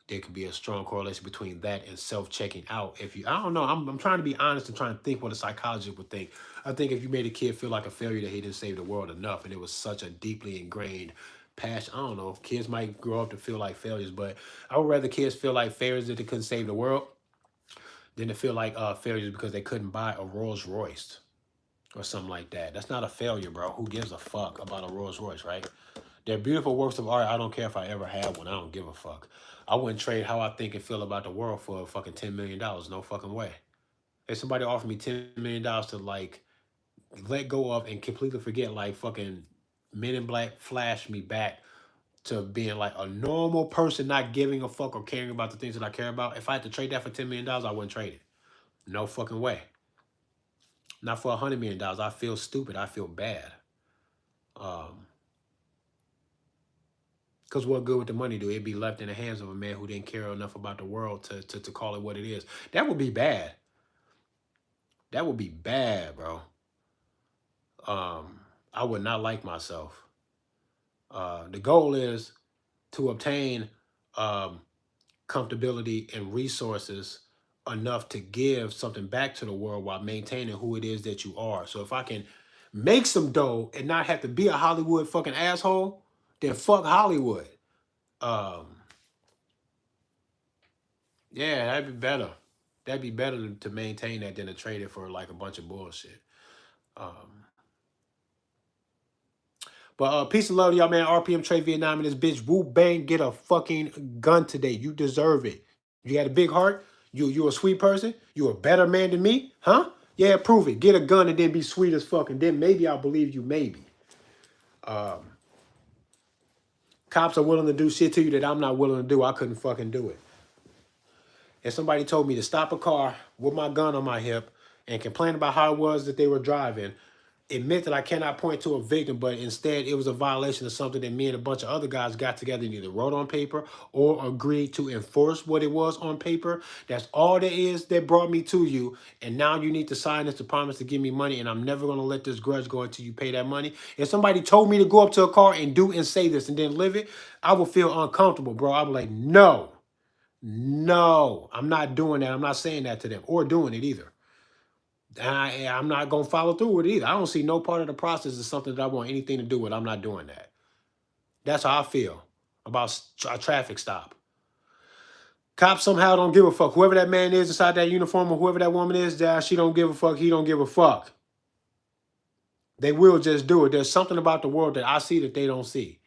there could be a strong correlation between that and self-checking out. If you, I don't know, I'm trying to be honest and trying to think what a psychologist would think. I think if you made a kid feel like a failure that he didn't save the world enough, and it was such a deeply ingrained passion, I don't know, kids might grow up to feel like failures, but I would rather kids feel like failures that they couldn't save the world than to feel like failures because they couldn't buy a Rolls Royce or something like that. That's not a failure, bro. Who gives a fuck about a Rolls Royce, right? They're beautiful works of art. I don't care if I ever had one. I don't give a fuck. I wouldn't trade how I think and feel about the world for fucking $10 million. No fucking way. If somebody offered me $10 million to like let go of and completely forget, like fucking Men in Black flash me back to being like a normal person, not giving a fuck or caring about the things that I care about. If I had to trade that for $10 million, I wouldn't trade it. No fucking way. Not for $100 million. I feel stupid. I feel bad. Um, Because what good would the money do? It'd be left in the hands of a man who didn't care enough about the world to call it what it is. That would be bad. That would be bad, bro. I would not like myself. The goal is to obtain um, comfortability and resources enough to give something back to the world while maintaining who it is that you are. So if I can make some dough and not have to be a Hollywood fucking asshole, then fuck Hollywood. Um, Yeah, that'd be better. That'd be better to maintain that than to trade it for like a bunch of bullshit. Um, but peace and love to y'all, man. RPM Trade Vietnam and this bitch. Wu Bang, get a fucking gun today. You deserve it. You got a big heart. You a sweet person. You a better man than me, huh? Yeah, prove it. Get a gun and then be sweet as fuck, and then maybe I'll believe you. Maybe. Um, Cops are willing to do shit to you that I'm not willing to do. I couldn't fucking do it. If somebody told me to stop a car with my gun on my hip and complain about how it was that they were driving, admit that I cannot point to a victim, but instead it was a violation of something that me and a bunch of other guys got together and either wrote on paper or agreed to enforce what it was on paper. That's all there is that brought me to you. And now you need to sign this to promise to give me money, and I'm never going to let this grudge go until you pay that money. If somebody told me to go up to a car and do and say this and then live it, I would feel uncomfortable, bro. I'd be like, no. No, I'm not doing that. I'm not saying that to them or doing it either. And I'm not gonna follow through with it either. I don't see no part of the process as something that I want anything to do with. I'm not doing that. That's how I feel about a traffic stop. Cops somehow don't give a fuck. Whoever that man is inside that uniform or whoever that woman is, she don't give a fuck. He don't give a fuck. They will just do it. There's something about the world that I see that they don't see.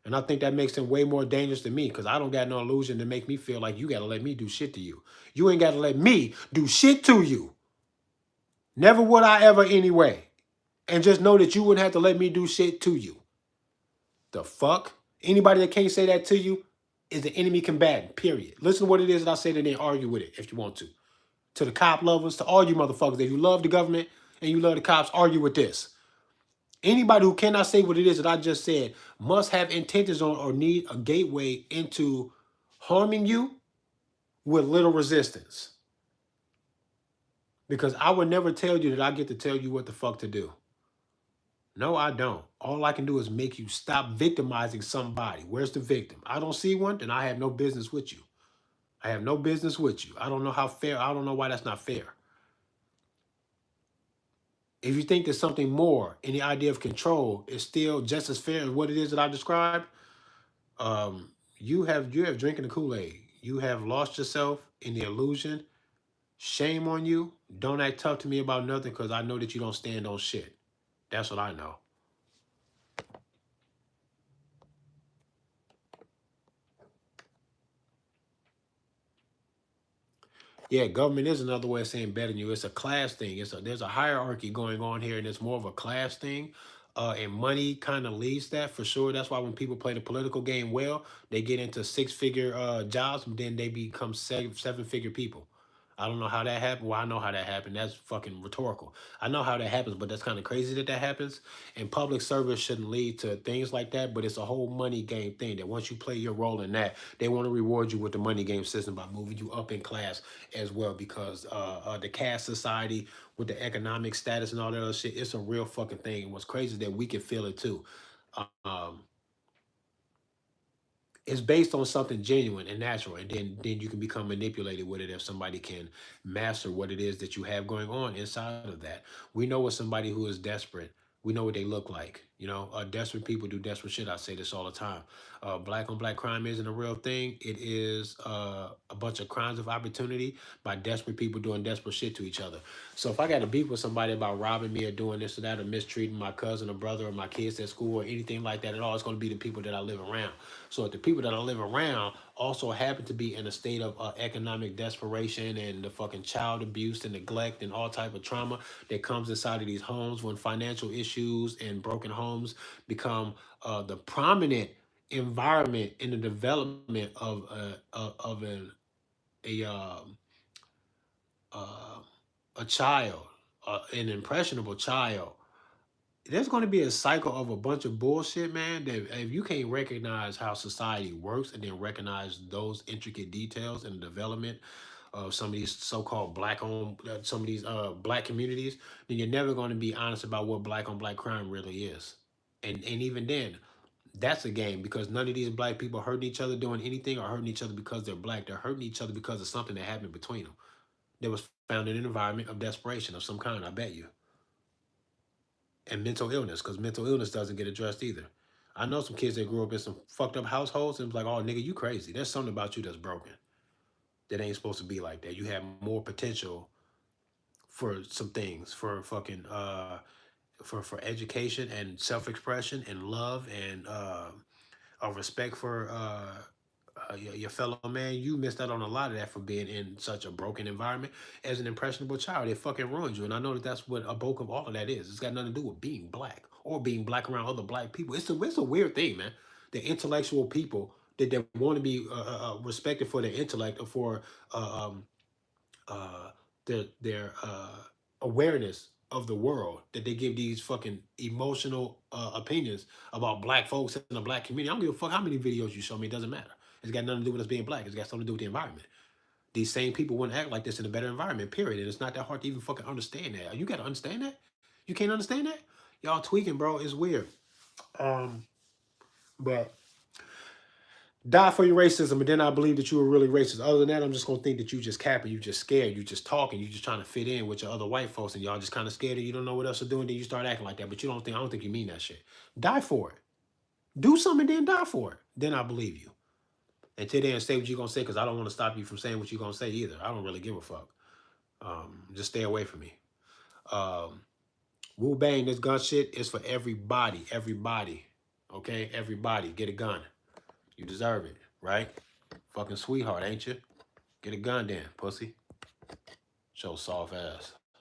And I think that makes them way more dangerous than me because I don't got no illusion to make me feel like you got to let me do shit to you. You ain't got to let me do shit to you. Never would I ever anyway. And just know that you wouldn't have to let me do shit to you. The fuck? Anybody that can't say that to you is an enemy combatant, period. Listen to what it is that I say, and then argue with it if you want to. To the cop lovers, to all you motherfuckers, if you love the government and you love the cops, argue with this. Anybody who cannot say what it is that I just said must have intentions on or need a gateway into harming you with little resistance. Because I would never tell you that I get to tell you what the fuck to do. No, I don't. All I can do is make you stop victimizing somebody. Where's the victim? I don't see one, then I have no business with you. I have no business with you. I don't know how fair, I don't know why that's not fair. If you think there's something more in the idea of control is still just as fair as what it is that I described, you have drinking the Kool-Aid. You have lost yourself in the illusion. Shame on you. Don't act tough to me about nothing because I know that you don't stand on shit. That's what I know. Yeah, government is another way of saying better than you. It's a class thing. There's a hierarchy going on here, and it's more of a class thing. And money kind of leads that for sure. That's why when people play the political game well, they get into six-figure jobs, and then they become seven-figure people. I don't know how that happened. Well, I know how that happened. That's fucking rhetorical. I know how that happens, but that's kind of crazy that that happens. And public service shouldn't lead to things like that, but it's a whole money game thing that once you play your role in that, they want to reward you with the money game system by moving you up in class as well because the caste society with the economic status and all that other shit, it's a real fucking thing. And what's crazy is that we can feel it too. Um, it's based on something genuine and natural, and then you can become manipulated with it if somebody can master what it is that you have going on inside of that. We know what somebody who is desperate. We know what they look like. You know, desperate people do desperate shit. I say this all the time. Black on black crime isn't a real thing. It is a bunch of crimes of opportunity by desperate people doing desperate shit to each other. So if I got to beef with somebody about robbing me or doing this or that or mistreating my cousin or brother or my kids at school or anything like that at all, it's going to be the people that I live around. So if the people that I live around also happen to be in a state of economic desperation and the fucking child abuse and neglect and all type of trauma that comes inside of these homes when financial issues and broken homes become the prominent environment in the development of a um, uh, a child, an impressionable child, there's going to be a cycle of a bunch of bullshit, man. That if you can't recognize how society works and then recognize those intricate details in the development of some of these so-called black on some of these black communities, then you're never going to be honest about what black on black crime really is. And even then, that's a game because none of these black people hurting each other doing anything or hurting each other because they're black. They're hurting each other because of something that happened between them. That was found in an environment of desperation of some kind. I bet you, and mental illness because mental illness doesn't get addressed either. I know some kids that grew up in some fucked up households and was like, oh, nigga, you crazy. There's something about you that's broken that ain't supposed to be like that. You have more potential for some things, for fucking, for education and self-expression and love and a respect for your fellow man. You missed out on a lot of that for being in such a broken environment as an impressionable child. It fucking ruins you. And I know that that's what a bulk of all of that is. It's got nothing to do with being black or being black around other black people. It's a weird thing, man. The intellectual people that they want to be respected for their intellect or for uh, um, uh, their awareness of the world that they give these fucking emotional opinions about black folks in the black community. I don't give a fuck how many videos you show me. It doesn't matter. It's got nothing to do with us being black. It's got something to do with the environment. These same people wouldn't act like this in a better environment, period. And it's not that hard to even fucking understand that. You got to understand that? You can't understand that? Y'all tweaking, bro. It's weird. Um, but Die for your racism, and then I believe that you were really racist. Other than that, I'm just gonna think that you just capping, you just scared, you just talking, you just trying to fit in with your other white folks, and y'all just kind of scared and you don't know what else to do, and then you start acting like that. But you don't think I don't think you mean that shit. Die for it. Do something, then die for it. Then I believe you. Until then, say what you're gonna say, because I don't want to stop you from saying what you're gonna say either. I don't really give a fuck. Just stay away from me. Um, Wu Bang, this gun shit is for everybody. Everybody. Okay? Everybody. Get a gun. You deserve it, right? Fucking sweetheart, ain't you? Get a gun then, pussy. Show soft ass.